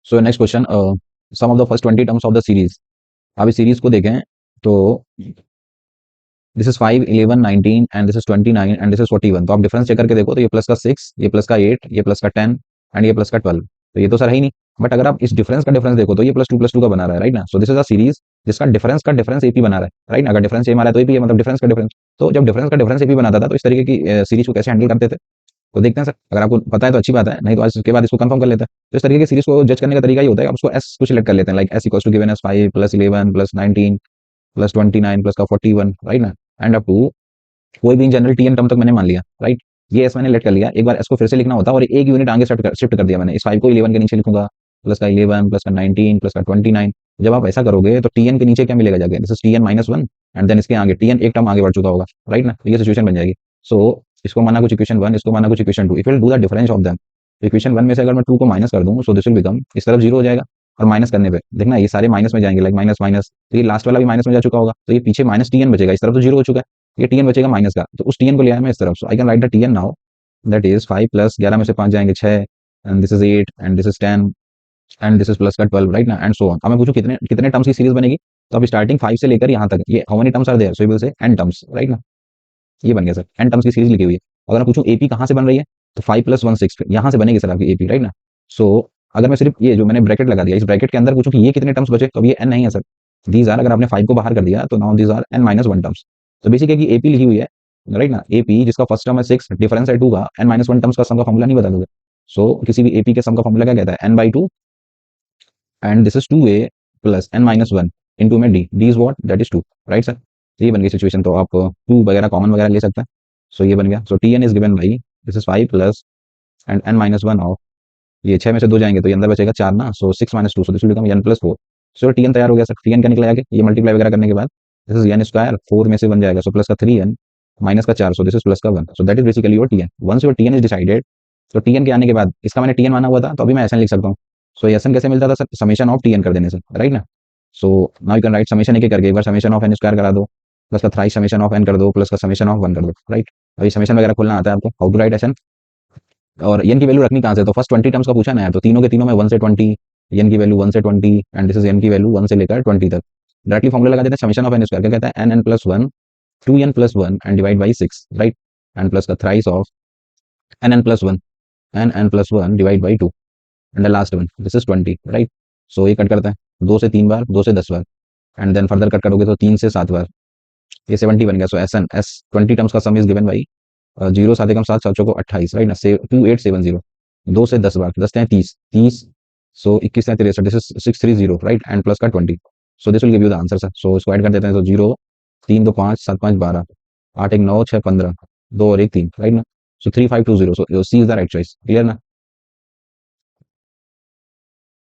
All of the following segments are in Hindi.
So next question, sum of the first 20 terms of the series. आप इस सीरीज को देखें तो this is 5, 11, 19 and this is 29 and this is 41। तो आप डिफरेंस चेक करके देखो तो ये प्लस का 6, ये प्लस का 8, ये प्लस का 10 एंड ये प्लस का 12। तो ये तो सर है ही नहीं। बट अगर आप इस डिफरेंस का डिफरेंस देखो तो ये प्लस टू का बना रहा है, राइट ना। So this is a series जिसका डिफरेंस का डिफरेंस एपी बना रहा है, राइट ना। अगर डिफरेंस सेम आ रहा है तो एपी है, मतलब डिफरेंस का डिफरेंस। तो जब डिफरेंस का डिफरेंस एपी बनाता था तो इस तरीके की सीरीज को कैसे हैंडल करते थे, तो देखते हैं सर। अगर आपको पता है तो अच्छी बात है, नहीं तो आज के बाद इसको कंफर्म कर लेते हैं। तो इस तरीके की सीरीज को जज करने का तरीका ये होता है, आप उसको एस को सिलेक्ट कर लेते हैं, like S equals to given S 5 plus 11 plus 19 plus 29 plus का 41, राइट ना। एंड अप टू कोई भी इन जनरल टी एन टर्म तक मैंने मान लिया, राइट। ये एस मैंने लेट कर लिया, एक बार एस को फिर से लिखना होता है और एक यूनिट आगे शिफ्ट कर दिया मैंने। इस 5 को 11 के नीचे लिखूंगा, प्लस का 11 प्लस का 19 प्लस का 29। जब आप ऐसा करोगे तो टी एन के नीचे क्या मिलेगा जाके, this is T N minus one and then इसके आगे टी एन एक टर्म आगे बढ़ चुका होगा, राइट ना। तो ये सिचुएशन बन जाएगी। सो इसको माना कुछ इक्वेशन वन, इसको माना कुछ equation two. If will do the difference of them, equation one में से अगर मैं टू को माइनस कर दूं सो दिस विल बिकम, इस तरफ जीरो हो जाएगा और माइनस करने पे देखना ये सारे माइनस में जाएंगे, लाइक माइनस माइनस। तो ये लास्ट वाला भी माइनस में जा चुका होगा, तो ये पीछे माइनस टी एन बचेगा, इस तरफ तो जीरो हो चुका है, ये टी एन बचेगा माइनस का। तो उस टी एन को ले आया मैं इस तरफ। So I can write the T N now, that is 5 plus 11 में से 5 जाएंगे 6 and this is 8 and this is 10 and this is plus का 12, राइट ना, एंड सो ऑन। अब मैं पूछूं कितने कितने टर्म्स की सीरीज बनेगी, तो अब स्टार्टिंग 5 से लेकर यहाँ तक ये how many terms are there, so you will say n terms, right ना। ये बन गया सर, n टर्म्स की सीरीज लिखी हुई है। अगर मैं पूछूं एपी कहाँ से बन रही है, तो 5 प्लस 1 6 यहाँ से बनेगी सर आपकी एपी, राइट ना। सो अगर मैं सिर्फ ये जो मैंने ब्रैकेट लगा दिया, इस ब्रैकेट के अंदर पूछूं कि ये कितने टर्म्स बचे, तो अब ये n नहीं है सर, दीज आर। अगर आपने 5 को बाहर कर दिया तो now these are n minus one terms. तो बेसिकली एपी लिखी हुई है, राइट ना। एपी जिसका फर्स्ट टर्म है 6, डिफरेंस है 2 का, n माइनस वन टर्म्स का सम का फॉर्मूला नहीं बता दोगे। सो किसी भी एपी के सम का फॉर्मूला क्या कहता है, n/2 and this is 2a plus n minus one into में d is what, that is 2, right sir. ये बन गई सिचुएशन। तो आप 2 वगैरह कॉमन वगैरह ले सकते हैं। सो ये बन गया। So T N is given by this is 5 plus and n minus one of, ये 6 में से 2 जाएंगे तो ये अंदर बचेगा 4 ना, so 6 minus 2, so this will become n plus 4। So T N तैयार हो गया सर। टी एन क्या निकला आगे, ये मल्टीप्लाई वगैरह करने के बाद दिस इज n स्क्वायर, 4 में से 1 जाएगा, सो प्लस का 3n माइनस का 4, सो दिस इज प्लस का 1। So that is basically your T N. Once your T N is decided, तो टी एन के आने के बाद इसका मैंने टी एन माना हुआ था, तो अभी मैं ऐसा लिख सकता हूँ। सो एस एन कैसे मिलता था sir, summation of T N कर देने से, राइट ना। So now you can write summation एक करके, एक बार समेशन ऑफ एन स्क्वायर करा दो, प्लस का थ्राइस समेशन ऑफ एन कर दो, प्लस का समेशन ऑफ वन कर दो, राइट। अभी समेशन वगैरह खोलना आता है आपको, how to write S N. और एन की वैल्यू रखनी कहाँ से, तो फर्स्ट 20 टर्म्स का पूछा ना है, तो तीनों के तीनों में 1 से 20, एन की वैल्यू 1 से 20 एंड दिस इज एन की वैल्यू 1 से लेकर 20 तक। डायरेक्टली फॉर्मूला लगा देते हैं समेशन ऑफ एन स्क्वायर, क्या कहता है, N plus one 2n plus one and divide by 6, right. And plus का thrice of N plus one N plus one divide by 2 and the last one this is 20, right. So ये कट करता है 2 से 3 बार, 2 से 10 बार एंड देन फर्दर कट करोगे तो 3 से 7 बार, ये 70 बन गया। सो एस एन एस 20 टर्म्स का सम is given by 0 7 Ekam 7 7 choco 28, right ना, से 2870। 2 से 10 बार, 10 हैं 30 30, सो 21 है 63, this is 630, right, and plus का 20। So this will give you the answer sir. So इसको ऐड कर देते हैं, तो 0 3 2 5 7 5 12 8 1 9 6 15 2 और 1 3, राइट ना। So 3520, so C is the right choice, clear ना।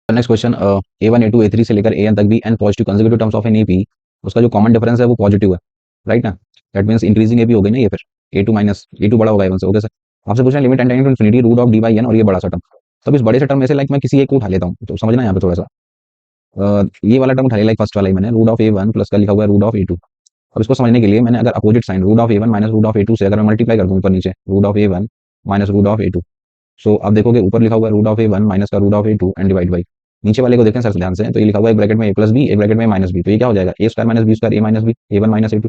Next question, A1 A2 A3 से लेकर AN तक भी n positive consecutive terms of an AP, उसका जो कॉमन डिफरेंस है वो पॉजिटिव है, राइट ना। दैट मींस इंक्रीजिंग एपी हो गई ना ये, फिर A2 माइनस A2 बड़ा होगा A1 से, ओके सर। आपसे पूछ रहे हैं limit n tending to infinity root of d by n, और ये बड़ा सा टर्म। तब इस बड़े से टर्म में से लाइक मैं किसी एक को उठा लेता हूँ, तो समझना यहाँ पे थोड़ा सा। ये वाला टर्म उठा लिया, लाइक फर्स्ट वाला ही मैंने, रूट ऑफ A1 प्लस का लिखा हुआ है रूट ऑफ A2। अब इसको समझने के लिए मैंने अगर opposite sign root of A1 minus root of A2 से अगर मैं मल्टीप्लाई कर दूँ ऊपर नीचे, root of A1 minus root of A2। So अब देखोगे ऊपर लिखा हुआ है रूट ऑफ A1 माइनस का root of A2 and divide by, नीचे वाले को देखें सर ध्यान से, तो ये लिखा हुआ है एक ब्रैकेट में a प्लस बी, एक ब्रैकेट में माइनस बी, तो ये क्या हो जाएगा A square minus B square A minus B, A1 minus A2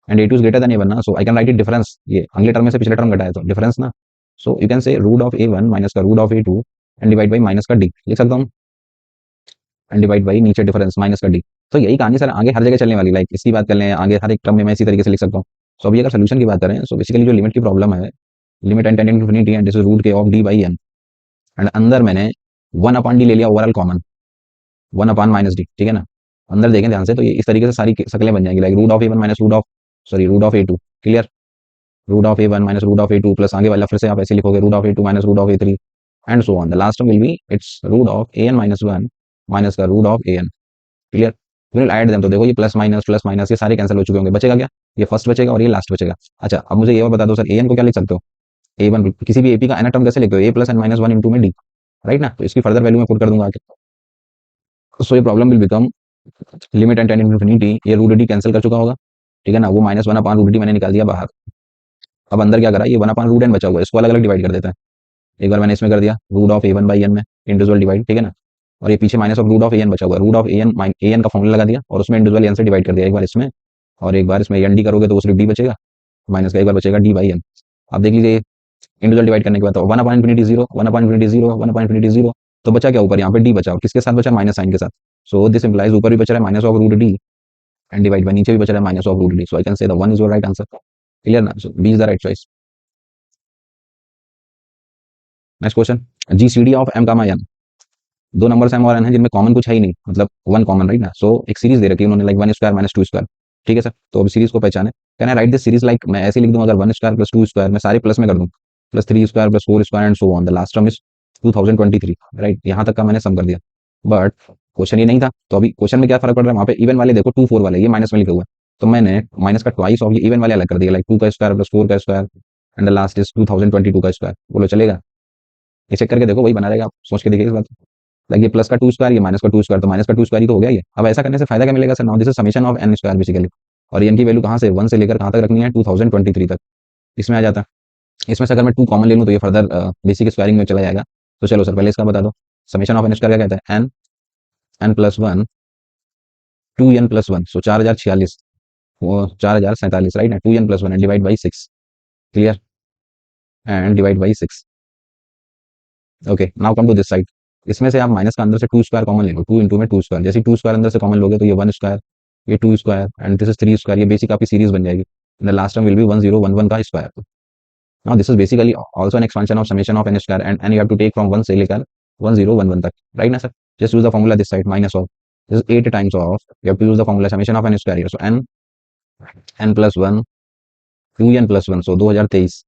and A2 is greater than A1 ना। So I can write it difference, ये अगले टर्म में से पिछले टर्म घटाया तो डिफरेंस ना। So you can say root of A1 minus का root of A2 and divide by minus का डी लिख सकता हूँ, एंड डिवाइड बाई नीचे डिफरेंस माइनस का डी। तो यही कहानी सर आगे हर जगह चलने वाली, लाइक इसकी बात कर लें आगे हर एक टर्म में मैं इसी तरीके से लिख सकता हूँ। सो अभी अगर सोल्यूशन की बात करें, सो बेसिकली जो लिमिट की प्रॉब्लम है, limit N tending to infinity and this is root के of D by N, and अंदर मैंने 1 अपॉन डी ले लिया overall common, 1 upon minus D, ठीक है ना। अंदर देखें ध्यान से, तो ये इस तरीके से सारी शक्लें बन जाएंगी, like root of A1 minus root of, sorry root of A2, clear. Root of A1 minus root of A2 plus आगे वाला फिर से आप ऐसे लिखोगे root of A2 minus root of A3 and so on. The last term will be its root of AN minus one minus का root of AN, clear. Will add them, तो देखो ये प्लस माइनस ये सारे कैंसिल हो चुके होंगे, बचेगा क्या, ये फर्स्ट बचेगा और ये लास्ट बचेगा। अच्छा अब मुझे ये और बता दो सर, AN को क्या लिख सकते हो, A1 किसी भी एपी का एन टर्म कैसे लिखते हो, A plus N minus one into में डी, राइट ना। तो इसकी फर्दर वैल्यू मैं पुट कर दूंगा आगे। सो ये problem will become limit N tends infinity, ये रूट डी कैंसिल कर चुका होगा, ठीक है ना, वो minus one upon root D मैंने निकाल दिया बाहर। अब अंदर क्या करा, ये 1 अपान रूट एन बचा हुआ है, इसको अलग अलग डिवाइड कर देता है। एक बार मैंने इसमें कर दिया root of A1 by N में इंडिविजुअल डिवाइड, ठीक है ना। और ये पीछे minus of root of A N बचा हुआ है, रूट ऑफ ए एन का फॉर्मूला लगा दिया और उसमें इंडिविजुअल एन से डिवाइड कर दिया, एक बार इसमें और एक बार इसमें एन डी करोगे तो वो सिर्फ डी बचेगा, माइनस का एक बार बचेगा डी बाई एन। अब देख लीजिए इंडिविजुअल डिवाइड करने के बाद तो 1/∞0 1/∞0 1/∞0, तो बचा क्या ऊपर यहाँ पे डी बचा, और किसके साथ बचा, माइनस साइन के साथ। सो दिस इंप्लाइज ऊपर भी बच रहा है minus of root D and divide by नीचे भी बच रहा है minus of root D, so I can say the one is your right answer. Clear ना, so B is the right choice. Next question, GCD of M comma N, दो नंबर एम और एन है जिनमें कॉमन कुछ है ही नहीं, मतलब वन कॉमन, राइट ना। सो एक सीरीज दे रखी है उन्होंने, लाइक 1 स्क्वायर माइनस 2 स्क्वायर, ठीक है सर। तो अब सीरीज को पहचाने, can I right this series like, मैं ऐसे लिख दूं अगर 1 स्क्वायर प्लस 2 स्क्वायर, मैं सारे प्लस में कर दूं, plus 3 square plus 4 square and so on, the last term is 2023, right. यहाँ तक का मैंने सम कर दिया, बट क्वेश्चन ये नहीं था। तो अभी क्वेश्चन में क्या फर्क पड़ रहा है, वहाँ पे इवन वाले देखो 2 4 वाले, ये माइनस में लिखा हुआ है, तो मैंने माइनस का ट्वाइस ऑफ ये इवन वाले अलग कर दिया, लाइक 2 का स्क्वायर प्लस 4 का square and the last is 2022 का स्क्वायर। बोलो चलेगा, ये चेक करके देखो, वही बना रहेगा, आप सोच के देखिए इस बात। लाइक ये प्लस का 2 स्क्वायर, ये माइनस का 2 स्क्वायर, तो माइनस का 2 स्क्वायर ही तो हो गया ये। अब ऐसा करने से फायदा क्या मिलेगा सर, now this is summation of N square basically, और एन की वैल्यू कहाँ से 1 से लेकर कहाँ तक रखनी है, 2023 तक, इसमें आ जाता है। इसमें से अगर मैं 2 कॉमन ले लूँ तो ये फर्दर बेसिक स्क्वायरिंग में चला जाएगा। तो चलो सर पहले इसका बता दो, समेशन ऑफ एन स्क्वायर क्या कहता है, N N plus 1 2 N plus 1, so 4046 वो 4047, राइट ना, 2 N plus 1 and divide by 6, clear, and divide by 6। Okay now come to this side, इसमें से आप माइनस का अंदर से 2 स्क्वायर कॉमन ले लो, 2 इंटू में 2 स्क्वायर, जैसे 2 स्क्वायर अंदर से कॉमन लोगे तो ये 1 स्क्वायर, ये 2 square and this is 3 square, ये बेसिक आपकी सीरीज बन जाएगी, the last term will be 1011 का square. Now this is basically also an expansion of summation of N square and you have to take from 1 से लेकर 1011 तक, राइट ना sir. Just use the formula this side, minus of this is 8 times of, you have to use the formula summation of N square here, so N N plus 1 2 N plus 1, so 2023,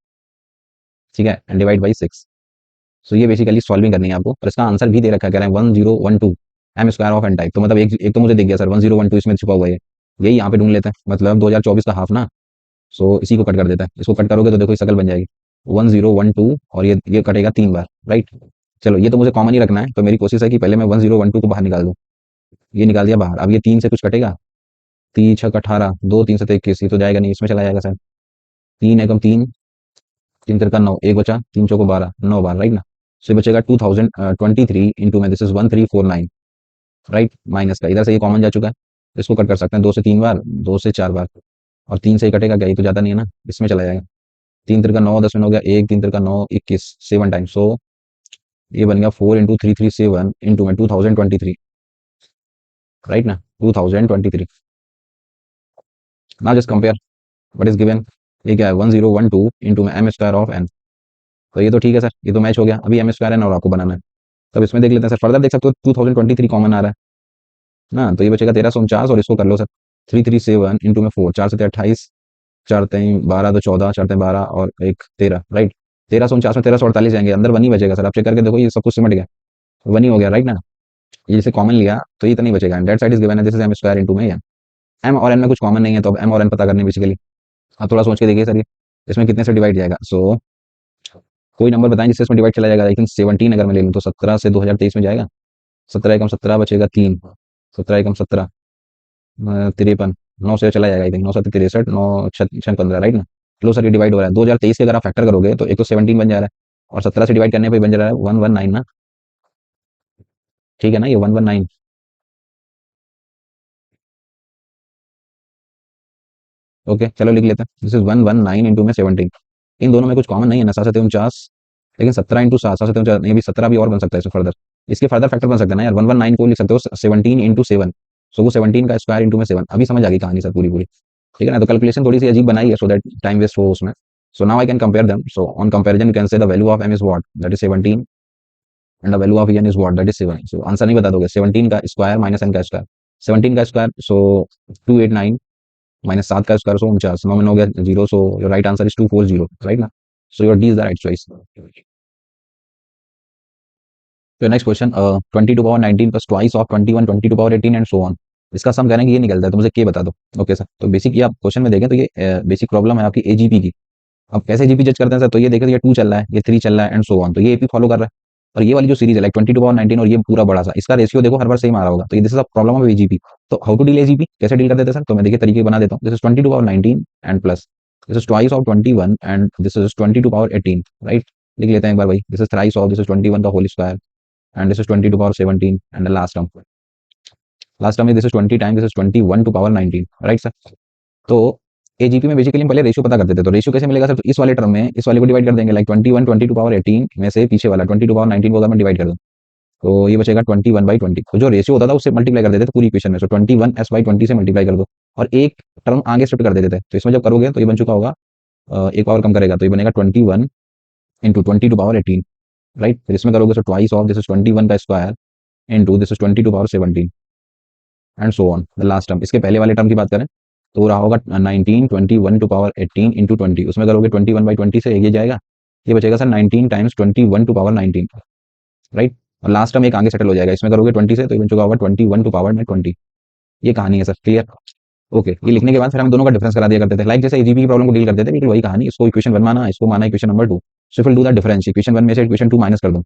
ठीक है, एंड डिवाइड बाई 6। सो ये बेसिकली सॉल्विंग करनी है आपको, और इसका आंसर भी दे रखा है, कह रहे हैं 1012 M square of N type, तो मतलब एक तो मुझे दिख गया सर 1012 इसमें छुपा हुआ है, यही यहाँ पे ढूंढ लेते हैं, मतलब 2024 का हाफ ना। सो इसी को कट कर देता है, इसको कट करोगे तो देखो शकल बन जाएगी 1012, और ये कटेगा 3 बार, राइट। चलो ये तो मुझे कॉमन ही रखना है, तो मेरी कोशिश है कि पहले मैं 1012 को बाहर निकाल दूँ, ये निकाल दिया बाहर। अब ये 3 से कुछ कटेगा, 3 6 18, 2 3 7 21, ये तो जाएगा नहीं, इसमें चला जाएगा सर, 3 एकम 3, 3 तिरका 9, एक बचा, 3 चौको 12, 9 बार, राइट ना। सो ये बचेगा 2023 इंटू में दिस इज 1349, राइट, माइनस का इधर से ये कॉमन जा चुका है, इसको कट कर सकते हैं 2 से 3 बार, 2 से 4 बार, और 3 से ही कटेगा क्या, ये तो जाता नहीं है ना, इसमें चला जाएगा। 3 तिरका 9, 10 में हो गया, 1 3 तिरका 9 21, 7 टाइम, सो ये बन गया 4 इंटू 337 इंटू में 2023, राइट ना, 2023। ना just compare what is given, ये क्या है 1012 इंटू में एम स्क्वायर ऑफ एन, तो ये तो ठीक है सर, ये तो मैच हो गया। अभी एम स्क्वायर एन और आपको बनाना है, तब इसमें देख लेते हैं सर, फर्दर देख सकते हो 2023 कॉमन आ रहा है ना, तो ये बचेगा 1349, और इसको कर लो सर 337 इंटू में 4, 4 से 28, 4 3 12, तो 14, 4 3 12 और 1 13, राइट। 1349 में 1348 जाएंगे, अंदर वन ही बचेगा सर, आप चेक करके देखो, ये सब कुछ सिमट गया, वन ही हो गया, राइट ना। ये जैसे कॉमन लिया तो ये तो नहीं बचेगा, डेट साइड इज गिवन है, this is M square into में एन, एम और एन में कुछ कॉमन नहीं है, तो अब एम और एन पता करने बेसिकली। आप थोड़ा सोच के देखिए सर, ये इसमें कितने से डिवाइड जाएगा, सो कोई नंबर बताएं जिससे इसमें डिवाइड चला जाएगा, आई थिंक 17 अगर मैं ले लूँ तो 17 से 2023 में जाएगा, 17 एकम 17 बचेगा 3, 17 एकम 17 53, 9 से चला जाएगा, आई थिंक 9 7 63, 9 6 15, राइट ना। लो सर ये डिवाइड हो रहा है 2023 के, अगर आप फैक्टर करोगे तो एक तो 17 बन जा रहा है, और 17 से डिवाइड करने पे बन जा रहा है 119 ना, ठीक है ना, ये 119। ओके चलो लिख लेते हैं, दिस इज 119 इंटू में 17, इन दोनों में कुछ कॉमन नहीं है ना, 7 7 49, लेकिन 17 इंटू 7, 7 7 ये भी 17 भी और बन सकता है, इससे फर्दर इसके फर्दर फैक्टर बन सकता है ना यार, 119 को लिख सकते हो 17 इंटू 7, सो वो 17 का स्क्वायर इंटू में 7, अभी समझ आ गई कहानी सर पूरी पूरी, ठीक है ना। तो कैलकुलेशन थोड़ी सी अजीब बनाई है, सो दैट टाइम वेस्ट हो उसमें। सो now I can compare them, so on comparison you can say the value of m is what, that is 17, and the value of n is what, that is 7। So answer नहीं बता दोगे, 17 का स्क्वायर माइनस n का स्क्वायर, 17 का स्क्वायर सो 289 माइनस 7 का स्क्वायर सो 49, 9 में हो गया 0, so your right answer is 240, right ना। So your D is the right choice. तो next question, 22 power 19 plus twice of 21 22 power 18 and so on, इसका सम करेंगे ये निकलता है, तो मुझे के बता दो। ओके सर, तो बेसिक ये आप क्वेश्चन में देखें तो ये बेसिक प्रॉब्लम है आपकी एजीपी की। अब कैसे जीपी जज करते हैं सर, तो ये देखें तो ये 2 चल रहा है, ये 3 चल रहा है एंड सो ऑन, तो ये एपी फॉलो कर रहा है। और ये वाली जो सीरीज है लाइक 22 पावर 19 और ये पूरा बड़ा सा, इसका रेशियो देखो हर बार सेम आ रहा होगा, तो ये this is a problem of AGP. तो हाउ टू डील एजीपी, कैसे डील कर देते हैं सर, तो मैं देखिए तरीके बना देता हूँ। This is 22 power 19 and plus this is twice of 21 and this is 22 power 18, right. लिख लेते हैं एक बार भाई, this is thrice of this is 21 का whole square and this is 20 to power 17 and the last term is this is 20 times this is 21 to power 19, right sir. तो एजीपी में बेसिकली हम पहले रेशियो पता करते थे, तो रेशियो कैसे मिलेगा सर, तो इस वाले टर्म में इस वाले को डिवाइड कर देंगे, लाइक 21 20 टू पावर 18 में से पीछे वाला 20 टू पावर 19 को अगर मैं डिवाइड कर दूं तो ये बचेगा 21/20, तो जो रेशियो होता था उससे मल्टीप्लाई कर देते थे पूरी इक्वेशन में, सो 21s/20 से मल्टीप्लाई कर दो और एक टर्म आगे शिफ्ट कर देते थे, तो इसमें जब करोगे तो ये बन चुका होगा, एक पावर कम करेगा तो ये बनेगा 21 इंटू 20 टू पावर 18, राइट। फिर इसमें करोगे तो ट्वाइस ऑफ दिस इज 21 का square into this is 20 to power 17 and so on the last term. इसके पहले वाले टर्म की बात करें तो रहा होगा 19 21 टू पावर 18 इंटू 20, उसमें करोगे 21/20 से ये जाएगा, ये बचेगा sir 19 times 21 to power 19, right. और लास्ट टर्म एक आगे सेटल हो जाएगा, इसमें करोगे 20 से तो ये बन चुका होगा 21 टू पावर में 20। ये कहानी है सर, क्लियर। ओके, ये लिखने के बाद फिर हम दोनों का डिफरेंस करा दिया करते थे, लाइक जैसे एजीपी की प्रॉब्लम को डील करते थे, बिल्कुल वही कहानी, इसको इक्वेशन 1 माना, इसको माना equation number 2, so will do the difference, equation 1 में से इक्वेशन 2 माइनस कर दूं,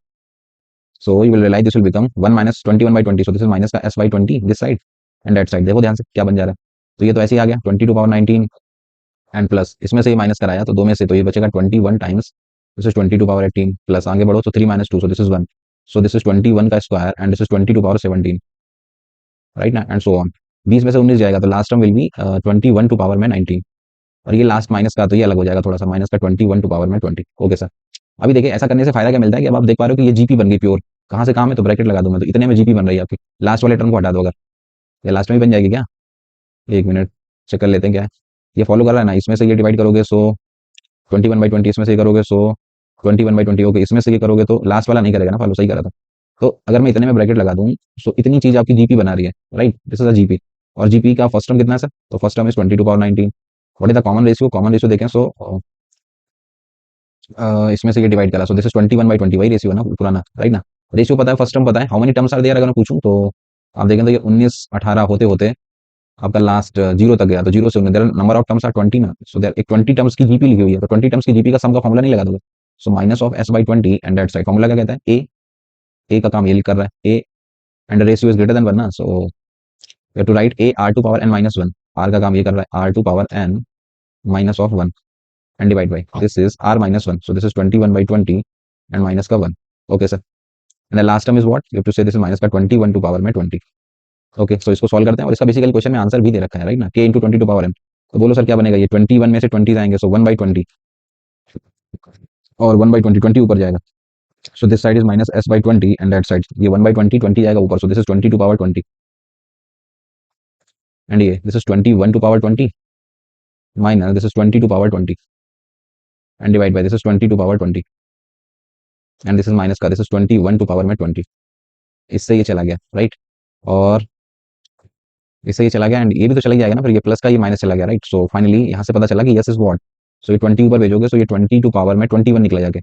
so you will realize this will become 1 minus 21/20, so this is minus का s/20 this side and that side, देखो ध्यान से क्या बन जा रहा है, तो ये तो ऐसे ही आ गया 20 टू पावर 19 एंड प्लस इसमें से ये माइनस कराया तो दो में से, तो ये बचेगा 21 times this is 20 to power 18 plus आगे बढ़ो तो 3 minus 2, so this is 1, so this is 21 का square and this is 20 to power 17, right ना, एंड सो ऑन। 20 में से 19 जाएगा तो last term will be 21 to power में 19, और ये लास्ट माइनस का तो ये अलग हो जाएगा थोड़ा सा, माइनस का 21 टू पावर में 20। ओके सर, अभी देखिए ऐसा करने से फायदा क्या मिलता है कि अब आप देख पा रहे हो कि ये जीपी बन गई प्योर, कहाँ से कहाँ में, तो ब्रैकेट लगा दूंगा तो इतने में जीपी बन रही है आपकी, लास्ट वाले टर्म को हटा दो अगर, ये लास्ट में ही बन जाएगी क्या, एक मिनट चेक कर लेते हैं क्या है, ये फॉलो कर रहा है ना, इसमें से ये डिवाइड करोगे सो 21/20, इसमें से ये करोगे सो 21/20, ओके, इसमें से ये करोगे तो लास्ट वाला नहीं करेगा ना फॉलो, सही करा था। तो अगर मैं इतने में ब्रैकेट लगा दूं सो इतनी चीज आपकी जीपी बना रही है, right, this is a GP. और जीपी का फर्स्ट टर्म कितना है सर, तो first term is 20 to power 19, what is the common ratio देखें, सो इसमें से ये डिवाइड करा, सो दिस इज 21/20, वही रेशियो है ना पुराना, राइट ना। रेशियो पता है, फर्स्ट टर्म पता है, how many terms are there अगर मैं पूछूं तो आप देखें तो ये 19 18 होते होते आपका लास्ट जीरो तक गया, तो जीरो से there number of terms are 20 ना, सो देयर एक 20 टर्म्स की जीपी लिखी हुई है, तो 20 टर्म्स की जीपी का सम का फॉर्मूला नहीं लगा दोगे, सो minus of s/20 and that side, formula क्या कहता है, ए का काम ये लिख कर रहा है, A and ratio is greater than 1 ना, so you have to write A r to power n minus 1, r का काम ये कर रहा है r to power n minus of 1 and divide by this is r minus 1, so this is 21/20 and minus का 1, okay sir. And the last term is what, you have to say this is minus का 21 टू पावर में 20, ओके। सो इसको सॉल्व करते हैं और इसका बेसिकली क्वेश्चन में आंसर भी दे रखा है, राइट ना, k into 20 to power m, तो बोलो सर क्या बनेगा, ये 21 में से 20 जाएंगे सो 1/20 और 1/20 20 ऊपर जाएगा, so this side is minus s/20 and that side ये 1/20 20 जाएगा ऊपर, so this is 20 to power 20 एंड ये this is 21 to power 20 minus this is 20 to power 20 and divide by this is 20 to power 20 and this is minus का दिस इज 21 टू पावर में 20, इससे ये चला गया, राइट, और इससे ये चला गया एंड ये भी तो चला ही जाएगा ना, फिर ये प्लस का ये माइनस चला गया, राइट। सो फाइनली यहाँ से पता चला कि यस इज व्हाट, सो ये 20 ऊपर भेजोगे सो ये 20 टू पावर में 21 निकला जाके,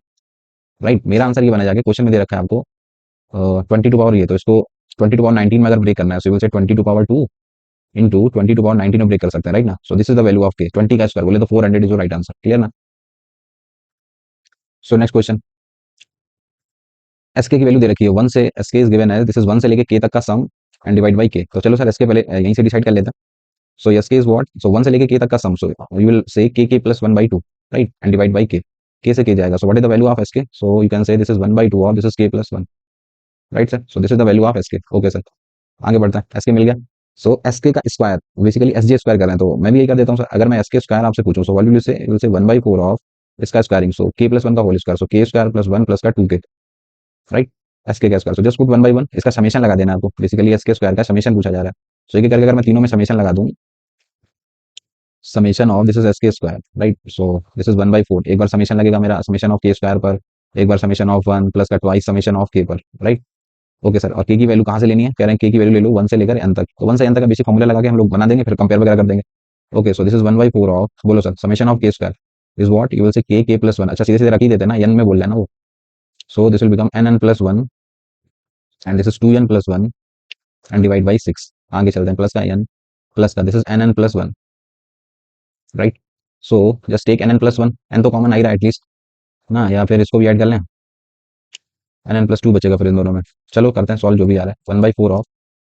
राइट। मेरा आंसर ये बना जाके, क्वेश्चन में दे रखा है आपको 20 टू पावर ये, तो इसको 20 टू पावर 19 में अगर ब्रेक करना है सो will say 20 to power 2 into 20 to power 19 में ब्रेक कर सकते हैं, राइट ना। So this is the value of K, 20 का स्क्वायर बोले तो 400 इज राइट आंसर, क्लियर ना। सो नेक्स्ट क्वेश्चन, एसके की वैल्यू दे रखी है 1 से, एसके इज गिवन है दिस इज 1 से लेके के तक का सम एंड डिवाइड बाई के, तो चलो सर एसके पहले यहीं से डिसाइड कर लेते हैं। सो एसके इज व्हाट, सो 1 से लेके के तक का सम, सो you will say K plus 1/2, right, and divide by K से के जाएगा, so what is the value of SK, so you can say this is 1/2 और this is K plus 1, right sir. So this is the value of SK, okay sir. आगे बढ़ता है, एसके मिल गया, सो एसके का स्क्वायर बेसिकली एसजे स्क्वायर कर रहे हैं, तो मैं भी यही कर देता हूँ सर, अगर मैं एसके स्क्वायर आपसे पूछूं so what will say 1/4 of इसका स्क्वायरिंग, सो के प्लस 1 का होल स्क्वायर, सो के स्क्वायर प्लस 1 प्लस का 2k, राइट। एसके का स्क्वायर, सो जस्ट पुट 1/1, इसका समेशन लगा देना आपको, बेसिकली एसके स्क्वायर का समेशन पूछा जा रहा है, सो एक करके अगर मैं तीनों में समेशन लगा दूं, summation of this is SK square, right, so this is 1/4, एक बार समेशन लगेगा मेरा समेशन ऑफ के स्क्वायर पर, एक बार समेशन ऑफ 1 प्लस का ट्वाइस समेशन ऑफ के पर, राइट, ओके सर। और के की वैल्यू कहाँ से लेनी है, कह रहे हैं के की वैल्यू ले लो 1 से लेकर n तक, तो 1 से n तक का बेसिक फॉर्मूला लगा के हम लोग बना देंगे, फिर कंपेयर वगैरह कर देंगे, okay. So this is 1/4 of, बोलो सर समेशन ऑफ के square is what, you will say K plus 1, अच्छा सीधे सीधे रख ही देते हैं ना, n में बोल लेना वो, so this will become nn plus 1 and this is 2n plus 1 and divide by 6, आगे चलते हैं, प्लस का n प्लस का this is nn plus 1, right. So just take nn plus 1, n तो कॉमन आ ही रहा है एटलीस्ट ना, या फिर इसको भी ऐड कर लें, nn प्लस 2 बचेगा फिर इन दोनों में, चलो करते हैं सॉल्व जो भी आ रहा है। 1/4 ऑफ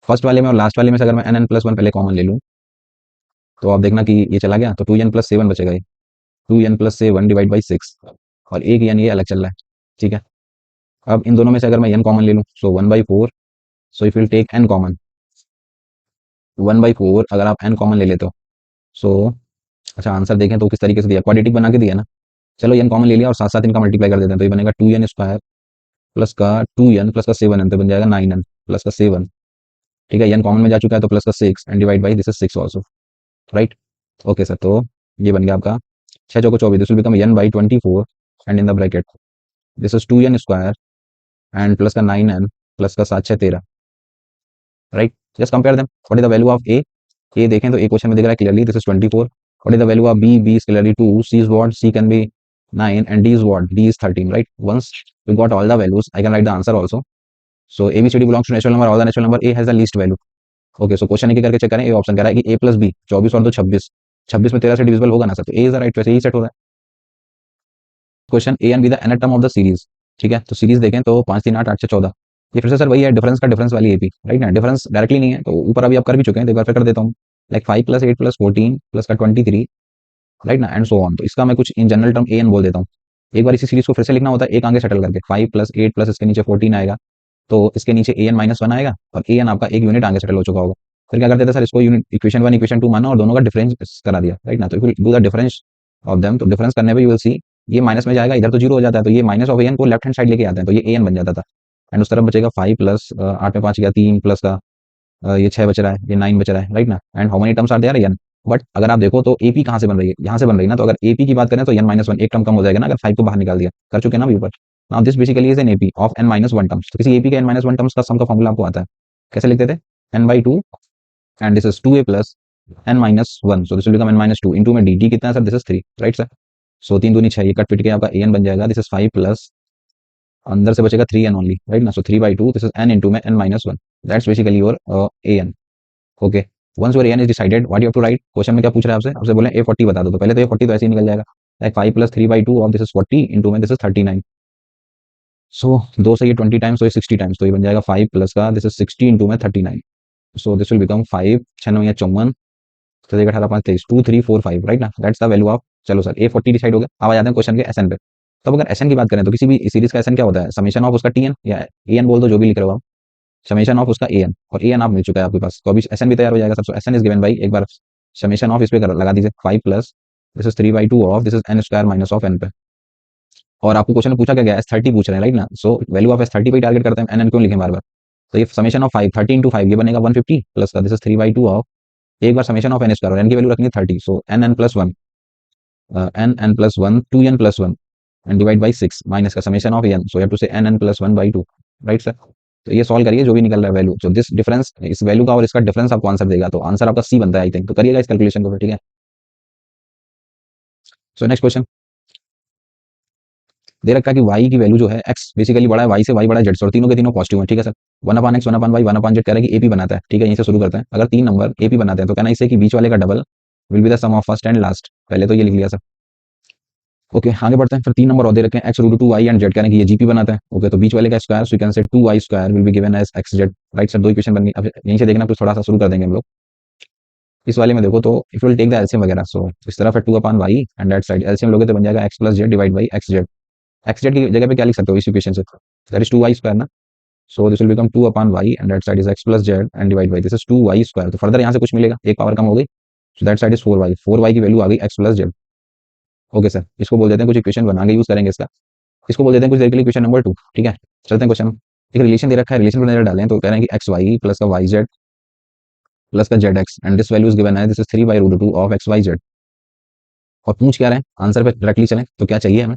फर्स्ट वाले में और लास्ट वाले में से अगर मैं nn प्लस 1 पहले कॉमन ले लूँ तो आप देखना कि ये चला गया, तो 2n प्लस 7 बचेगा, ये 2n प्लस 7 डिवाइड बाई 6, और एक n ये अलग चल रहा है, ठीक है। अब इन दोनों में से अगर मैं n कॉमन ले लूँ, so 1/4, so if will take n common, 1/4 अगर आप n कॉमन ले लेते हो, सो अच्छा आंसर देखें तो किस तरीके से दिया, क्वाड्रेटिक बना के दिया ना। चलो n कॉमन ले लिया और साथ साथ इनका मल्टीप्लाई कर देते हैं, तो ये बनेगा 2n स्क्वायर प्लस का 2n प्लस का 7n, तो बन जाएगा 9n प्लस का 7। ठीक है, n कॉमन में जा चुका है तो प्लस का 6 and divide by this is 6 also, right. Okay sir, तो ये बन गया आपका 6 चौको 24, this will become n/24 and in the bracket this is 2n square and plus का 9n प्लस का 7 6 13, right. Just compare them, what is the value of A देखें तो ए क्वेश्चन में दिख रहा है clearly this is 24, what is the value of b is clearly 2, C is what, C can be 9 and D is what, D is 13, right. Once we got all the values I can write the answer also. So ABCD belongs to natural number, all the natural number A has the least value. Okay, so question एक करके चेक करें, ए ऑप्शन कह रहा है कि a प्लस बी 24 और 2 26, 26 में 13 से डिविजिबल होगा ना सर, तो ए इज द राइट, वैसे ही सेट हो रहा है। Question A and be the nth term of the series, ठीक है, तो सीरीज देखें तो 5 3 8 8 से 14, ये फिर से सर वही है डिफरेंस का डिफरेंस वाली एपी, राइट ना, डिफरेंस डायरेक्टली नहीं है तो ऊपर अभी आप कर भी चुके हैं, तो एक बार फिर कर देता हूँ, लाइक 5 + 8 + 14 प्लस का 23, राइट ना, एंड सो ऑन। तो इसका मैं कुछ इन जनरल टर्म an बोल देता हूँ। एक बार इसी सीरीज को फिर से लिखना होता है एक आगे सेटल करके, 5 + 8 प्लस इसके नीचे 14 आएगा, तो इसके नीचे an-1 आएगा और an आपका एक यूनिट आगे सेटल हो चुका होगा। फिर क्या करते थे सर, इसको यूनिट इक्वेशन 1 इक्वेशन 2 माना और दोनों का डिफरेंस करा दिया, राइट ना। तो if you do the difference of them, तो डिफरेंस करने पे यू विल सी ये माइनस में जाएगा, इधर तो जीरो हो जाता है, तो ये माइनस ऑफ an को लेफ्ट हैंड साइड लेके आते हैं, तो ये an बन जाता था एंड उस तरफ बचेगा 5 प्लस 8 में 5 गया 3 प्लस का ये 6 बच रहा है, ये 9 बच रहा है, राइट ना, and how many terms are there n। But अगर आप देखो तो एपी कहाँ से बन रही है, यहाँ से बन रही है ना, तो अगर एपी की बात करें तो n-1 एक टर्म कम हो जाएगा ना, अगर 5 को बाहर निकाल दिया, कर चुके हैं ना अभी ऊपर। Now this basically is an AP of n-1 terms, तो किसी एपी के n-1 टर्म्स का सम का फॉर्मूला आपको आता है, कैसे लिखते थे, n/2 and this is 2a plus n-1, so this will become n-2 into में dt कितना है sir, this is 3, right sir. So 3 दूनी 6, ये कट पिट के आपका an बन जाएगा, दिस इज 5 प्लस अंदर से बचेगा 3n ओनली, राइट ना, so 3/2 this is n into में n-1, that's basically your an। Okay, once your an is decided what you have to write, question में क्या पूछ रहा है आपसे, आपसे बोले a40 बता दो, तो पहले तो a40 तो ऐसे ही निकल जाएगा, like 5 + 3/2 of this is 40 into में दिस इज 39, सो 2 से ये 20 टाइम्स, तो ये 60 टाइम्स, तो ये बन जाएगा 5 प्लस का दिस इज 60 इनटू में 39, सो दिस विल बिकम 5 6 9 या 54, तो 18 5 23 2 3 4 5, राइट ना, दैट्स द वैल्यू ऑफ। चलो सर a40 डिसाइड हो गया, अब आ जाते हैं क्वेश्चन के SN पे। तो अब अगर SN की बात करें तो किसी भी सीरीज का SN क्या होता है, समेशन ऑफ उसका TN या AN बोल दो, जो भी लिख रहे हो आप, समेशन ऑफ उसका an, और an आप मिल चुका है आपके पास, तो अभी SN भी तैयार हो जाएगा सब। SN इज गिवन बाई, एक बार समेशन ऑफ इस पे लगा दीजिए 5 plus this is 3/2 of this is n square minus of n पे, और आपको क्वेश्चन में पूछा क्या गया, S30 पूछ रहे हैं, राइट ना, सो वैल्यू ऑफ S30 पे टारगेट करते हैं, nn क्यों लिखें बार बार, तो ये समेशन ऑफ 5 30 इंटू 5 ये बनेगा 150 प्लस का दिस इज 3/2 ऑफ, एक बार समेशन ऑफ n स्क्वायर और n की वैल्यू रखनी है 30, so nn+1 nn+1 2n+1 and divide by 6 minus का summation of n, so you have to say nn+1/2, right sir. तो ये सॉल्व करिए, जो भी निकल रहा है वैल्यू, जो दिस डिफरेंस इस वैल्यू का और इसका डिफरेंस आपको आंसर देगा, तो आंसर आपका सी बनता है आई थिंक, तो करिएगा इस कैलकुलेशन को फिर, ठीक है। सो नेक्स्ट क्वेश्चन दे रखा है कि y की वैल्यू जो है x बेसिकली बड़ा है y से, y बड़ा है z से, और तीनों के तीनों पॉजिटिव है, ठीक है सर। 1/x 1/y 1/z कह रहा है कि AP बनाता है, ठीक है, यहीं से शुरू करते हैं। अगर 3 नंबर AP बनाते हैं तो कहना इससे कि बीच वाले का double will be the sum of first and last, पहले तो ये लिख लिया सर। ओके, आगे बढ़ते हैं, फिर 3 नंबर और दे रखे हैं x√2y एंड z, कह रहे हैं कि ये GP बनाता है। ओके, तो बीच वाले का square, so you can say 2y square will be given as xz, right sir. दो इक्वेशन बन गई, अब यहीं से देखना, फिर थोड़ा सा शुरू कर देंगे हम लोग। इस वाले में देखो तो if you will take the LCM वगैरह, सो इस तरफ है 2/y and that side LCM लोगे तो बन जाएगा x + z divide by xz। xz की जगह पे क्या लिख सकते हो इस इक्वेशन से, दैट इज 2y स्क्वायर ना, so this will become 2/y and that side is x + z and divide by this is 2y square. तो फर्दर यहाँ से कुछ मिलेगा, एक पावर कम हो गई, so that side is 4y, 4y की वैल्यू आ गई x + z। ओके सर, इसको बोल देते हैं कुछ इक्वेशन बना के यूज करेंगे इसका, इसको बोल देते हैं कुछ देर के लिए इक्वेशन नंबर 2, ठीक है। चलते हैं क्वेश्चन, एक रिलेशन दे रखा है, रिलेशन को नजर डालें तो कह रहे हैं कि xy प्लस का yz प्लस का zx and this value is given है, दिस इज 3/√2 ऑफ xyz। और पूछ क्या रहे हैं, आंसर पे डायरेक्टली चलें तो क्या चाहिए हमें,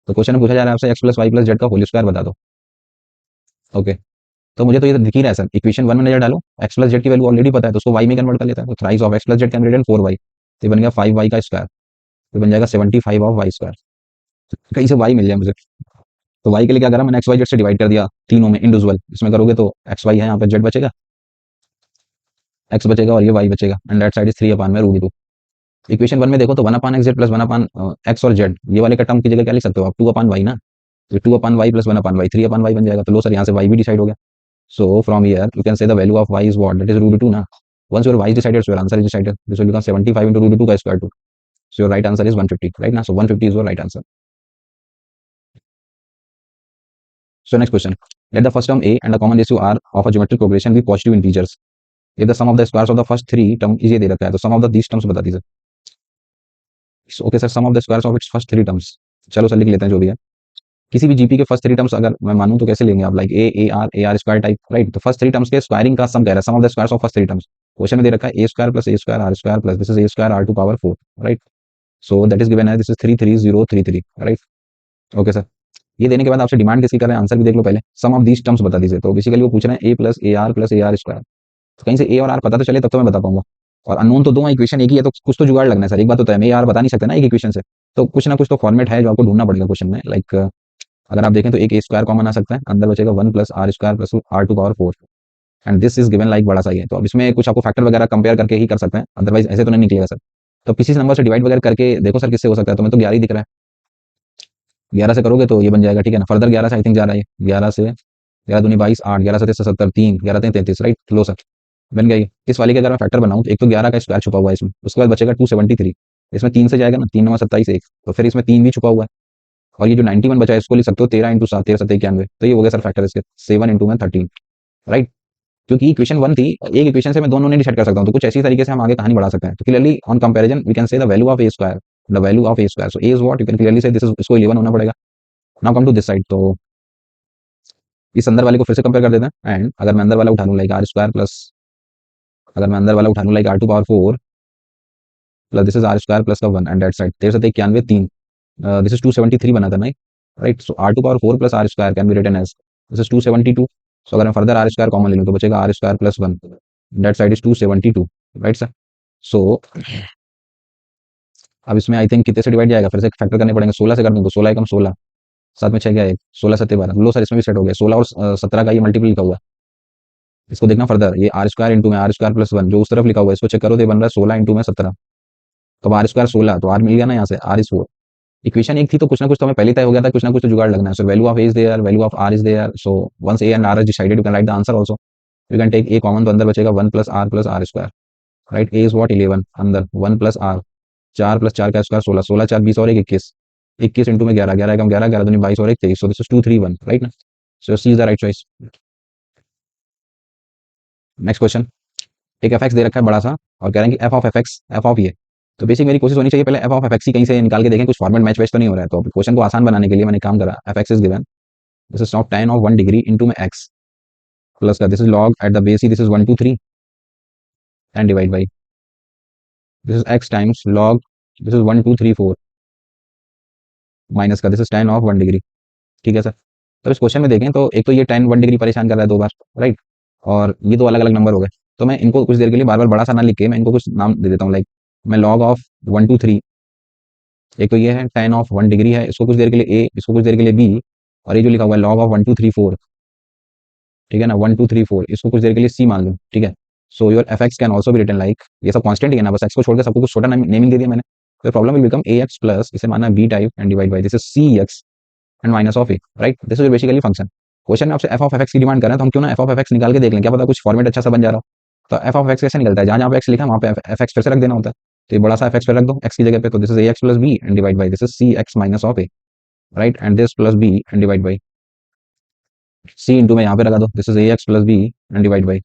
तो क्वेश्चन में पूछा जा रहा है आपसे x + y + z का होल स्क्वायर बता दो। ओके, तो मुझे तो ये दिख ही रहा है सर, इक्वेशन 1 में नजर डालो, x + z की वैल्यू ऑलरेडी पता है, तो उसको y में कन्वर्ट कर लेता है, तो thrice of x + z can 4y, तो ये बन गया 5y का स्क्वायर, तो बन जाएगा 75 ऑफ y स्क्वायर। कहीं से y मिल जाए मुझे, तो y के लिए क्या करा मैंने, xy z से डिवाइड कर दिया तीनों में इंडिविजुअल, इसमें करोगे तो xy है, यहाँ पे z बचेगा, x बचेगा और ये y बचेगा and that side is 3/√2। Equation 1 में देखो तो 1/x z प्लस 1/x और z, ये वाले का टर्म की जगह क्या लिख सकते हो आप, 2/y ना, तो 2/y प्लस 1/y 3/y बन जाएगा, तो लो सर यहाँ से y भी डिसाइड हो गया। So from here you can say the value of y is what, that is √2 ना। Once your y is decided, so your answer is decided. This will become 75 into √2 का square 2. So your right answer is 150, right ना, so 150 is your right answer. So next question. Let the first term a and the common ratio r of a geometric progression be positive integers. If the sum of the squares of the first three term is ये दे रखा है, तो sum of the these terms बता दीजिए. So, okay sir, sum of the squares of its first three terms. चलो सर लिख लेते हैं जो भी है. किसी भी जीपी के फर्स्ट थ्री टर्म्स अगर मैं मानूं तो कैसे लेंगे आप, like A R square type, right. तो फर्स्ट थ्री टर्म्स के स्क्वायरिंग का सम कह रहा है, sum of the squares of first three terms. Question में दे रखा है A square plus are square plus this is A square are to power 4, right. So that is given है, this is 33033, right. Okay sir, ये देने के बाद आपसे डिमांड किसकी कर रहे हैं, आंसर भी देख लो पहले. सम ऑफ दीज टर्म्स बता दीजिए. तो बेसिकली वो पूछ रहे हैं प्लस ए आर स्क्वायर. तो कहीं से ए और आर पता तो चले तब तो मैं बता पाऊंगा. और अननोन तो दो इक्वेशन एक ही है, तो कुछ तो जुगाड़ लगना है सर. एक बात तो है, ए आर बता नहीं सकते ना एक इक्वेशन से. तो कुछ ना कुछ तो फॉर्मेट है जो आपको ढूंढना पड़ेगा क्वेश्चन में. लाइक अगर आप देखें तो एक ए स्क्वायर कॉमन आ सकता है, अंदर बचेगा 1 plus are square plus r to power 4, and this is given like बड़ा सा ही है. तो अब इसमें कुछ आपको फैक्टर वगैरह कंपेयर करके ही कर सकते हैं, अदरवाइज ऐसे तो नहीं निकलेगा सर. तो किसी नंबर से डिवाइड वगैरह करके देखो सर किससे हो सकता है. तो मैं तो 11 ही दिख रहा है, 11 से करोगे तो ये बन जाएगा, ठीक है ना. फर्दर 11 से आई थिंक जा रहा है, 11 से 11 दूनी 22 8, 11 से 70 3, 11 3 33, राइट. लो सर बन गई. इस वाले के अगर मैं फैक्टर बनाऊं तो एक तो 11 का स्क्वायर छुपा हुआ है इसमें, उसके बाद बचेगा 273. इसमें 3 से जाएगा ना, 3 9 27 1, तो फिर इसमें 3 भी छुपा हुआ है. और ये जो 91 बचा है इसको लिख सकते हो 13 इंटू 7, 13 7 91. तो ये हो गया सर फैक्टर इसके 7 इंटू में 13, राइट. क्योंकि इक्वेशन 1 थी, एक इक्वेशन से मैं दोनों नहीं डिसाइड कर सकता हूं, तो कुछ ऐसी तरीके से हम आगे कहानी बढ़ा सकते हैं. तो clearly on comparison we can say the value of A square, the value of A square. So A is what, you can clearly say this is, इसको 11 होना पड़ेगा. Now come to this side. तो इस अंदर वाले को फिर से कंपेयर कर देते हैं. एंड अगर मैं अंदर वाला उठा लूं लाइक आर स्क्वायर प्लस, अगर मैं अंदर वाला उठा लूं like r to power 4 plus this is r square plus का 1, and that side 13 7 91 3, this is 273 बना था ना, right. So r to power 4 plus are square can be written as this is 272. सो अगर मैं फर्दर आर स्क्वायर कॉमन ले लूं तो बचेगा R square plus 1, that side is 272, right sir. So अब इसमें आई थिंक कितने से डिवाइड जाएगा, फिर से फैक्टर करने पड़ेंगे. 16 से कर दूं तो 16 एकम 16, 7 में 6 गया 1, 16 7 12. लो सर इसमें भी सेट हो गया. 16 और 17 का ये मल्टीपल लिखा हुआ है. इसको देखना फर्दर, ये आर स्क्वायर इंटू में आर स्क्वायर प्लस 1 जो उस तरफ लिखा हुआ है इसको चेक करो तो ये बन रहा है 16 इंटू में 17. तो आर स्क्वायर 16, तो आर मिल गया ना यहाँ से, आर इज 4. इक्वेशन एक थी तो कुछ ना कुछ तो हमें पहले तय हो गया था, कुछ ना कुछ तो जुगाड़ लगना है. So value of A is there, value of r is there. So once A and are is decided you can write the answer also. You can take a common, तो अंदर बचेगा 1 plus are square, right. A is what 11, अंदर 1 प्लस आर, 4 प्लस 4 का स्क्वायर 16, 16 4 20 और 1 21, 21 इंटू में 11, 11 एकम 11, 11 दूनी 22 और 1 23. सो दिस इज 231, राइट ना. So C is the right choice. Next question. एक एफ एक्स दे रखा है बड़ा सा और कह रहे हैं कि F of F X F of ये. तो बेसिक मेरी कोशिश होनी चाहिए पहले एफ ऑफ एफ एक्स ही कहीं से निकाल के देखें कुछ फॉर्मेट मैच वैच तो नहीं हो रहा है. तो क्वेश्चन को आसान बनाने के लिए मैंने काम करा. F X is given, this is not tan of 1 degree into में एक्स प्लस का this is log at the base, this is 1 2 3 and divide by this is X times log, this is 1 2 3 4 minus का this is tan of 1 degree. ठीक है सर. तो इस क्वेश्चन में देखें तो एक तो ये tan 1 डिग्री परेशान कर रहा है 2 बार, राइट. और ये दो अलग अलग नंबर हो गए. तो मैं इनको कुछ देर के लिए बार बार बड़ा सा ना लिख के मैं इनको कुछ नाम दे देता हूँ. लाइक मैं log ऑफ 1 2 3, एक तो ये है tan ऑफ 1 डिग्री है, इसको कुछ देर के लिए a, इसको कुछ देर के लिए b, और ये जो लिखा हुआ है log ऑफ 1 2 3 4, ठीक है ना, 1 2 3 4, इसको कुछ देर के लिए c मान लूँ. ठीक है. So your f x can also be written like, ये सब कॉन्स्टेंट ही है ना, बस एक्स को छोड़कर सबको कुछ छोटा नेमिंग दे दिया मैंने. तो problem will become a x plus, इसे माना b type and divide by this is c x and minus of a, right. This is basically function. Question में आपसे एफ ऑफ एफ एक्स की डिमांड कर रहे हैं तो हम क्यों ना एफ ऑफ एफ एक्स निकाल के देख लें, क्या पता कुछ फॉर्मेट अच्छा सा बन जा रहा हो. तो एफ ऑफ एक्स कैसे निकलता है, जहाँ जहाँ पे एक्स लिखा है वहाँ पे एफ एक्स फिर से रख देना होता है. तो ये बड़ा सा एफ एक्स पे रख दो एक्स की जगह पे. तो this is a x plus B and divide by this is c x minus of a, right. And this plus B and divide by c into में यहाँ पे लगा दो, this is a x plus B and divide by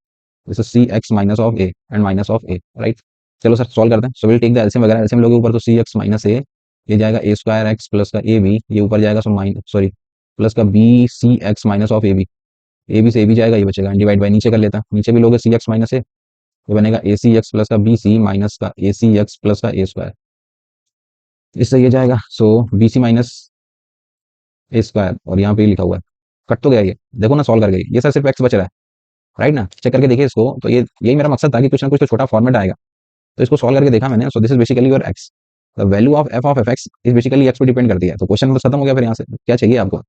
this is c x minus of a and minus of a, right. चलो सर सॉल्व करते हैं. So will take the LCM वगैरह. एलसीएम लोगे ऊपर तो सी एक्स माइनस ए, ये जाएगा ए स्क्वायर एक्स प्लस का ए बी, ये ऊपर जाएगा सो माइनस सॉरी प्लस का b c x minus of A b से ए बी जाएगा, ये बचेगा डिवाइड बाई नीचे कर लेता है. नीचे भी लोगे सी एक्स माइनस ए, ये बनेगा ए सी एक्स प्लस का बी सी माइनस का ए सी एक्स प्लस का ए स्क्वायर. इससे ये जाएगा सो बी सी माइनस ए स्क्वायर, और यहाँ पे लिखा हुआ है कट तो गया. ये देखो ना सॉल्व कर गई. ये सर सिर्फ एक्स बच रहा है, राइट ना. चेक करके देखिए इसको. तो ये यही मेरा मकसद था कि कुछ ना कुछ तो छोटा फॉर्मेट आएगा. तो इसको सॉल्व करके देखा मैंने. सो this is basically your x, the value of F X is basically x पे डिपेंड करती है. तो क्वेश्चन बस खत्म हो गया. फिर यहाँ से क्या चाहिए आपको,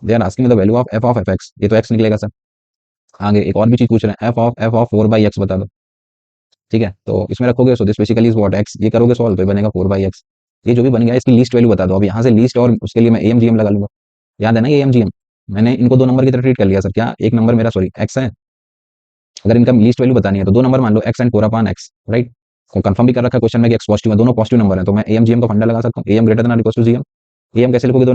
they are asking the value of F x, ये तो एक्स निकलेगा सर. आगे एक और भी चीज पूछ रहे हैं, एफ ऑफ 4 बाई एक्स बता दो. ठीक है. तो इसमें रखोगे सो this basically is what x, ये करोगे सॉल्व तो ये बनेगा 4 बाई एक्स. ये जो भी बन गया इसकी लीस्ट वैल्यू बता दो. अब यहाँ से लीस्ट, और उसके लिए मैं ए एम जी एम लगा लूंगा. याद है ना, ए एम जी एम मैंने इनको 2 नंबर की तरह ट्रीट कर लिया सर. क्या एक नंबर मेरा सॉरी एक्स है, अगर इनका लीस्ट वैल्यू बतानी है तो 2 नंबर मान लो X and 4 upon X, right. तो कंफर्म भी कर रखा है क्वेश्चन में कि एक्स पॉजिटिव है, दोनों पॉजिटिव नंबर है. तो मैं ए एम जी एम का फंडा लगा सकता हूँ. ए एम ग्रेटर देन और equal to G M. A M कैसे लिखोगे, 2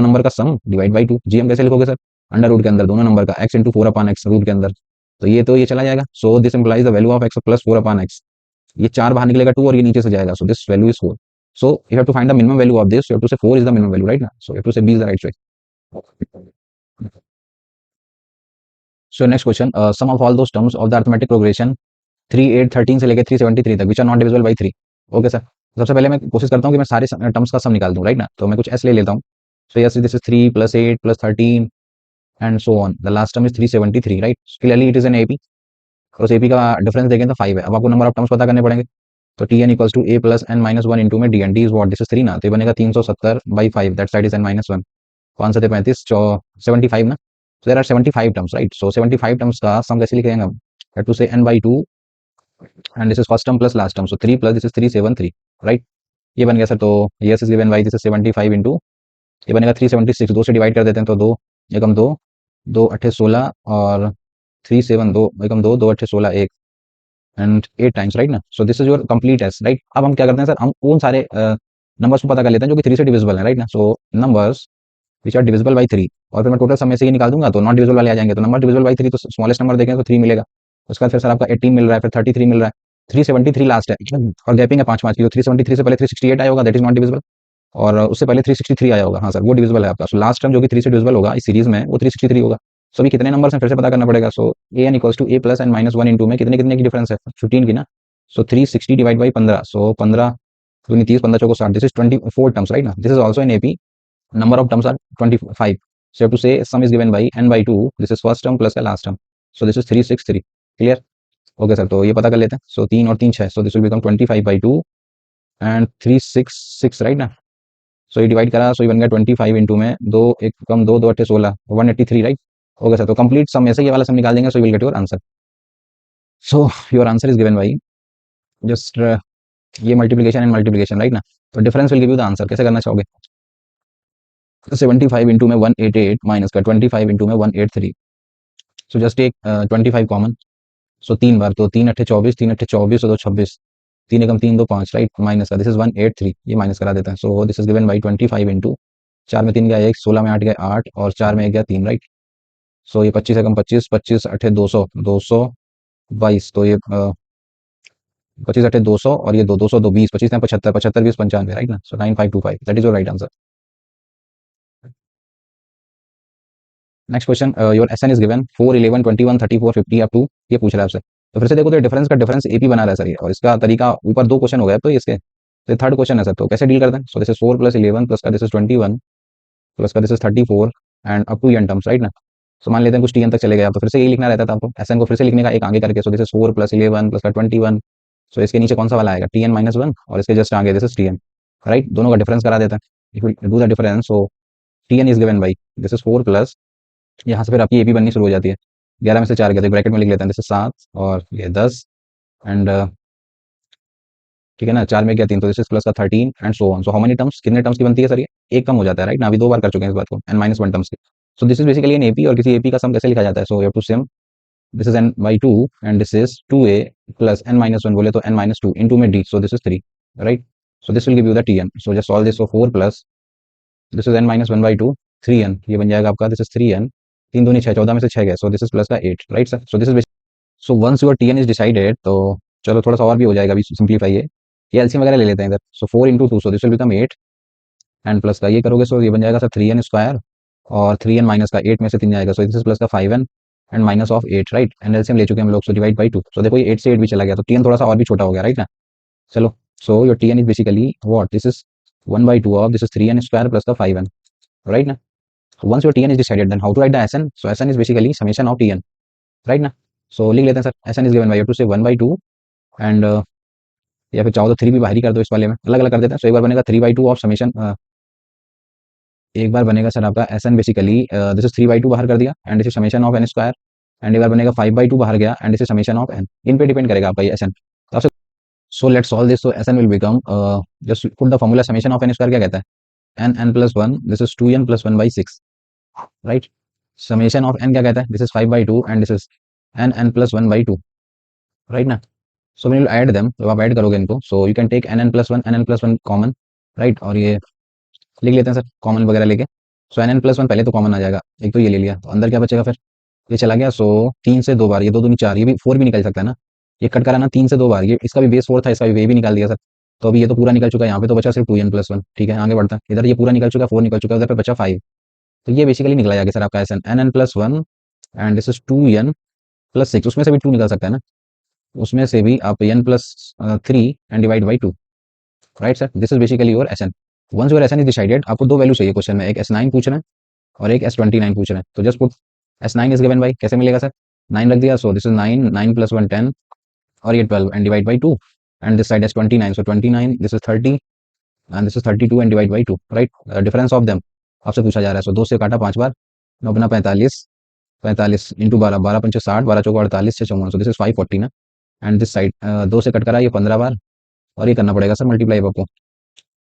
नंबर का sum divide by 2. G M कैसे लिखोगे सर, अंडर रूट के अंदर दोनों नंबर का x इंटू 4/x रूट के अंदर, तो ये चला जाएगा। So this implies the value of x plus 4/x, ये 4 बाहर निकलेगा 2 और ये नीचे से जाएगा, so this value is 4। So you have to find the minimum value of this, you have to say 4 is the minimum value, right ना, so you have to say b is the right choice. So next question, sum of all those terms of the arithmetic progression 3 8 13 से लेकर 373 तक which are not divisible by 3। Okay sir, सबसे पहले मैं कोशिश करता हूँ कि मैं सारे टर्म्स का सम निकाल दूं, राइट ना, तो मैं कुछ ऐसे ले लेता हूँ। So yes this is 3 + 8 + 13 and so on, the last term is 373, right, clearly it is an AP, और उस एपी का डिफरेंस देखें तो 5 है। अब आपको नंबर ऑफ टर्म्स पता करने पड़ेंगे, तो T N equals to A plus N minus one into में D N D is what, this is 3 ना, तो ये बनेगा 370/5, that side is N minus one, 5 से 35 75 ना, so there are 75 terms, right, so 75 terms का सम कैसे लिखेंगे हम, have to say n by 2 and this is first term plus last term, so 3 plus this is 373, right, ये बन गया सर। तो yes is given by this is 75 into, ये बनेगा 376, 2 से डिवाइड कर देते हैं तो 2 एकम 2, 2 अट्ठे 16 और 3 7 2 एकम 2, 2 अट्ठे 16 1 एंड 8 टाइम्स, राइट ना, so this is your complete S, right. अब हम क्या करते हैं सर, हम उन सारे नंबर्स को पता कर लेते हैं जो कि 3 से डिविजिबल है, राइट ना, so numbers which are divisible by 3, और फिर मैं टोटल सम में से ये निकाल दूंगा तो नॉट डिविजिबल वाले आ जाएंगे, तो नंबर डिविजिबल बाई 3 तो स्मॉलेस्ट नंबर देखें तो 3 मिलेगा, उसके बाद फिर सर आपका 18 मिल रहा है, फिर 33 मिल रहा है, 373 लास्ट है और गैपिंग है 5 5 की, तो 373 से पहले 368 आया होगा, दैट इज नॉट डिविजिबल, और उससे पहले 363 आया होगा, हाँ सर वो डिविजिबल है आपका। सो लास्ट टर्म जो कि 3 से डिविजिबल होगा इस सीरीज में वो 363 होगा। सो अभी कितने नंबर हैं फिर से पता करना पड़ेगा, so A N equals to A plus N minus one into में कितने कितने की डिफरेंस है, 15 की ना, सो 360 डिवाइड बाई 15, सो 15 दूनी 30 15 चौको 60, दिस इज 24 टर्म्स, राइट ना, this is also an AP, number of terms are 25, so you have to say sum is given by n by 2, this is first term plus the last term, so this is 363, clear, okay sir, तो ये पता कर लेते हैं, so 3 और 3 6, so this will become 25/2 and 366, right ना, so ये डिवाइड करा, so ये बन गया 25 इंटू में 2 एक कम 2 2 अट्ठे 16 183, राइट, ओके सर, तो कंप्लीट सम में से ये वाला सम निकाल देंगे, so you will get your answer, so your answer is given by just ये मल्टीप्लिकेशन एंड मल्टीप्लिकेशन, राइट ना, तो difference will give you the answer, कैसे करना चाहोगे, 75 इंटू में 188 माइनस का 25 इंटू में 183, सो जस्ट टेक 25 कॉमन, सो 3 बार, तो 3 अट्ठे 24 3 अट्ठे 24 और 2 26, 3 एकम 3 2 5, राइट, माइनस का दिस इज 183, ये माइनस करा देते हैं, so this is given by 25 into 4 में 3 गया 1, 16 में 8 गया 8 और 4 में 1 गया 3, राइट, सो ये 25 एकम 25 25 अट्ठे 200 222, तो ये 25 अट्ठे 200 और ये 2 200 2 20 25 75 75 20 95, राइट ना, so 9525, that is your right answer. Next question, your SN is given 4 11 21 34 50 up to, ये पूछ रहा है आपसे, तो फिर से देखो तो डिफरेंस का डिफरेंस एपी बना रहा है सर ये, और इसका तरीका ऊपर 2 क्वेश्चन हो गए, तो इसके तो थर्ड क्वेश्चन है सर, तो कैसे डील करते हैं, सो दिस इज 4 + 11 प्लस का दिस इज 21 प्लस का this is 34 and up to n terms, right ना, सो मान लेते हैं कुछ टीएन तक चले गए आप, तो फिर से यही लिखना रहता था आपको, एसएन को फिर से लिखने का एक आगे करके, सो दिस इज 4 + 11 प्लस का 21, सो इसके नीचे कौन सा वाला आएगा, टीएन माइनस वन, और इसके जस्ट आगे दिस इज टीएन, राइट, दोनों का डिफरेंस करा देते हैं, if you do the difference, so TN is given by this is 4 plus, यहाँ से फिर आपकी एपी बननी शुरू हो जाती है, 11 में से 4 गया तो ब्रैकेट में लिख लेते हैं, जैसे 7 और ये 10 एंड ठीक है ना, 4 में गया 3, तो दिस इज प्लस का 13 and so on, so how many terms, कितने टर्म्स की बनती है सर ये, एक कम हो जाता है, राइट ना, अभी 2 बार कर चुके हैं इस बात को, एन माइनस वन टर्म्स की, so this is basically an AP, और किसी एपी का सम कैसे लिखा जाता है, so you have to sum this is n by 2 and this is 2a plus N minus one बोले तो एन माइनस टू इंटू में d, so this is 3, right, so this will give you the T n, so just solve this, so 4 plus this is N minus one by 2 3n, ये बन जाएगा आपका, दिस इज 3n 3 दूनी 6 14 में से 6 गए, सो दिस इज प्लस का 8, right sir, so this is, so once your TN is decided, तो चलो थोड़ा सा और भी हो जाएगा, अभी सिंप्लीफाई है, ये एलसीएम वगैरह ले लेते हैं इधर, सो 4 into 2, so this will become 8 and plus का ये करोगे, सो ये बन जाएगा सर 3n स्क्वायर और 3n माइनस का 8 में से 3 जाएगा, सो दिस इज प्लस का 5n and minus of 8, right, and LCM ले चुके हैं हम लोग, सो डिवाइड बाई 2, सो देखो ये 8 से 8 भी चला गया, तो टीएन थोड़ा सा और भी छोटा हो गया, राइट ना, चलो, so your TN is basically what, this is 1/2 of this is 3n square plus का 5n, राइट ना, once your tn is decided then how to write the sn, so sn is basically summation of tn, right ना, so लिख लेते हैं sir, sn is given by, you have to say 1/2 and या फिर चाहो तो 3 भी बाहर ही कर दो, इस वाले में अलग अलग कर देते हैं, सो एक बार बनेगा 3/2 ऑफ समेशन, एक बार बनेगा सर आपका sn बेसिकली दिस इज 3/2 बाहर कर दिया and this is summation of n square, and एक बार बनेगा 5/2 बाहर गया and this is summation of n, इन पे डिपेंड करेगा आपका ये sn, तो आपसे, so let's solve this, so sn will become just put the formula summation of n square क्या कहता है, n n plus 1, this is 2n plus 1/6, right, summation of n क्या कहता है, this is 5/2 and this is n n plus 1/2, right ना, so when you add them, जब आप ऐड करोगे इनको, so you can take n n plus 1 n n plus 1 common, right, और ये लिख लेते हैं सर कॉमन वगैरह लेके, so N N plus one पहले तो कॉमन आ जाएगा, एक तो ये ले लिया, तो अंदर क्या बचेगा फिर, ये चला गया। सो 3 से 2 बार, ये 2 दूनी 4, ये भी 4 भी निकल सकता है ना, ये कट करा ना 3 से 2 बार, ये इसका भी बेस 4 था, इसका भी ये भी निकाल दिया सर। तो अभी ये तो पूरा निकल चुका है, यहाँ पे तो बचा सिर्फ 2n+1। ठीक है, आगे बढ़ता है, इधर ये पूरा निकल चुका है, 4 निकल चुका है, उधर पे बचा 5। तो ये बेसिकली निकला जाएगा सर आपका एन एन+1 एंड दिस इज 2n+6, उसमें से भी 2 निकल सकता है ना, उसमें से भी आप n+3 and divide by 2, right sir, this is basically your S N. Once your S N is decided, आपको दो वैल्यू चाहिए क्वेश्चन में, एक S9 पूछ रहे हैं और एक S29 पूछ रहे हैं, तो just put S9 is given by, कैसे मिलेगा सर, 9 रख दिया, सो दिस इज 9, 9+1 10, और ये 12 and divide by 2, and this side is 29, so 29, this is 30 and this is 32 and divide by 2, right, difference of them आपसे पूछा जा रहा है। सो 2 से काटा 5 बार, 9 अपना 45, 45 इंटू 12, 12×5 60, 12×4 48, 6×54, सो दिस इज 540 ना, एंड दिस साइड 2 से कट करा ये 15 बार, और ये करना पड़ेगा सर मल्टीप्लाई आपको,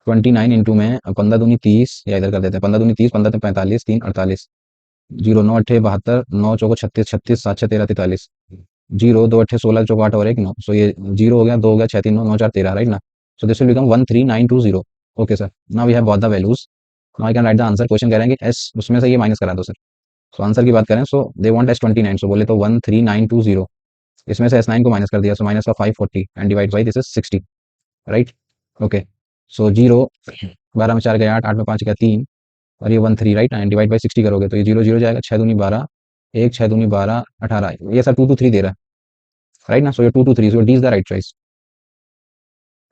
29 इंटू में 15 दूनी 30, या इधर कर देते हैं 15 दूनी 30, 15 45, 3 48, 0 9 अट्ठे 72, 9 चौको 36, 36 7 6 13 43, 0 2 अट्ठे 16, चौको 8 और 1 9, सो ये 0 हो गया, 2 हो गया, 6 3 9 9 4 13, राइट ना, so this will become 13920। Okay sir, now we have both the values, now I can write the answer. Question कह रहे हैं कि एस उसमें से ये माइनस करा दो सर। सो आंसर की बात करें, सो दे वांट S29, सो बोले तो 13920, इसमें से S9 को माइनस कर दिया, सो माइनस का 540 and divide by this is 60, right. Okay, so 0, 12 में 4 गया 8, 8 में 5 गया 3, और ये 13, राइट, एंड डिवाइड बाई 60 करोगे तो ये 0 0 जाएगा, 6 दूनी 12, 1 6 दूनी 12 18, ये सर 2 2 3 दे रहा है, राइट ना, सो ये 2 2 3, so D is the right choice.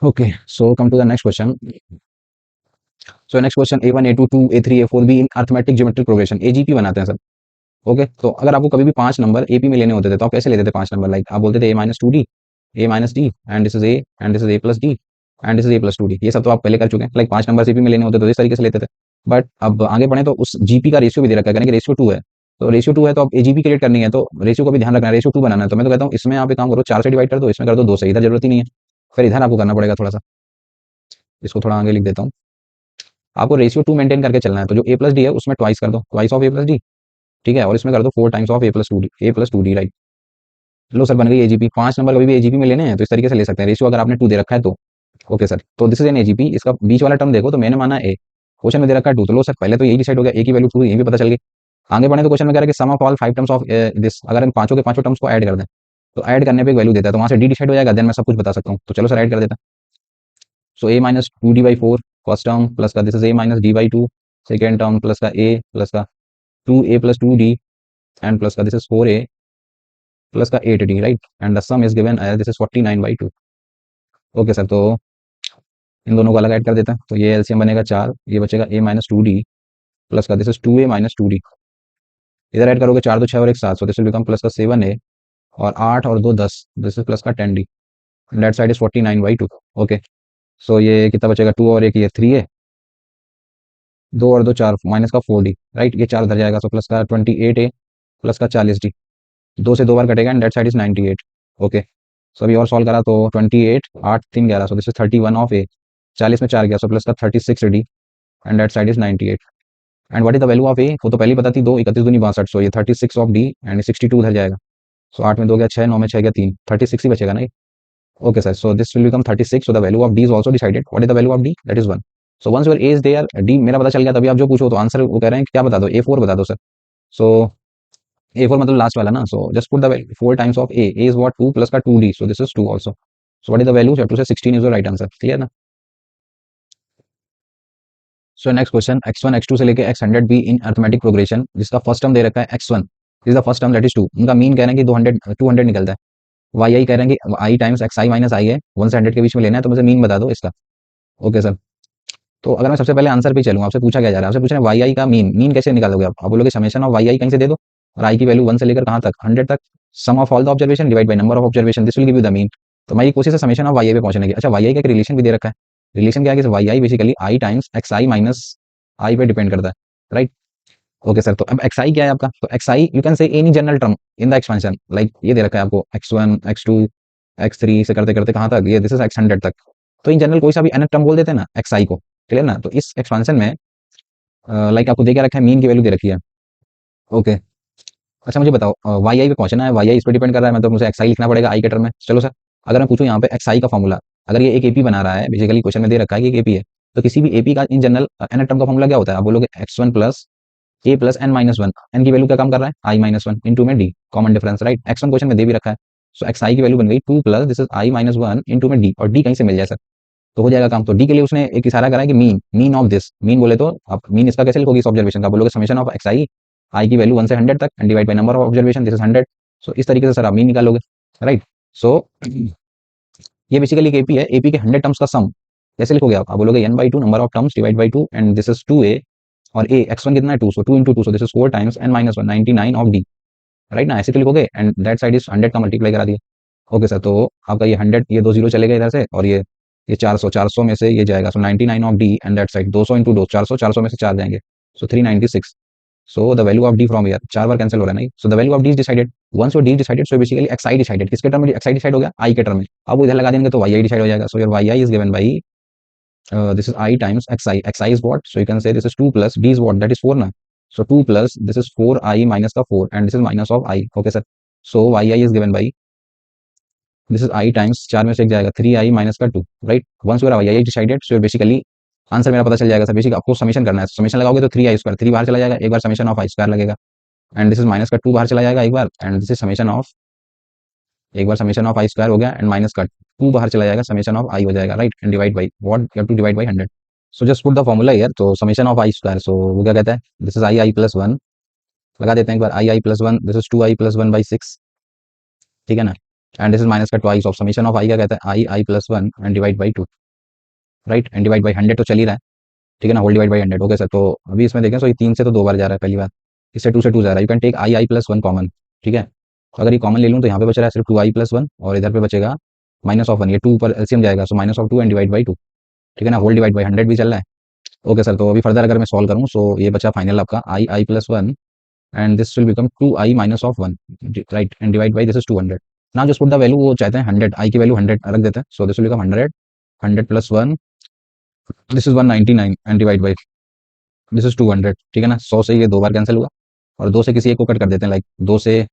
Okay, so come to the next question. So next question, A1 A2 2 A3 A4 भी in arithmetic geometric progression AGP बनाते हैं सर। ओके, तो अगर आपको कभी भी 5 नंबर AP में लेने होते थे तो आप कैसे लेते थे 5 नंबर, लाइक आप बोलते थे A-2D, A-D, and this is A, and this is A+D, and this is A+2D, ये सब तो आप पहले कर चुके हैं, लाइक 5 नंबर AP में लेने होते तो इस तरीके से लेते थे। बट अब आगे बढ़े तो उस GP का रेशियो भी दे रखा है, यानी कि रेशियो 2 है, तो रेशियो 2 है तो आप AGP क्रिएट करनी है, तो रेशियो को भी ध्यान रखना है, रेशियो 2 बनाना है, तो मैं तो कहता हूँ इसमें आप एक काम करो, 4 से डिवाइड कर दो, इसमें कर दो 2 से, इधर जरूरत ही नहीं है, फिर इधर आपको करना पड़ेगा थोड़ा सा, इसको थोड़ा आगे लिख देता हूँ। आपको रेशियो 2 मेंटेन करके चलना है, तो जो A+D है उसमें ट्वाइस कर दो, ट्वाइस ऑफ A+D, ठीक है, और इसमें कर दो 4 times of A+2D, A+2D, right. Low sir, बन गई AGP। 5 नंबर कभी भी AGP में लेने हैं तो इस तरीके से ले सकते हैं, रेशियो अगर आपने 2 दे रखा है तो। ओके सर, तो दिस इज एन AGP, इसका बीच वाला टर्म देखो तो मैंने माना A, क्वेश्चन में दे रखा है 2, तो लो सर पहले तो यही डिसाइड हो गया, A की वैल्यू 2, ये भी पता चल गई। आगे बढ़े तो क्वेश्चन में कह रहा है कि sum of all 5 terms of this, अगर इन पांचों के पांचों टर्म्स को ऐड कर दें तो ऐड करने पे एक वैल्यू देता है, तो वहां से D डिसाइड हो जाएगा, देन मैं सब कुछ बता सकता हूँ, तो चलो सर ऐड कर देता है। So A-2D/4 first term plus का this is A-D/2 second term plus का A प्लस का 2A+2D एंड प्लस का दिस इज 4A प्लस का 8D, right, and the sum is given as this is 49/2। Okay sir, तो इन दोनों को अलग ऐड कर देते हैं, तो ये एलसीएम बनेगा 4, ये बचेगा A-2D प्लस का दिस इज 2A-2D, इधर ऐड करोगे 4 2 6 और 1 7, सो दिस विल बिकम प्लस का 7A, और 8 और 2 10, दिस इज प्लस का 10D, that side is 49/2। Okay, so ये कितना बचेगा, 2 और 1 ये 3A, 2 और 2 4, माइनस का 4D, राइट, ये 4 उधर जाएगा, सो प्लस का 28A प्लस का 40D, 2 से 2 बार कटेगा and that side is 98। Okay, so अभी और सॉल्व करा तो 28 8 3 11, so this is 31 of A, 40 में 4 गया, सो प्लस का 36D and that side is 98। And what is the value of A, वो तो पहले ही पता थी, 2 31 दूनी 62, सो ये 36 ऑफ D एंड 62 उधर जाएगा, सो 8 में 2 गया 6, 9 में 6 गया 3, 36 ही बचेगा ना ये। Okay sir, so this will become 36, so the value of D is also decided, what is the value of D, that is 1। So once your A is there, D मेरा पता चल गया, तभी आप जो पूछो तो आंसर वो कह रहे हैं क्या बता दो, A4 बता दो सर। सो A4 मतलब लास्ट वाला ना, so just put the value 4 times of A is what 2 plus का 2D, so this is 2 also, so what is the value, two से 16 is the right answer, clear ना। So next question, x1 x2 से लेके x100 भी इन अर्थमेटिक प्रोग्रेशन, जिसका फर्स्ट टर्म दे रखा है x1 is the first term that is 2, उनका मीन कह रहे हैं कि 200 निकलता है, yi कह रहे हैं कि i times xi minus i है, 1 से 100 के बीच में लेना है, तो मुझे मीन बता दो इसका। ओके सर, तो अगर मैं सबसे पहले आंसर पे चलूँ, आपसे पूछा क्या जा रहा है, आपसे पूछ रहे हैं yi का मीन, मीन कैसे निकालोगे आप बोलोगे समेशन ऑफ yi कहीं से दे दो, और i की वैल्यू 1 से लेकर कहाँ तक 100 तक, sum of all the observation divide by number of observation, this will give you the mean. तो हमारी कोशिश है समेशन ऑफ yi पे पहुंचने की। अच्छा, yi का एक रिलेशन भी दे रखा है, रिलेशन क्या है कि yi basically i times xi minus i पे डिपेंड करता है, राइट। ओके सर, तो अब xi क्या है आपका, तो xi यू कैन से any general term in the expansion, like ये दे रखा है आपको x1 x2 x3 से करते करते कहाँ तक, ये दिस इज x100 तक, तो इन जनरल कोई सा भी nth टर्म बोल देते हैं ना xi को, क्लियर ना। तो इस एक्सपेंशन में लाइक आपको दे क्या रखा है, मीन की वैल्यू दे रखी है। ओके, अच्छा मुझे बताओ yi पे पहुंचना है, yi इस पे डिपेंड कर रहा है, मतलब मुझे xi लिखना पड़ेगा i के टर्म में। चलो सर, अगर मैं पूछूं यहाँ पे xi का फॉर्मूला, अगर ये एक AP बना रहा है, बेसिकली क्वेश्चन में दे रखा है कि एक AP है, तो किसी भी AP का इन जनरल nth टर्म का फॉर्मूला क्या होता है, आप बोलोगे x1 plus A plus N minus one, N की वैल्यू क्या काम कर रहा है, आई माइनस वन, इंटू में D, common difference, right. X one question में दे भी रखा है, सो एक्स आई की वैल्यू बन गई 2 plus this is I minus one into में डी, और डी कहीं से मिल जाए सर तो हो जाएगा काम। तो डी के लिए उसने एक इशारा करा है कि mean, mean of this, mean बोले तो आप मीन इसका कैसे लिखोगे इस ऑब्जर्वेशन का, बोलोगे समेशन ऑफ एक्स आई की वैल्यू 1 से 100 तक and divide by number of observation, this is 100। सो इस तरीके से सर आप मीन निकालोगे, राइट। सो ये बेसिकली एक एपी है, एपी के 100 टर्म्स का सम कैसे लिखोगे आप बोलोगे n by two number of terms divide by two and this is 2a, और ए एक्स वन कितना है 2, so 2 into 2, so this is 4 times n minus one 99 of d, right ना, ऐसे तो लिखोगे एंड दैट साइड इज 100 का मल्टीप्लाई करा दिया। ओके सर, तो आपका ये 100, ये दो जीरो चले गए इधर से, और ये 400, 400 में से ये जाएगा, so 99 of D and that side 200 into 2, 400, 400 में से 4 जाएंगे, so 396। So the value of d from here 4 बार कैंसिल हो रहा है नहीं, so the value of d is decided, once your d decided, so basically x i decided, किसके टर्म में एक्स आई डिसाइड हो गया, आई के टर्म में, अब वो इधर लगा देंगे तो वाई आई डिसाइड हो जाएगा, so your y i is given by this is I times xi. Xi is what? So you can say this is 2 plus d is what? That is 4 na. So 2 plus this is 4i minus the 4 and this is minus of I. Okay sir. So yi is given by this is I times 4 में से एक जाएगा 3i minus का 2, right? Once your yi is decided, so basically answer मेरा पता चल जाएगा सर। बेसिक आपको समीशन करना है, समीशन लगाओगे तो 3i स्क्वायर, 3 बाहर चला जाएगा, एक बार समीशन ऑफ आई स्क्वायर लगेगा एंड दिस इज माइनस का 2 बाहर चला जाएगा एक बार and this is summation of, एक बार समीशन ऑफ आई स्क्वायर हो गया एंड माइनस का 2 बाहर चला जाएगा, समीशन ऑफ आई हो जाएगा, right. And divide by what, you have to divide by 100। So just put the formula here, तो summation of I square, so वो क्या कहता है, this is I plus one, लगा देते हैं एक बार I plus one, this is 2i plus one by 6, ठीक है ना, एंड दिस इज माइनस का twice of summation of I क्या कहता है I plus one and divide by 2, right. And divide by 100 तो चल ही रहा है, ठीक है ना, whole divide by 100। Okay sir, तो अभी इसमें देखें, सो ये 3 से तो 2 बार जा रहा है पहली बार, इससे 2 से 2 जा रहा है, you can take i plus one common, ठीक है। तो अगर ये कॉमन ले लूँ तो यहाँ पे बच रहा है सिर्फ 2i प्लस वन और इधर पे बचेगा माइनस ऑफ वन, ये 2 पर एलसीएम जाएगा, so minus of 2 and divide by 2, ठीक है ना, होल डिवाइड बाई 100 भी चल रहा है। ओके सर, तो अभी फर्दर अगर मैं सॉल्व करूँ, सो ये बचा फाइनल आपका I plus one and this will become 2i minus of one, right, and divide by this is 200। Now just put the value, वो चाहते हैं 100, आई की वैल्यू 100 रख देते हैं, so this will become 100, 100 plus one, this is 199 and divide by this is 200, ठीक है ना। 100 से ये 2 बार कैंसिल हुआ और 2 से किसी एक को कट कर देते हैं, लाइक 2 से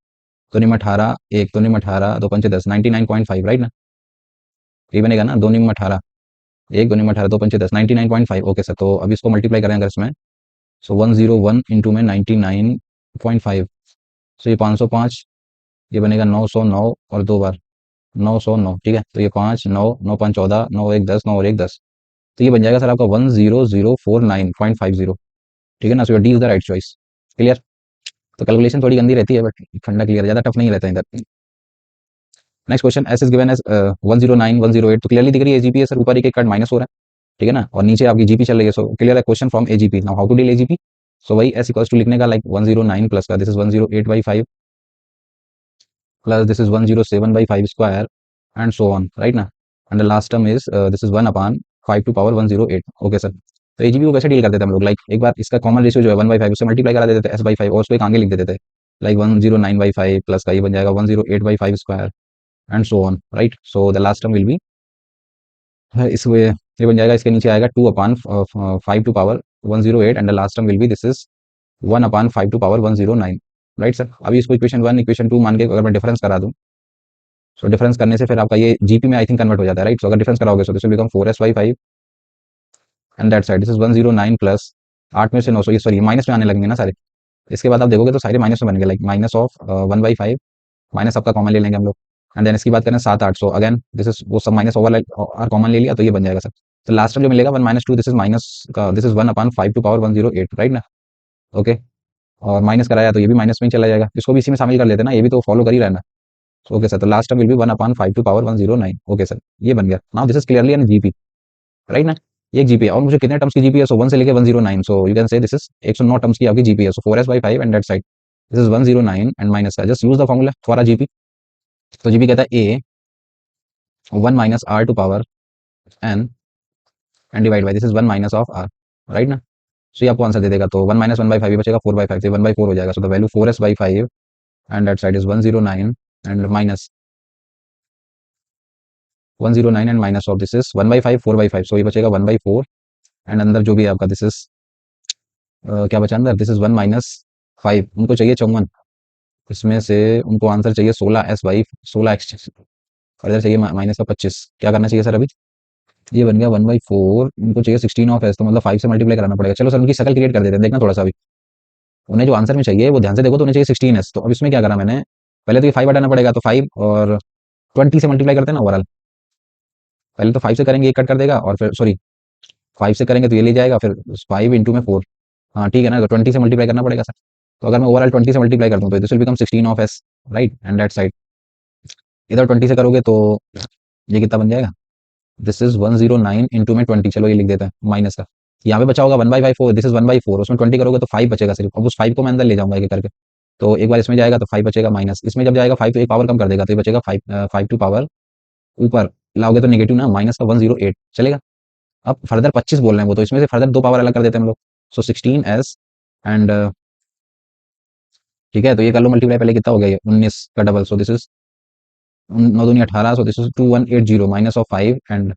तो निम 18, एक तो निम 18, दो पंचे 10, 99.5, राइट ना, ये बनेगा ना, दो निम 18, एक दो निम 18, दो पंचे 10, 99.5। ओके सर, तो अभी इसको मल्टीप्लाई करें अगर इसमें, सो 101 इंटू में 99.5, सो ये 505, ये बनेगा 909 और 2 बार 909, ठीक है। तो ये 5 9 9 5 14, 9 1 10, 9 और 1 10, तो ये बन जाएगा सर आपका 10049.50, ठीक है ना। So D is the right choice, clear. तो कैलकुलेशन थोड़ी गंदी रहती है बट फंडा क्लियर, ज़्यादा टफ नहीं रहता है इधर। Next question, S is given as 109 108, तो क्लियरली दिख रही है एजीपी है सर, ऊपर एक कार्ड माइनस हो रहा है, ठीक है ना, और नीचे आपकी जीपी चल रही है, सो क्लियर है question from AGP. Now how to deal AGP, so वही एस इक्वल्स टू लिखने का, लाइक 109 प्लस का this is 108 by 5 plus this is 107 by 5 square and so on, right ना, and the last term is this is 1 upon 5 to power 108। Okay sir, तो एजीपी को कैसे डील करते थे हम लोग, लाइक एक बार इसका कॉमन रेशियो जो है 1/5 उससे मल्टीप्लाई करा देते थे एस बाई 5 और उसको एक आगे लिख देते थे, लाइक 109/5 प्लस का ये बन जाएगा 108/5 square and so on, right. So the last term will be इस वे, ये बन जाएगा, इसके नीचे आएगा 2 upon 5 to power 108 and the last term will be this is 1 upon 5 to power 109, right sir. अभी इसको इक्वेशन 1 इक्वेशन 2 मान के अगर मैं डिफरेंस करा दूं, सो डिफरेंस करने से फिर आपका ये जीपी में आई थिंक कन्वर्ट हो जाता है, राइट। सो अगर डिफरेंस कराओगे सो this will become 4s/5 and that side this is 109 plus 8 में से 900, ये सॉरी माइनस में आने लगेंगे ना सारे, इसके बाद आप देखोगे तो सारे माइनस में बनेंगे, लाइक माइनस ऑफ 1/5, माइनस आपका कॉमन ले लेंगे हम लोग एंड देन इसकी बात करें 7 8, सो अगेन दिस इज वो सब माइनस ओवर और कॉमन ले लिया तो ये बन जाएगा सर। तो लास्ट में जो मिलेगा 1 माइनस 2, दिस इज माइनस का this is 1 upon 5 to power 108, right ना। ओके, और माइनस कराया तो ये भी माइनस में ही चला जाएगा, इसको भी इसी में शामिल कर लेते हैं ना, ये भी तो फॉलो कर ही रहा है ना। ओके सर, तो last term will be 1 upon 5 to power 109। Okay sir, ये बन गया। Now this is clearly an GP, right ना, ये एक जीपी है और मुझे कितने टर्म्स की जीपी है, सो 1 से लेके 109, so you can say this is 109 terms की आपकी जीपी है, so 4s/5 and that side this is 109 and minus का just use the formula for a GP. तो जीपी कहता है A 1 minus R to power N and divide by this is 1 minus of R, right ना। सो ये आपको आंसर दे देगा, तो 1 माइनस 1/5 बचेगा 4/5 से 1/4 हो जाएगा, सो the value 4s/5 and that side is 109 and minus 109 and minus of this is 1/5 4/5, सो ये बचेगा 1/4 एंड अंदर जो भी है आपका दिस इज क्या बचा अंदर, दिस इज 1 माइनस 5, उनको चाहिए 54, इसमें से उनको आंसर चाहिए 16s/, 16x, और इधर चाहिए माइनस का 25, क्या करना चाहिए सर अभी, ये बन गया 1/4, उनको चाहिए 16 ऑफ एस, तो मतलब 5 से मल्टीप्लाई कराना पड़ेगा। चलो सर उनकी शक्ल क्रिएट कर देते हैं, देखना थोड़ा सा अभी, उन्हें जो आंसर में चाहिए वो ध्यान से देखो तो उन्हें चाहिए 16s। तो अब इसमें क्या करा मैंने, पहले तो ये 5 हटाना पड़ेगा, तो 5 और 20 से मल्टीप्लाई करते हैं ना ओवरऑल। पहले तो 5 से करेंगे, ये कट कर देगा, और फिर सॉरी 5 से करेंगे तो ये ले जाएगा, फिर 5 इंटू में 4। हाँ ठीक है ना, तो 20 से मल्टीप्लाई करना पड़ेगा सर। तो अगर मैं ओवरऑल 20 से मल्टीप्लाई कर दूं तो this will become 16 of S, right, and that side. इधर 20 से करोगे तो ये कितना बन जाएगा, दिस इज 109 इंटू में 20, चलो ये लिख देते हैं माइनस का। यहाँ पे बचा होगा 1/4, दिस इज 1/4, उसमें 20 करोगे तो 5 बचेगा सिर्फ। अब उस 5 को मैं अंदर ले जाऊंगा एक एक करके। तो एक बार इसमें जाएगा तो 5 बचेगा, माइनस इसमें जब जाएगा 5 तो एक पावर कम कर देगा, तो ये बचेगा 5, 5 टू पावर ऊपर लाओगे तो नेगेटिव ना, माइनस का 108 चलेगा। अब फर्दर 25 बोल रहे हैं वो, तो इसमें से फर्दर दो पावर अलग कर देते हैं हम लोग। सो 16s एंड ठीक है, तो ये कर लो मल्टीप्लाई, पहले कितना हो गया ये 19 का डबल, सो दिस इज 9 दूनी 18, सो this is 2180 minus of 5 and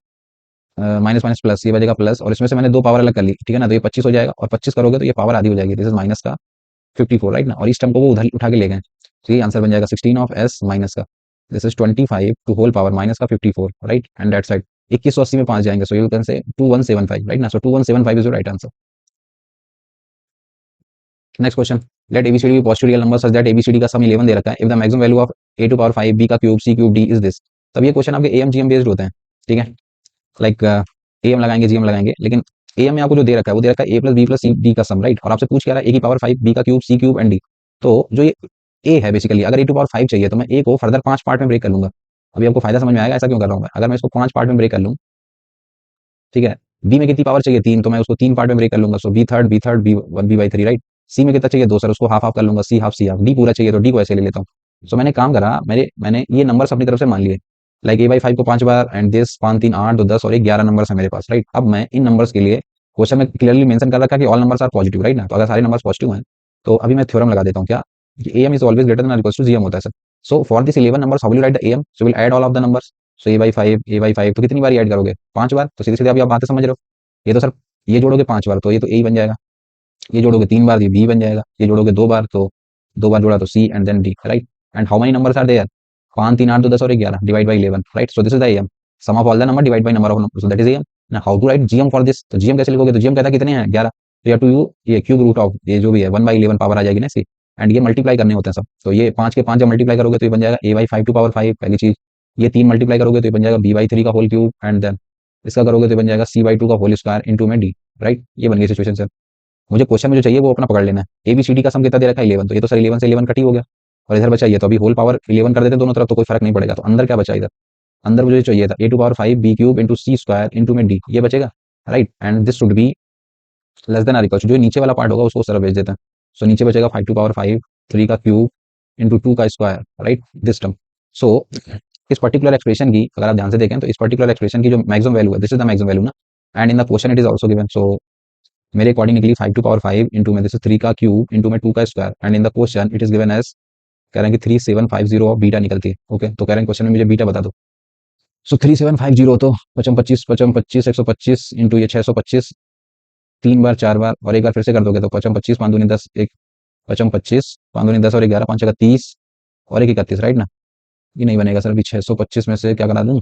minus minus plus, ये बजेगा प्लस, और इसमें से मैंने दो पावर अलग कर ली, ठीक है ना, तो ये 25 हो जाएगा, और 25 करोगे तो ये पावर आधी हो जाएगी, दिस इज माइनस का 54, राइट ना, और इस टर्म को वो उधर उठा के ले गए, तो ये आंसर बन जाएगा 16 ऑफ एस माइनस का this is 25 to whole power minus का 54, राइट, एंड दैट साइड 2180 में 5 जाएंगे, सो यू कैन से 2175, राइट ना, so 2175 is your right answer. Next question, let ABCD be positive real number such that ABCD का सम 11 दे रखा है, if the maximum value of A to power 5 B का cube C cube D is this. तब ये क्वेश्चन आपके एएम जीएम बेस्ड होते हैं, ठीक है, लाइक एएम लगाएंगे जीएम लगाएंगे, लेकिन एएम में आपको जो दे रखा है वो दे रखा है A plus B plus C D का सम, राइट, और आपसे पूछ क्या रहा है ए की पावर 5 बी का cube C cube and d. तो जो ये ए है बेसिकली, अगर ए टू पावर 5 चाहिए तो मैं ए को फर्दर 5 पार्ट में ब्रेक कर लूंगा। अभी आपको फायदा समझ में आएगा ऐसा क्यों कर रहा हूँ मैं, अगर मैं इसको 5 पार्ट में ब्रेक कर लूँ, ठीक है, बी में कितनी पावर चाहिए 3, तो मैं उसको 3 पार्ट में ब्रेक कर लूंगा, so B third B one B by 3, right. C में कितना चाहिए 2 सर, उसको हाफ हाफ कर लूंगा, सी हाफ। डी पूरा चाहिए तो डी को ऐसे ले लेता हूँ। सो मैंने काम करा, मैंने ये नंबर्स अपनी तरफ से मान लिए, लाइक A/5 को 5 बार एंड दिस 5 3 8 2 10 और 11 नंबर्स है मेरे पास, राइट। अब मैं इन नंबर्स के लिए क्वेश्चन में क्लियरली मेंशन कर रखा है कि all numbers are positive, right ना, तो अगर सारे नंबर्स पॉजिटिव हैं तो अभी मैं थ्योरम लगा देता हूँ क्या, कि AM is always greater than equal to GM होता है sir. So for this 11 numbers how will you write the AM, so will add all of the numbers. सो A/5 तो कितनी बार ऐड करोगे 5 बार, तो सीधे सीधे अभी आप बातें समझ रहे हो। ये तो सर ये जोड़ोगे 5 बार तो ये तो ए बन जाएगा, ये जोड़ोगे 3 बार ये बी बन जाएगा, ये जोड़ोगे 2 बार तो 2 बार जोड़ा तो C and then D, right. And how many numbers are there, 5 3 8 2 10 और 11 divide by 11, right. So this is the M, sum of all the number divide by number of number, so that is M. ना how to write GM for this, तो जीएम कैसे लिखोगे, तो जीएम कहता है कितने हैं 11, तो या टू यू ये क्यूब रूट ऑफ ये जो भी है 1/11 पावर आ जाएगी ना इसकी, एंड ये मल्टीप्लाई करने होते हैं सब, तो ये 5 के 5 जब मल्टीप्लाई करोगे तो ये बन जाएगा A/5 टू पावर 5 पहली चीज, ये 3 मल्टीप्लाई करोगे तो ये बन जाएगा B/3 का होल क्यूब, एंड देन इसका करोगे तो ये बन जाएगा C/2 का होल स्क्वायर इंटू में डी, राइट। ये बन गई सिचुएशन सर। मुझे क्वेश्चन में जो चाहिए वो अपना पकड़ लेना है, एबीसीडी का सम कितना दे रखा है 11, तो ये तो सर 11 से 11 कट ही हो गया, और इधर बचा ये, तो अभी होल पावर 11 कर देते हैं दोनों तरफ तो कोई फर्क नहीं पड़ेगा, तो अंदर क्या बचा इधर, अंदर मुझे चाहिए था A to power 5 B cube into C square into में डी, ये बचेगा, right. And this should be less than or equal, जो नीचे वाला पार्ट होगा उसको उस तरफ भेज देते हैं। सो नीचे बचेगा 5 टू पावर 5 3 का क्यूब इंटू 2 का स्क्वायर, राइट, दिस टर्म। सो इस पर्टिकुलर एक्सप्रेशन की अगर आप ध्यान से देखें तो इस पर्टिकुलर एक्सप्रेशन की जो मैक्सिमम वैल्यू है this is the maximum value ना, and in the question it is also given. सो मेरे अकॉर्डिंग निकली 5 टू पावर 5 इंटू में दिस इज 3 का क्यूब इंटू में 2 का square, and in the question it is given as, कह रहे हैं कि 3750 ऑफ बीटा निकलती है, ओके, तो कह रहे हैं क्वेश्चन में मुझे बीटा बता दो। सो 3750 तो 55 125 इंटू ये 625, 3 बार 4 बार और एक बार फिर से कर दोगे तो 55 5 दूनी 10 एक 55 5 दूनी 10 और 11 5 का 30 और एक 31, राइट ना। ये नहीं बनेगा सर, अभी 625 में से क्या करा दूं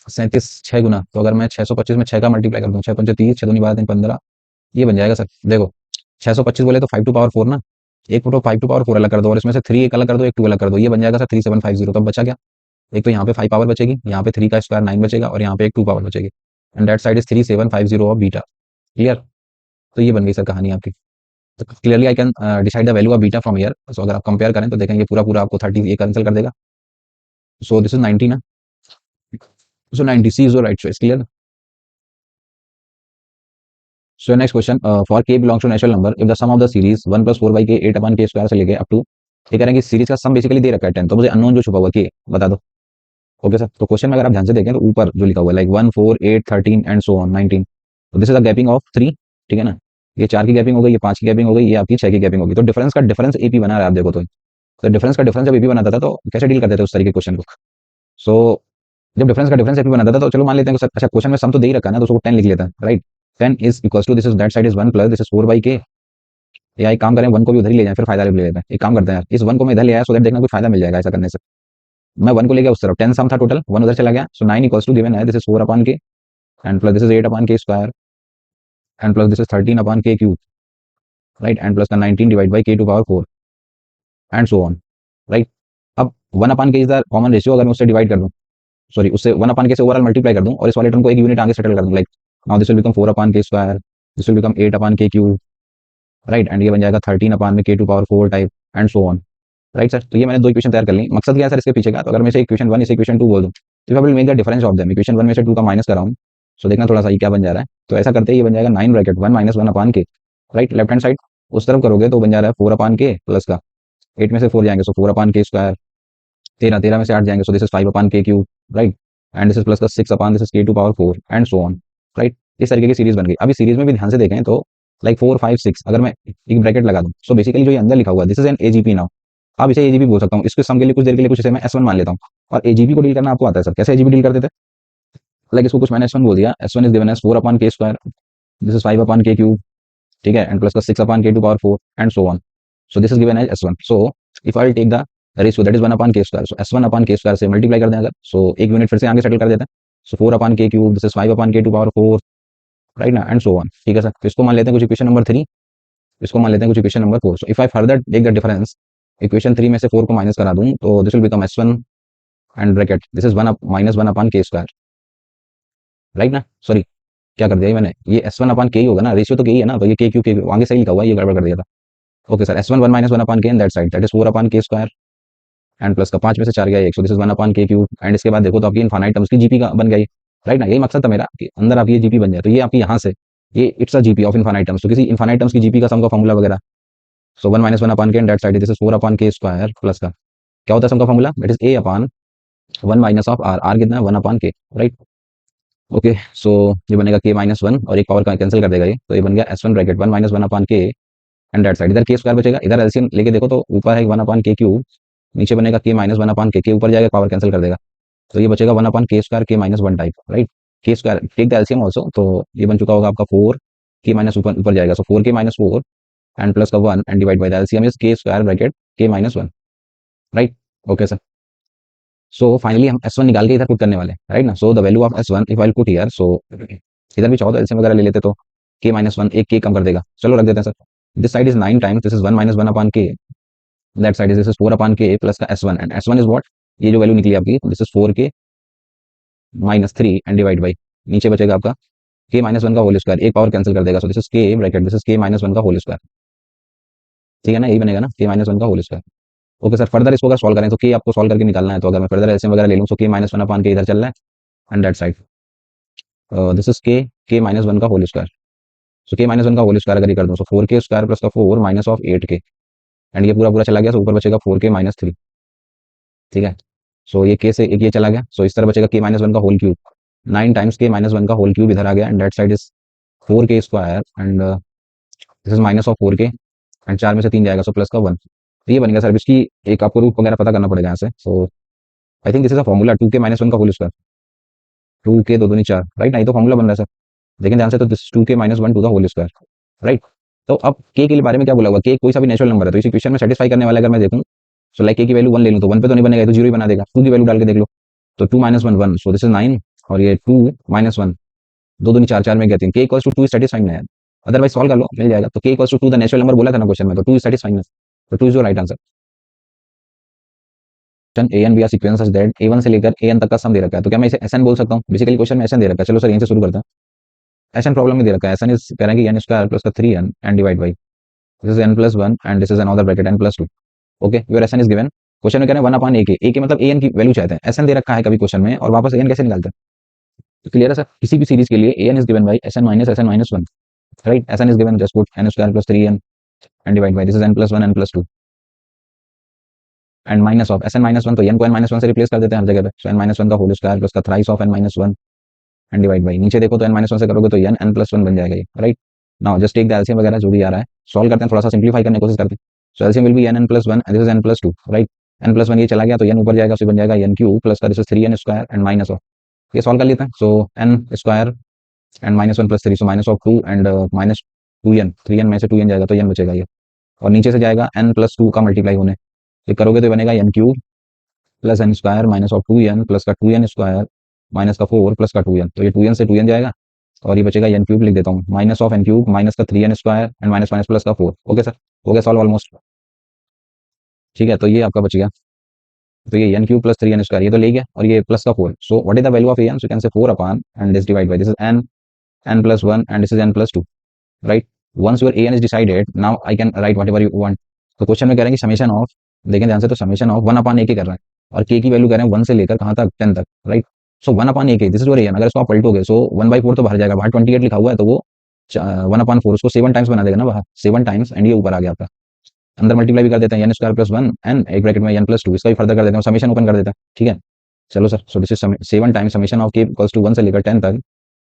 37 6 गुना, तो अगर मैं 625 में 6 का मल्टीप्लाई कर दूं 6 5 30 6 दूनी 12 3 15, ये बन जाएगा सर। देखो 625 बोले तो 5 टू पावर 4 ना, एक फोटो 5 टू पावर 4 अलग कर दो और इसमें से 3 एक अलग कर दो एक 2 अलग कर दो, ये बन जाएगा सर 3750। तो अब बचा क्या, एक तो यहाँ पे 5 पावर बचेगी, यहाँ पे 3 का स्क्वायर 9 बचेगा और यहाँ पे एक 2 पावर बचेगी, and that side is 3750 of beta, clear. तो ये बन गई सर कहानी आपकी। तो clearly I can decide the value of beta from here. So अगर आप कंपेयर करें तो देखेंगे पूरा पूरा आपको 30 ये कैंसिल कर देगा, सो दिस इज 90 ना, so 90 C is your right choice, clear. So next question, for k belongs to natural number if the sum of the series 1 + 4/k 8/k square से लेके अप टू, ये कह रहे हैं कि सीरीज का सम बेसिकली दे रखा है 10, तो मुझे अननोन जो छुपा हुआ k बता दो। ओके सर, तो क्वेश्चन में अगर आप ध्यान से देखें तो ऊपर जो लिखा हुआ है लाइक 1 4 8 13 एंड सो ऑन 19, तो this is the gapping of 3, ठीक है ना, ये 4 की गैपिंग हो गई, ये 5 की गैपिंग हो गई, ये आपकी 6 की गैपिंग होगी, तो डिफरेंस का डिफरेंस एपी बना रहा है आप देखो तो डिफरेंस का डिफरेंस जब एपी बनाता था तो कैसे डील करते थे उस तरीके क्वेश्चन को। सो जब डिफरेंस का डिफरेंस एपी बनाता था तो चलो मान लेते हैं कि सर अच्छा क्वेश्चन में सम तो दे ही रखा है ना, तो उसको 10 लिख लेता है, right. 10 is equal to this is that side is 1 plus this is 4/k, या एक काम करें 1 को भी उधर ही ले जाएं फिर फायदा ले लेते हैं, एक काम करते हैं यार इस 1 को मैं इधर ले आया सो दैट देखना कुछ फायदा मिल जाएगा ऐसा करने से। मैं 1 को ले गया उस तरफ, 10 सम था टोटल, 1 उधर चला गया, सो 9 इक्वल्स टू गिवन है this is 4/k and plus this is 8/k square and plus this is 13/k cube, right, n plus का 19 divide by k to power 4 and so on, right. अब 1 अपान के इज द कॉमन रेशियो, अगर मैं उससे डिवाइड कर दूं, सॉरी उससे 1 अपान के से ओवरऑल मल्टीप्लाई कर दूं और इस वाले टर्म को एक यूनिट आगे सेटल कर दूं, like now this will become 4 अपान के square, this will become 8 upon k cube, right, and ये बन जाएगा 13 अपान में k to power 4 type and so on, right sir. तो ये मैंने दो इक्वेशन तैयार कर ली। मकसद क्या है सर इसके पीछे का, तो अगर मैं इसे इक्वेशन 1 इसे इक्वेशन 2 बोल दूं, तो I will make the difference of them, equation 1 में से 2 का माइनस कर रहा हूं, सो देखना थोड़ा सा ये क्या बन जा रहा है। तो ऐसा करते ही ये बन जाएगा 9 ब्रैकेट 1 माइनस 1 अपान के, राइट, लेफ्ट हैंड साइड उस तरफ करोगे तो बन जा रहा है 4 अपान के प्लस का 8 में से 4 जाएंगे, सो 4 अपान के स्क्वायर, 13 में से 8 जाएंगे, सो this is 5 upon k cube, right, and this is plus का 6 upon this is k to power 4 and so on, right. इस तरीके की सीरीज बन गई। अब इस सीरीज में भी ध्यान से देखें तो लाइक 4 5 6 अगर मैं एक ब्रैकेट लगा दूं, सो बेसिकली जो ये अंदर लिखा हुआ है this is N AGP now, आप इसे एजीपी बोल सकता हूँ। इसके सम के लिए कुछ देर के लिए कुछ इसे मैं S1 मान लेता हूँ, और एजीपी को डील करना आपको आता है सर, कैसे एजीपी डील करते थे, लाइक इसको कुछ मैंने S1 बोल दिया, S1 इज गिवन एज 4 अपान के square, this is 5 upon k cube, ठीक है, एंड प्लस का 6 upon k to power 4 and so on, so this is given as S1। So if I take the ratio that is 1 upon के स्क्वायर, सो S1 अपान के स्क्वायर से मल्टीप्लाई कर दें अगर, सो एक यूनिट फिर से आगे सेटल कर देते हैं, सो 4 अपान k cube this is 5 upon k to power 4, right ना, एंड सो ऑन, ठीक है सर। तो इसको मान लेते हैं कुछ इक्वेशन नंबर 3, इसको मान लेते हैं कुछ equation number 4। So if I further take the difference, equation 3 में से 4 को माइनस करा दूं तो this will become S1 and bracket this is 1 minus 1 upon के स्क्वायर, राइट ना, सॉरी क्या कर दिया ये मैंने, ये S1 अपान के ही होगा ना, रेशियो तो के ही है ना, तो ये के क्यू के आगे सही लिखा हुआ है, ये गड़बड़ कर दिया था। Okay sir, S1 1 minus 1 upon के in that side that is 4 अपान के स्क्वायर एंड प्लस का 5 में से 4 गया 1, so this is 1 upon k cube, and इसके बाद देखो तो आपकी इनफाइनाइट टर्म्स की जीपी का बन गई, राइट ना। यही मकसद था मेरा कि अंदर आपकी ये जीपी बन जाए, तो ये आपकी यहाँ से ये it's a GP of infinite terms, तो किसी इनफाइनाइट टर्म्स की जीपी का सम का फॉर्मूला वगैरह, सो 1 माइनस 1 अपान के in that side this is 4 अपान के स्क्वायर प्लस का क्या होता है सम का formula, that is a upon 1 minus of r, r कितना है 1 अपान के, राइट। ओके, सो ये बनेगा k माइनस 1 और एक पावर का कैंसिल कर देगा ये, तो ये बन गया S1 ब्रैकेट 1 माइनस 1 अपान के एंड दैट साइड, इधर के स्क्वायर बचेगा, इधर एलसीएम लेके देखो तो ऊपर है 1 अपान के क्यूब, नीचे बनेगा k माइनस 1 अपान के ऊपर जाएगा पावर कैंसिल कर देगा, तो ये बचेगा 1 अपान के square k minus 1 type, right. K square take the LCM also, तो ये बन चुका होगा आपका 4 k माइनस ऊपर ऊपर जाएगा, so 4 k minus 4 and plus का 1 and divide by the LCM is K square bracket k minus 1, right. Okay sir, so finally हम S1 निकाल के इधर पुट करने वाले हैं, राइट ना। So the value of S1 if I put here, so इधर भी चाहो तो एलसीएम वगैरह ले लेते तो k माइनस 1 एक k कम कर देगा, चलो रख देते हैं sir. This side is 9 times this is 1 minus 1 upon k, that side is this is 4 upon k plus का S1 and S1 is what, ये जो वैल्यू निकली आपकी this is 4k minus 3 and divide by नीचे बचेगा आपका k माइनस 1 का होल स्क्वायर, एक पावर कैंसिल कर देगा, सो this is k bracket this is k minus 1 का होल स्क्वायर, ठीक है ना, यही बनेगा ना k माइनस 1 का whole square. Okay sir, further इसको अगर सॉल्व करें तो k आपको सॉल्व करके निकालना है, तो अगर मैं फर्दर एलसीएम वगैरह ले लूं तो k माइनस 1 अपान के इधर चल रहा है and that side this is k minus 1 का होल स्क्वायर, सो k माइनस 1 का होल स्क्वायर अगर ये कर दूं तो 4k स्क्वायर प्लस का 4 माइनस ऑफ 8k एंड ये पूरा पूरा चला गया, सो ऊपर बचेगा 4k माइनस 3, ठीक है। सो ये k से एक ये चला गया, सो इस तरह बचेगा k माइनस 1 का whole cube, 9 times k minus 1 का होल क्यूब इधर आ गया and that side is 4k square and this is minus of 4k and 4 में से 3 जाएगा, सो प्लस का 1, तो ये बन गया सर। इसकी एक आपको रूट वगैरह पता करना पड़ेगा यहाँ से, so I think this is a formula 2k minus 1 का होल स्क्वायर, 2k दो दूनी 4, राइट ना, ये तो फॉर्मूला बन रहा है सर, लेकिन ध्यान से तो this 2k minus 1 to the whole square, right. तो अब k के बारे में क्या बोला हुआ, k कोई सा भी नेचुरल नंबर है, तो इस इक्वेशन में सेटिस्फाई करने वाला अगर मैं देखूं, सो लाइक k की वैल्यू 1 ले लूं तो 1 पे तो नहीं बनेगा, ये तो 0 ही बना देगा, 2 की वैल्यू डाल के देख लो, तो 2 माइनस 1 1, सो दिस इज 9 और ये 2 माइनस 1 दो दूनी 4, 4 में गया 3, k इक्वल्स टू 2 सेटिस्फाइंग है, अदरवाइज सॉल्व कर लो मिल जाएगा, तो k equals to 2 the natural number बोला था ना क्वेश्चन में, तो 2 इज सेटिस्फाइंग, तो 2 is your right answer. A n be r sequence such that A1 से लेकर an तक का सम दे रखा है, तो क्या मैं इसे SN बोल सकता हूँ, बेसिकली क्वेश्चन में SN दे रखा है, चलो सर यहीं से शुरू करते हैं। SN प्रॉब्लम में दे रखा है, SN इज कह रहे हैं कि n स्क्वायर प्लस का 3n and divide by this is n plus 1 and this is another bracket n plus 2, okay your SN is given, question में कह रहे हैं 1 अपॉन a के मतलब an की वैल्यू चाहते हैं, SN दे रखा है कभी क्वेश्चन में और वापस an कैसे निकालते हैं, तो क्लियर है सर, किसी भी सीरीज के लिए an is given by SN minus 1, right, SN is given just put n square plus 3n and divide by this is n plus 1 n plus 2 and minus of SN minus 1, तो n को n माइनस 1 से रिप्लेस कर देते हैं हर जगह पे, सो n माइनस 1 का होल स्क्वायर प्लस का thrice of n minus 1 and divide by नीचे देखो तो n माइनस 1 से करोगे तो n प्लस 1 बन जाएगा ये, राइट। Now just take the LCM वगैरह जो भी आ रहा है सॉल्व करते हैं, थोड़ा सा सिंप्लीफाई करने की कोशिश करते हैं, so LCM will be n plus 1 and this is n plus 2, right, n plus 1 ये चला गया तो n ऊपर जाएगा, सो बन जाएगा n क्यूब प्लस का this is 3n square and minus of, ये सॉल्व कर लेते हैं, सो n square and minus 1 plus 3, so minus of 2 and minus 2n, 3n में से 2n जाएगा तो n बचेगा ये, और नीचे से जाएगा n प्लस 2 का मल्टीप्लाई होने, ये करोगे तो बनेगा n cube plus n square minus of 2n plus का 2n स्क्वायर माइनस का 4 प्लस का 2n, तो ये 2n से 2n जाएगा और ये बचेगा एन क्यूब लिख देता हूँ, minus of n cube minus का 3n² and minus minus plus का 4। ओके सर, हो गया सॉल्व ऑलमोस्ट। ठीक है, तो ये आपका बच गया। तो ये एन क्यूब प्लस 3n² ये तो ले गया, और ये प्लस का 4। So what is the value of n? So you can say 4 upon and this divide by this is n, n plus 1 and this is n plus 2, right? Once your an is decided, now I can write whatever you want. तो क्वेश्चन में कह रहे हैं कि समेशन ऑफ, देखें ध्यान से, तो समेशन ऑफ 1 अपॉन ए के कर रहे हैं, और के की वैल्यू कह रहे हैं 1 से लेकर कहाँ तक, 10 तक, राइट? सो 1 अपॉन ए के, दिस इज योर एन। अगर इसको आप पलटोगे, सो 1/4 तो बाहर जाएगा, बाहर 28 लिखा हुआ है, तो वो 1/4 उसको 7 टाइम्स बना देगा ना बाहर, 7 टाइम्स, एंड ये ऊपर आ गया आपका। अंदर मल्टीप्लाई भी कर देते हैं, एन स्क्वायर प्लस 1 एन एक ब्रैकेट में एन प्लस 2, इसका भी फर्दर कर देते हैं, समेशन ओपन कर देते हैं। ठीक है, चलो sir, so this is 7 times summation of के इक्वल्स टू 1 से लेकर 10 तक।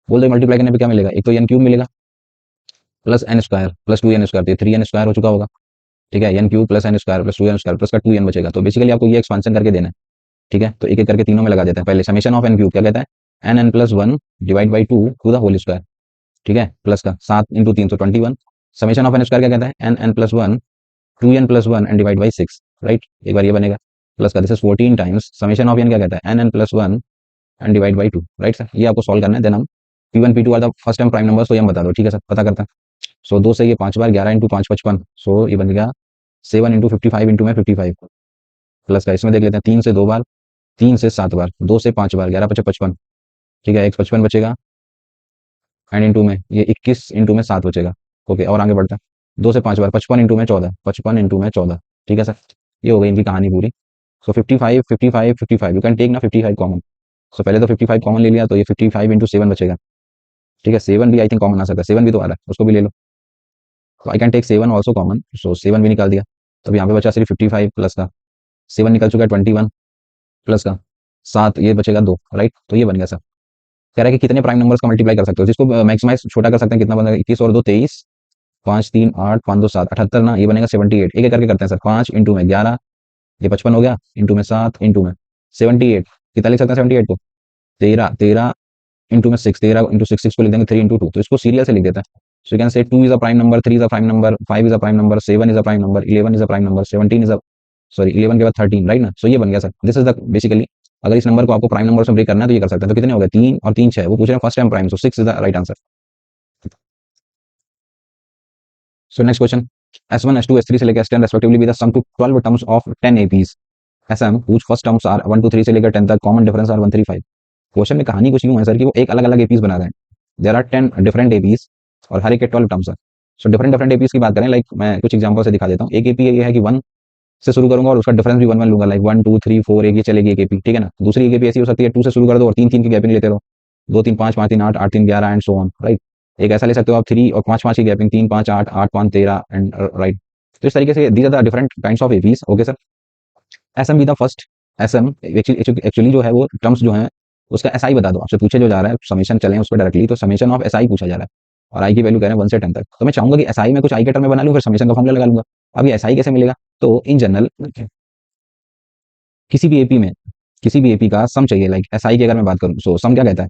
बोल दे मल्टीप्लाई करने पे क्या मिलेगा, एक तो एन क्यूब मिलेगा plus n square plus 2n², तो 3n² हो चुका होगा। ठीक है, n cube plus n square plus 2n² plus का 2n बचेगा। तो बेसिकली आपको ये एक्सपांशन करके देना है। ठीक है, तो एक एक करके तीनों में लगा देते हैं। पहले समेशन ऑफ एन क्यूब क्या कहता है, N plus 1 divide by 2 to the whole square. ठीक है, प्लस का 7 इंटू 3 तो 21। समेशन ऑफ एन स्क्वायर क्या कहता है, N plus 1 2n plus 1 and divide by 6, right? एक बार ये बनेगा, प्लस का this is 14 times summation of n क्या कहता है, N plus 1 and divide by 2, right sir? ये आपको सॉल्व करना है। देन हम P1 P2 are the first time prime numbers, तो ये हम बता दो। ठीक है सर, पता करते हैं। सो 2 से ये 5 बार, 11 इंटू 5 55। सो ये बन गया 7 इंटू 55 इंटू में 55, प्लस का इसमें देख लेते हैं 3 से 2 बार, 3 से 7 बार, 2 से 5 बार, 11 55 55। ठीक है, 155 बचेगा, एंड इंटू में ये 21 इंटू में 7 बचेगा। ओके, और आगे बढ़ते हैं, 2 से 5 बार, 55 इंटू में 14, 55 इंटू में 14। ठीक है सर, ये हो गई इनकी कहानी पूरी। सो 55 55 55, यू कैन टेक ना 55 कॉमन। सो पहले तो 55 कॉमन ले लिया, तो ये 55 इंटू 7 बचेगा। ठीक है, 7 भी आई थिंक कॉमन आ सकता है, 7 भी तो आ रहा है, उसको भी ले लो। तो I can take 7 also common, so 7 भी निकाल दिया। तो यहाँ पे बचा सिर्फ 55 प्लस का 7 निकल चुका है 21, प्लस का 7 ये बचेगा 2, राइट? तो ये बन गया सर। कह रहा है कि कितने प्राइम नंबर्स का मल्टीप्लाई कर सकते हो, जिसको मैक्सिमाइज छोटा कर सकते हैं, कितना बनेगा, 21 और 2 23, 5 3 8 5 2 7 78 ना, ये बनेगा 78। एक एक करके करते हैं सर, 5 इंटू में 11, ये 55 हो गया, इंटू में 7 इंटू में 78, कितना लिख सकते हैं 78 को, 13 13 इंटू में 6, 13 इंटू 6, 6 को लिख देंगे 3 इंटू 2, तो इसको सीरियल से लिख देता है। सो यू कैन से 2 is a prime number, 3 is a prime number, 5 is a prime number, 7 is a prime number, 11 is a prime number, 17 is a, sorry 11 के बाद 13, राइट ना? सो ये बन गया sir, this is the basically, अगर इस नंबर को आपको प्राइम नंबर से ब्रेक करना है तो ये कर सकते हैं। तो कितने हो गए, 3 और 3 6, वो पूछ रहे हैं first time prime, so 6 is the right answer. So next question, S1 S2 S3 से लेकर S10 respectively be the sum to 12 terms of 10 APs SM whose first terms are 1 2 3 से लेकर 10 तक, कॉमन डिफरेंस आर 1 3 5। क्वेश्चन में कहानी कुछ यूं है सर कि वो एक अलग अलग एपीज बना रहे हैं, देयर आर 10 डिफरेंट एपीज और हर एक के 12 टर्म्स है। सो डिफरेंट डिफरेंट एपीज की बात करें, लाइक मैं कुछ एग्जांपल से दिखा देता हूँ। एक एपी ये है कि 1 से शुरू करूंगा और उसका डिफरेंस भी 1 1 लूंगा, लाइक 1 2 3 4 एक ये चलेगी एक एपी, ठीक है ना? दूसरी एक एपी ऐसी हो सकती है 2 से शुरू कर दो और 3 3 की गैपिंग लेते रहो, 2 3 5 5 3 8 8 3 11 एंड सो ऑन, राइट? एक ऐसा ले सकते हो आप 3 और 5 5 की गैपिंग, 3 5 8 8 5 13 एंड राइट। तो इस तरीके से these are the different kinds of APs. Okay sir, SM be the first, SM actually जो है वो टर्म्स जो है उसका एसआई बता दो, आपसे पूछे जो जा रहा है, समेशन चले उस पर डायरेक्टली, तो समेशन ऑफ एसआई पूछा जा रहा है और आई की वैल्यू कह रहे हैं 1 से 10 तक। तो मैं चाहूंगा कि एसआई में कुछ आई के टर्म में बना लूं, फिर समेशन का फॉर्मूला लगा लूंगा। अब ये एसआई कैसे मिलेगा, तो इन जनरल किसी भी एपी में किसी भी एपी का सम चाहिए, लाइक एसआई की अगर मैं बात करूं, सो सम क्या कहता है,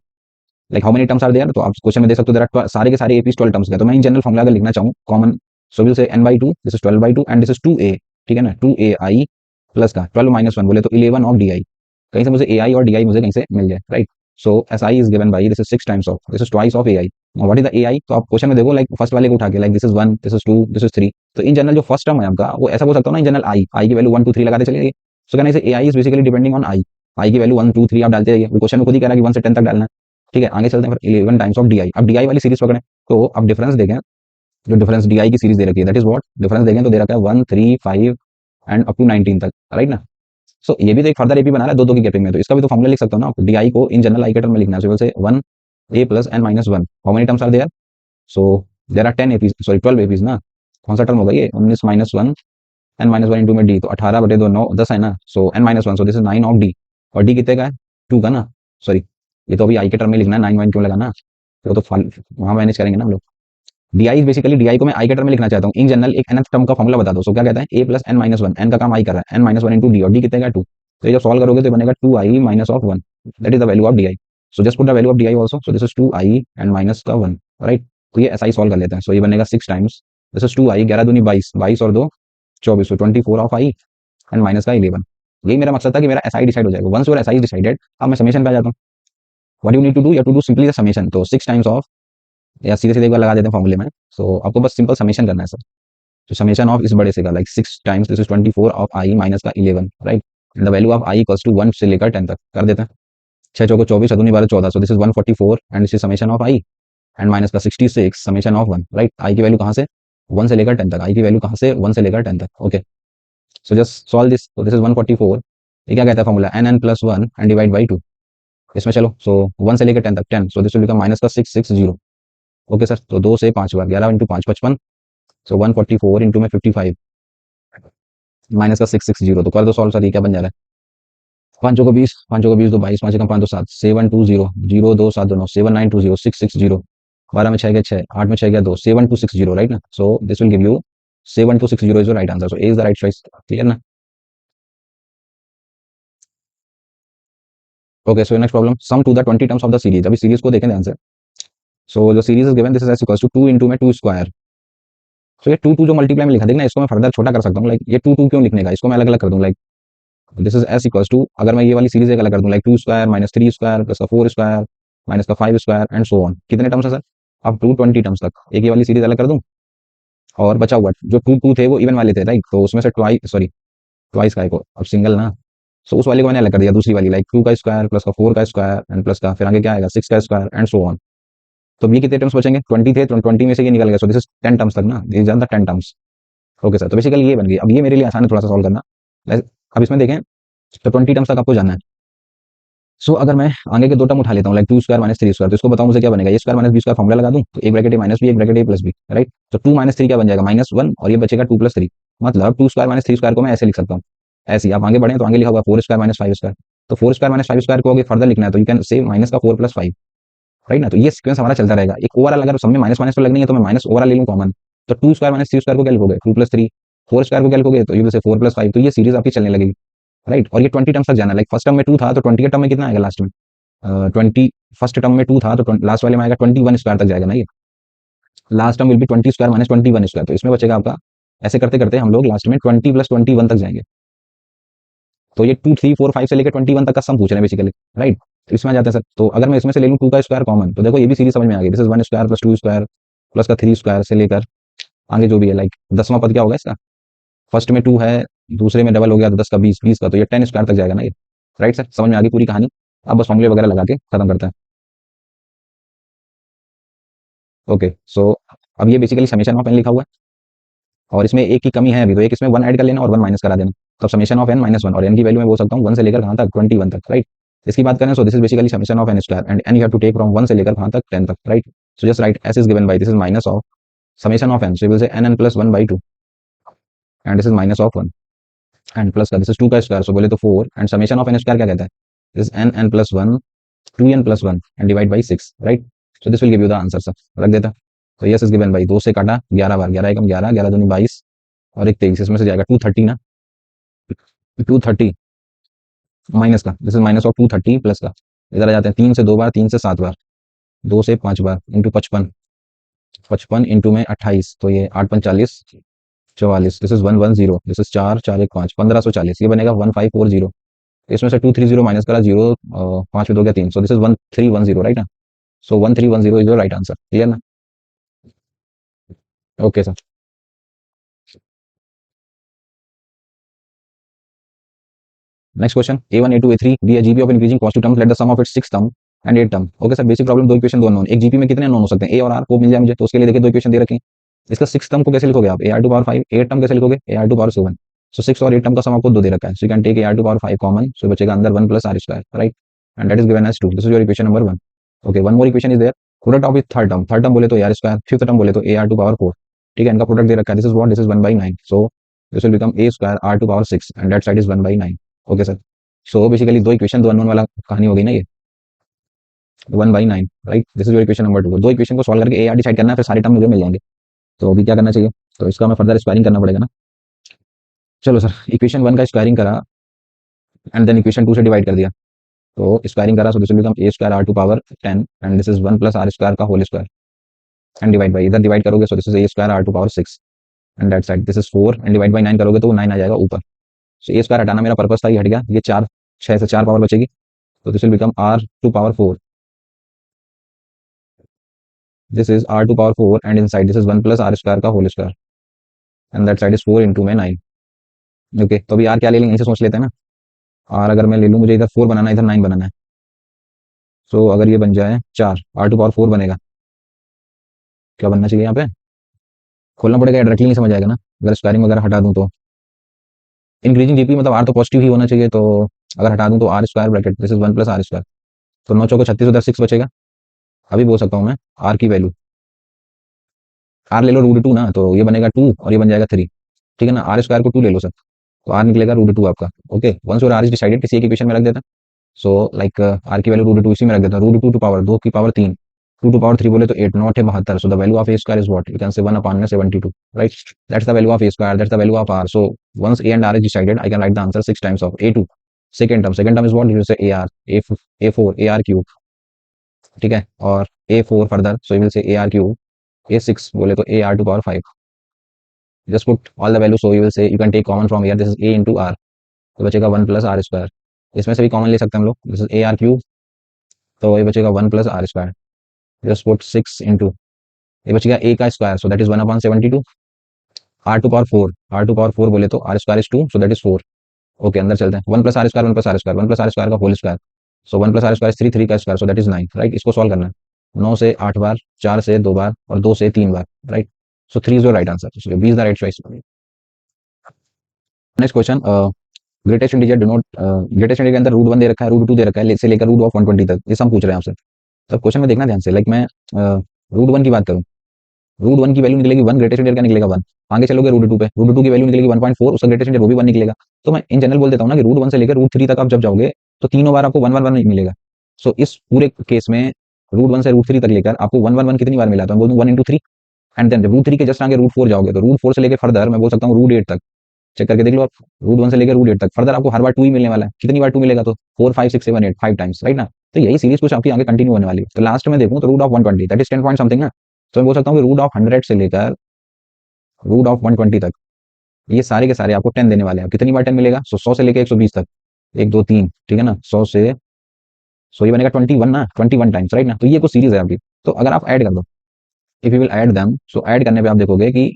like how many terms are there, तो आप क्वेश्चन में देख सकते हो देयर आर सारे के सारे एपीज 12 टर्म्स का। तो मैं इन जनरल फॉर्मूला अगर लिखना चाहूं common, so will say n/2, this is 12/2 and this is 2a, ठीक है ना? 2ai प्लस का 12 माइनस 1 बोले तो 11 ऑफ डी आई, कहीं से मुझे ए आई और डी आई मुझे कहीं से मिल जाए, right? So S I is given by, this is 6 times of, this is twice of A I. What is the A I, तो आप क्वेश्चन में देखो, लाइक फर्स्ट वाले को उठा के, like this is 1, this is 2, this is 3। तो इन जनरल जो फर्स्ट टर्म है आपका वो ऐसा हो सकता है ना, इन जनरल आई की वैल्यू 1 2 3 लगाते चलिए। सो कहना इसे A I is basically depending on I की वैल्यू 1 2 3 आप डालते रहिए, क्वेश्चन में खुद ही कह रहा है कि 1 से 10 तक डालना है। ठीक है, आगे चलते हैं, फिर 11 टाइम्स ऑफ डी आई। अब डी आई वाली सीरीज पकड़ें, तो अब डिफरेंस देखें, जो डिफरेंस डी आई की सीरीज दे रखी है, दैट इज व्हाट डिफरेंस देखें तो दे रखा है 1 3 5 एंड अप टू 19 तक, राइट ना? सो ये भी तो एक फर्दर एपी बना रहा है दो दो की गैपिंग में, तो इसका भी तो फॉर्मूला लिख सकता हूं ना डी आई को इन जनरल आई के टर्म में लिखना है, से 1 a plus n minus 1, how many terms are there, so there are 10 APs, sorry 12 APs ना, कौन सा टर्म होगा ये, 19 माइनस 1 n माइनस 1 इंटू में डी, तो 18 बटे 2 9 10 है ना, so n minus 1, so this is 9 of d, और डी कितने का है 2 का ना, सॉरी ये तो अभी आई के टर्म में लिखना है, 9 1 क्यों लगाना, तो वहां मैनेज करेंगे ना हम लोग। D I basically D I को मैं आई के टर्म में लिखना चाहता हूँ, इन जनरल एक nth टर्म का फॉर्मूला बता दो। सो क्या कहता है, a plus n minus 1, n का काम आई कर रहा है, n माइनस 1 इंटू डी, और डी कितने का 2, तो ये जब सॉल्व करोगे तो बनेगा 2i minus of 1, that is the value of D I. So just put the value of D I also, so this is 2i and minus का 1, राइट? तो ये ऐसा ही सॉल्व कर लेते हैं। सो ये बनेगा 6 टाइम्स, दिस इज 2i, 11 दूनी 22, 22 और 2 24, 24 ऑफ आई एंड माइनस का 11। यही मेरा मकसद था कि मेरा एसआई डिसाइड हो जाएगा। Once your S i is decided, अब मैं समेशन पे आ जाता हूँ। What you need to do, you have to do simply the summation. तो 6 टाइम्स ऑफ या सीधे सीधे एक बार लगा देते हैं फॉर्मूले में। सो आपको बस सिंपल समेशन करना है सर। तो समेशन ऑफ इस बड़े से का like 6 times this is 24 of i minus का 11, right. And the value of i equals to 1 से लेकर 10 तक कर देते हैं। 6 चौको 24, 7 12 14, so this is 144 and this is summation of i and minus का 66 समेशन ऑफ 1, राइट। आई की वैल्यू कहाँ से 1 से लेकर 10 तक, आई की वैल्यू कहाँ से 1 से लेकर 10 तक। Okay, so just solve this. तो दिस इज 144, ये क्या कहता है formula n N plus 1 and divide by 2। इसमें चलो, सो 1 से लेकर 10 तक 10, सो दिस विल बिकम माइनस का 660। ओके सर, तो 2 से 5 बार 11 इंटू 5 55, सो 144 इंटू में 55 माइनस का 660। तो कर दो सॉल्व सर, ये क्या बन जा रहा है। 5 को 20, 5 को 20 तो 22, 5 का 5 तो 7, 720 0 2 7 2 9 7920 660। 12 में 6 गया 6, 8 में 6 गया 2, 7260, राइट ना। So this will give you 7260 is the right answer. So A is the right choice. Clear ना। Okay, so next problem, sum to the 20 terms of the series. अभी सीरीज को देखें ध्यान से। सो जो series is given this is S equals to 2 into में 2 स्क्वायर। सो ये 2 2 जो मल्टीप्लाई में लिखा, देखना इसको मैं फर्दर छोटा कर सकता हूँ। लाइक ये 2 2 क्यों लिखने का, इसको मैं अलग अलग कर दूँ। Like this is S equals to, अगर मैं ये वाली सीरीज एक अलग कर दूँ like 2 square minus 3 square plus का 4 स्क्वायर माइनस का 5 स्क्वायर एंड सो ऑन। कितने टर्म्स है सर, अब 220 टर्म्स तक। एक ये वाली सीरीज अलग कर दूँ और बचा हुआ जो 2 2 थे वो इवन वाले थे, राइट। तो उसमें से ट्वाइस, सॉरी ट्वाइस का एक और, अब सिंगल ना। सो उस वाले को मैंने अलग कर दिया, दूसरी वाली लाइक 2 का स्क्वायर प्लस का 4 का स्क्वायर एंड प्लस का फिर आगे क्या आएगा 6 का स्क्वायर एंड सो ऑन। तो ये कितने टर्म्स बचेंगे, 20 थे, 20 में से ये निकल गया। सो दिस इज 10 टर्म्स तक ना, this is the 10 terms. Okay sir, तो बेसिकली ये बन गई। अब ये मेरे लिए आसान है थोड़ा सा सॉल्व करना। अब इसमें देखें तो 20 टर्म्स तक आपको जानना है। सो अगर मैं आगे के दो टर्म उठा लेता हूँ लाइक 2 स्क्वायर माइनस 3 स्क्वायर, तो इसको बताऊँ मुझे क्या बनेगा। A square minus B square formula लगा दूं तो एक ब्रैकेट ए माइनस बी, एक ब्रैकेट ए प्लस बी, राइट। तो 2 माइनस 3 क्या बन जाएगा -1 और ये बचेगा 2 प्लस 3। मतलब 2 स्क्वायर माइनस 3 स्क्वायर को मैं ऐसे लिख सकता हूँ। ऐसे ही आप आगे बढ़े तो आगे लिखा होगा 4 स्क्वायर माइनस 5 स्क्वायर। तो 4 स्क्वायर माइनस 5 स्क्वायर को आगे फर्दर लिखना है तो यू कैन से माइनस का 4 प्लस 5, राइट ना। तो ये सीक्वेंस हमारा चलता रहेगा। एक ओवरऑल अगर सब में माइनस माइनस तो लगनी है तो मैं माइनस ओवरऑल ले लूँ कॉमन। तो 2 स्क्वायर माइनस 3 स्क्वायर को क्या लिखोगे 2 प्लस 3, 4 स्क्वायर को क्या लिखोगे तो यू विल से 4 प्लस 5। तो ये सीरीज आपकी चलने लगेगी, राइट। और ये 20 टर्म्स तक जाना है। लाइक फर्स्ट टर्म में 2 था तो 20 के टर्म में कितना आएगा लास्ट में 20। फर्स्ट टर्म में 2 था तो लास्ट वाले में आएगा 21 स्क्वायर तक जाएगा ना ये। Last term will B 20 square minus 21 square. तो इसमें बचेगा आपका, ऐसे करते करते हम लोग लास्ट में 20 प्लस 21 तक जाएंगे। तो ये 2 3 4 5 से लेकर 21 तक का सम पूछ रहे हैं बेसिकली, राइट। तो इसमें आ जाता है सर। तो अगर मैं इसमें से ले लूँ 2 का स्क्वायर कॉमन तो देखो ये भी सीरीज समझ में आ गई। This is 1 square plus 2 square plus का 3 स्क्वायर से लेकर आगे जो भी है लाइक 10वां पद क्या होगा इसका। फर्स्ट में 2 है, दूसरे में डबल हो गया तो 10 का 20, 20 का तो ये 10 स्क्वायर तक जाएगा ना ये, राइट सर। समझ में आ गई पूरी कहानी। अब बस फॉर्मूले वगैरह लगा के खत्म करते हैं। ओके, सो अब ये बेसिकली समेशन ऑफ एन लिखा हुआ है और इसमें एक की कमी है अभी, तो एक इसमें 1 ऐड कर लेना और 1 माइनस करा देना। तो समेशन ऑफ एन माइनस 1 और एन की वैल्यू मैं बोल सकता हूँ 1 से लेकर कहाँ तक 21 तक, राइट। इसकी बात करें so this is basically summation of N square and n you have to take from 1 से लेकर कहाँ तक 10 तक, right. So just write s is given by this is minus of summation of n, so you will say n N plus 1 by 2 and this is minus of 1 and plus का दिस इज 2 का स्क्वायर, सो बोले तो 4 and summation of N square क्या कहता है this is n N plus 1 2n plus 1 and divide by 6, right. So this will give you the answer sir, रख देता। तो यस इज गिवन बाई 2 से काटा 11 बार, 11 एकम 11, 11 दूनी 22 और एक 23, इसमें से जाएगा 230 ना, 230 माइनस का this is minus of 230 plus का इधर आ जाते हैं 3 से 2 बार, 3 से 7 बार, 2 से 5 बार इंटू 55, 55 इंटू में 28 तो ये 8 45 44, दिस इज 110, दिस इज 4 4 1 5 1540, ये बनेगा 1540। इसमें से 230 माइनस करा 0, 5 में 2 गया 3, सो दिस इज 1310, राइट ना। So 1310 is your right answer. Clear ना। Okay sir. Next question A1 A2 A3 be a GP of increasing positive term let the sum of its 6 term and 8 term. Okay sir, basic problem, दो इक्वेशन दो नोन। एक जीपी में कितने नोन हो सकते हैं ए और आर, वो मिल जाए मुझे। तो उसके लिए देखिए दो इक्वेशन दे रखे हैं। इसका 6 टर्म को कैसे लिखोगे आप, a are to power 5, 8 term कैसे लिखोगे a are to power 7। So 6 और 8 टर्म का सम आपको दो दे रखा है, so you can take A are to power 5 common, so बचेगा अंदर 1 plus are square, right. And that is given as 2, this is your equation number 1। Okay, one more equation is there, product of third term, third term बोले तो ए आर स्क्वायर, फिफ्थ टर्म बोले तो ए आर टू पावर 4। ठीक है, इनका प्रोडक्ट दे रखा है, this is what, this is 1/9, so this will become A square are to power 6 and that side is 1/9। Okay sir, so basically दो इक्वेशन दो अननोन वाला कहानी हो गई ना ये, 1/9, राइट। This is your equation number 2। दो इक्वेशन को सॉल्व करके ए आर डिसाइड करना है, फिर सारे टर्म मुझे मिल जाएंगे। तो अभी क्या करना चाहिए, तो इसका हमें फर्दर स्क्वायरिंग करना पड़ेगा ना। चलो सर, इक्वेशन 1 का स्क्वायरिंग करा एंड देन इक्वेशन 2 से डिवाइड कर दिया, तो स्क्वायरिंग करा, so this will become A square are to power 10 and this is 1 plus are square का whole square and divide by, इधर डिवाइड करोगे so this is A square are to power 6 and that side this is 4 and divide by 9 करोगे तो वो 9 आ जाएगा ऊपर। सो ए स्क्वायर हटाना मेरा पर्पस था, ये हट गया। ये 4 6 से 4 पावर बचेगी, तो this will become R to power 4 this is R to power 4 and inside this is 1 plus are square का whole square and that side is 4 into में 9। ओके, तो अभी आर क्या ले लेंगे, इसे सोच लेते हैं ना। आर अगर मैं ले लूँ, मुझे इधर 4 बनाना है, इधर 9 बनाना है। सो अगर ये बन जाए 4, आर टू पावर 4 बनेगा। क्या बनना चाहिए यहाँ पे, खोलना पड़ेगा, डायरेक्टली नहीं समझ आएगा ना अगर स्क्वायरिंग वगैरह हटा दूँ तो। इंक्रीजिंग जीपी मतलब आर तो पॉजिटिव ही होना चाहिए, तो अगर हटा दूँ तो are square bracket this is 1 plus are square. तो 9 चौको 36, उधर 6 बचेगा। अभी बोल सकता हूँ मैं आर की वैल्यू, आर ले लो रूट 2 ना, तो ये बनेगा 2 और ये बन जाएगा 3। ठीक है ना, आर स्क्वायर को 2 ले लो सर, तो आर निकलेगा रूट 2 आपका। Okay, once your r is decided, किसी एक इक्वेशन में रख देता है। सो लाइक आर की वैल्यू रूट 2 इसी में रख देता है, रूट 2 टू पावर 2 की पावर 3, 2 टू पावर 3 बोले तो 8, नॉट है 72। So the value of A square is what, you can say 1 upon में 72, right. That's the value of A square, that's the value of R. So once A and are is decided, I can write the answer 6 times of ए2। Second term is what, you say A R, ए4 ए आर क्यूब। ठीक है, और ए4 further, so you will say A R cube. ए6 बोले तो A R to power 5। Just put all the value, so you will say, you can take common from here, this is a into r, तो बचेगा 1 प्लस आर स्क्वायर। इसमें से भी कॉमन ले सकते हैं हम लोग, this is A R cube, तो ये बचेगा 1 plus are square. Just put 6 into, ये बचेगा ए का square, so that is 1/72। R to power 4 बोले तो are square is 2, so that is 4। Okay, अंदर चलते हैं, 1 plus are square, 1 plus are square, 1 plus are square का whole square. So 1 plus are square 3, 3 का square, so that is 9, right. इसको सॉल्व करना है, 9 से 8 बार, 4 से 2 बार और 2 से 3 बार, right. So 3 is your right answer, so B is the right choice. Next question, greatest integer do not, greatest integer के अंदर रूट 1 दे रखा है, रूट 2 दे रखा है, से लेकर रूट ऑफ 120 तक, ये सब पूछ रहे हैं आपसे। तो क्वेश्चन में देखना ध्यान से, लाइक मैं रूट 1 की बात करूँ, रूट 1 की वैल्यू निकलेगी 1, ग्रेटेस्ट इंटीजर का निकलेगा 1। आगे चलोगे रूट 2 पे, रूट 2 की वैल्यू निकलेगी 1.4, उसका ग्रेटेस्ट इंटीजर वो भी 1 निकलेगा। तो मैं इन जनरल बोल देता हूँ ना कि रूट 1 से लेकर रूट 3 तक आप जब जाओगे, तो तीनों बार आपको 1 1 1 मिलेगा। सो इस पूरे केस में रूट 1 से रूट 3 तक लेकर आपको 1 1 1 कितनी बार मिला, तो मैं बोलूँ 1 इंटू 3। एंड देन जब रूट 3 के जस्ट आगे रूट 4 जाओगे, तो रूट 4 से लेकर फर्दर मैं बोल सकता हूँ रूट 8 तक। चेक करके देख लो आप, रूट 1 से लेकर रूट 8 तक फर्दर आपको हर बार 2 ही मिलने वाला है। कितनी बार 2 मिलेगा, तो 4 5 6 7 8, 5 टाइम्स, राइट ना। तो यही सीरीज कुछ आपकी आगे कंटिन्यू होने वाली है। तो लास्ट में देखूँ तो root of 120 that is 10 point something ना। तो मैं बोल सकता हूँ कि रूट ऑफ 100 से लेकर रूट ऑफ 120 तक ये सारे के सारे आपको 10 देने वाले हैं। कितनी बार 10 मिलेगा, 100 से लेकर 120 तक, 1 2 3, ठीक है ना, 100 से, सो ये बनेगा 21 ना, 21 टाइम्स, राइट ना। तो ये कुछ सीरीज है आपकी। तो अगर आप ऐड कर दो, if you will add them, so add करने पे आप देखोगे कि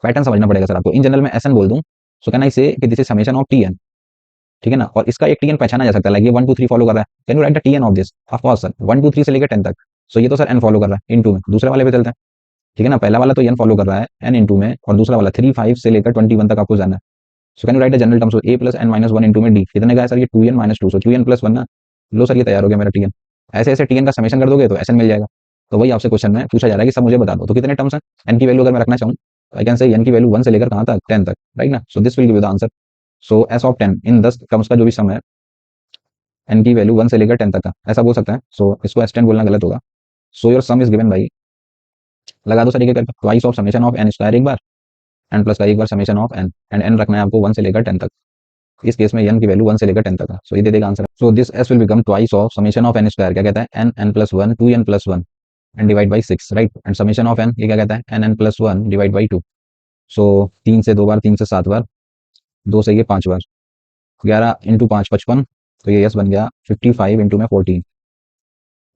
पैटर्न समझना पड़ेगा सर आपको। इन जनरल में एसएन बोल दूं, सो कैन आई से कि this is summation of TN, ठीक है ना। और इसका एक टीएन पहचाना जा सकता है, लाइक ये 1 2 3 फॉलो कर रहा है, can you write the TN of this, of course sir, 1 2 3 से लेकर 10 तक। सो ये तो सर एन फॉलो कर रहा है इन टू में। दूसरे वाले पे चलते हैं, ठीक है ना। पहला वाला तो एन फॉलो कर रहा है एन इन टू में, और दूसरा वाला 3 5 से लेकर 21 तक आपको जाना है। So can you write the general terms, a plus N minus 1 into में डी, कितने का है सर, ये 2n माइनस 2, सो 2n प्लस 1 ना। लो सर, ये तैयार हो गया मेरा टीएन। ऐसे ऐसे टीएन का समेशन कर दोगे तो एसएन मिल जाएगा। तो वही आपसे क्वेश्चन में पूछा जा रहा है कि सब मुझे बता दो, तो कितने टर्म्स हैं एन की वैल्यू अगर मैं रखना चाहूँ, आई कैन से एन की वैल्यू 1 से लेकर कहाँ तक, 10 तक, राइट ना। So this will give you the answer. So S of 10 in 10 terms का जो भी सम है, एन की वैल्यू 1 से लेकर 10 तक का, ऐसा बोल सकते हैं। सो इसको एस 10 बोलना गलत होगा। So your sum is given by, लगा दो सर ये करके, twice of summation of N square एक बार, एन प्लस का एक बार summation of n, and n रखना है आपको 1 से लेकर 10 तक। इस केस में एन की वैल्यू 1 से लेकर 10 तक है, सो ये दे देगा answer. So this s will become twice of summation of N square, क्या कहता है, N N plus 1 2 N plus 1 and divide by 6, right. And summation of n ये क्या कहता है, N N plus 1 divide by 2। So 3 से 2 बार, 3 से 7 बार, 2 से ये 5 बार, 11 इंटू 5 55, तो ये यस बन गया 55 इंटू में 14,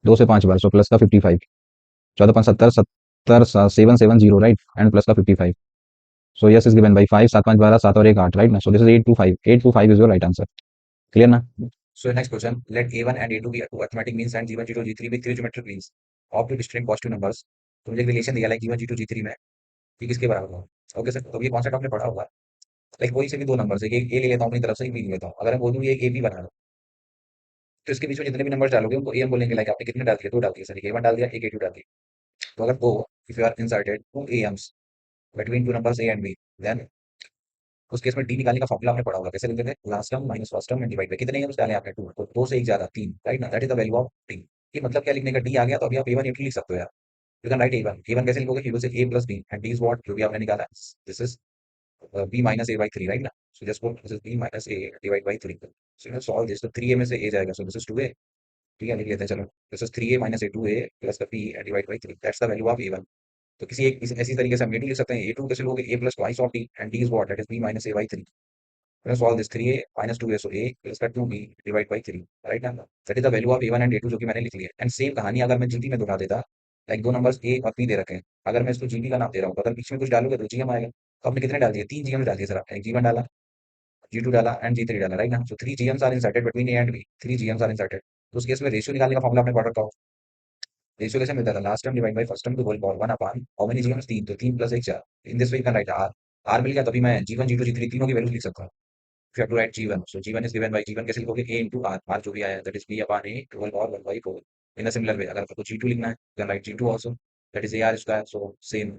2 से 5 बार, सो प्लस का 55, 14 5 70, 70 770, राइट, एंड प्लस का 55। So yes is given by 5, 7 5 12, 7 और 1 8, राइट ना। So this is 825, 825 is your right answer. Clear ना। So next question, let A1 and A2 be two arithmetic means and G1 G2 G3 be three geometric means of two distinct positive numbers। तो मुझे एक रिलेशन दिया है G1 G2 G3 में, कि किसके बराबर होगा। ओके सर, तो ये कॉन्सेप्ट आपने पढ़ा होगा। लाइक वही से भी दो नंबर है, एक ए ले लेता हूँ अपनी तरफ से, एक बी ले लेता हूँ। अगर मैं बोल दूँ ये ए बी बना लो, तो इसके बीच में जितने भी नंबर डालोगे उनको ए हम बोलेंगे। लाइक आपने कितने डाल दिया, दो डाल दिया सर, एक ए वन डाल दिया, एक ए टू डाल दिया। तो अगर दो, if you are inserted two a AMs between two numbers a and b, then उस केस में डी निकालने का फॉर्मूला आपने पढ़ा होगा, कैसे लिखते थे, last term minus first term and divide by कितने एम्स डाले आपने, टू, तो दो से एक ज्यादा, तीन, राइट ना। That is the value of D. ये मतलब क्या लिखने का, डी आ गया तो अभी आप ए वन ए टू लिख सकते हो यार। You can write A one, A one कैसे लिखोगे, you will say A plus B and D is what, जो भी आपने निकाला, this is B minus A by three, right ना। So just put this is B minus A divide by three. So you solve this, तो थ्री ए में से ए जाएगा, so this is two A. ठीक है, लिख लेते हैं चलो, this is three A minus A two A plus का B divide by three, that's the value of A one. तो किसी एक ऐसी तरीके से हम ए टू लिख सकते हैं, ए टू कैसे लोगे, A plus twice of D and D is what, that is B minus A by three. Let's solve this 3a minus 2a, so a plus का 2b divide by 3, राइट ना। That is the value of a1 and a2 जो कि मैंने लिख लिया। एंड सेम कहानी अगर मैं जीटी में दोहरा देता, लाइक दो नंबर्स ए और बी दे रखे हैं, अगर मैं इसको जीबी का नाम दे रहा हूँ तो अगर बीच में कुछ डालूंगा तो जीएम आएगा। तो आपने कितने डाल दिए, 3 जीएम डाल दिए सर, आपने एक जी1 डाला, जी2 डाला एंड जी3 डाला, राइट ना। So 3 GMs are inserted between A and B, 3 GMs are inserted. तो उस केस में रेशियो निकालने का फॉर्मूला आपने पढ़ रखा हो। रेशियो कैसे मिलता था, last term divide by first term to whole power 1 how many GMs, 3, तो 3 plus 1 4। In this way you can write r, r मिल गया तभी मैं जी1 जी2 जी3 तीनों की वैल्यूज लिख सकता हूँ। If you have to write G1, so G1 is given by G1 कैसे लिखोगे, A into R, R जो भी आया that is B upon A to whole power 1 by 4। In a similar way अगर आपको G2 लिखना है then write G2 also, that is AR square, so same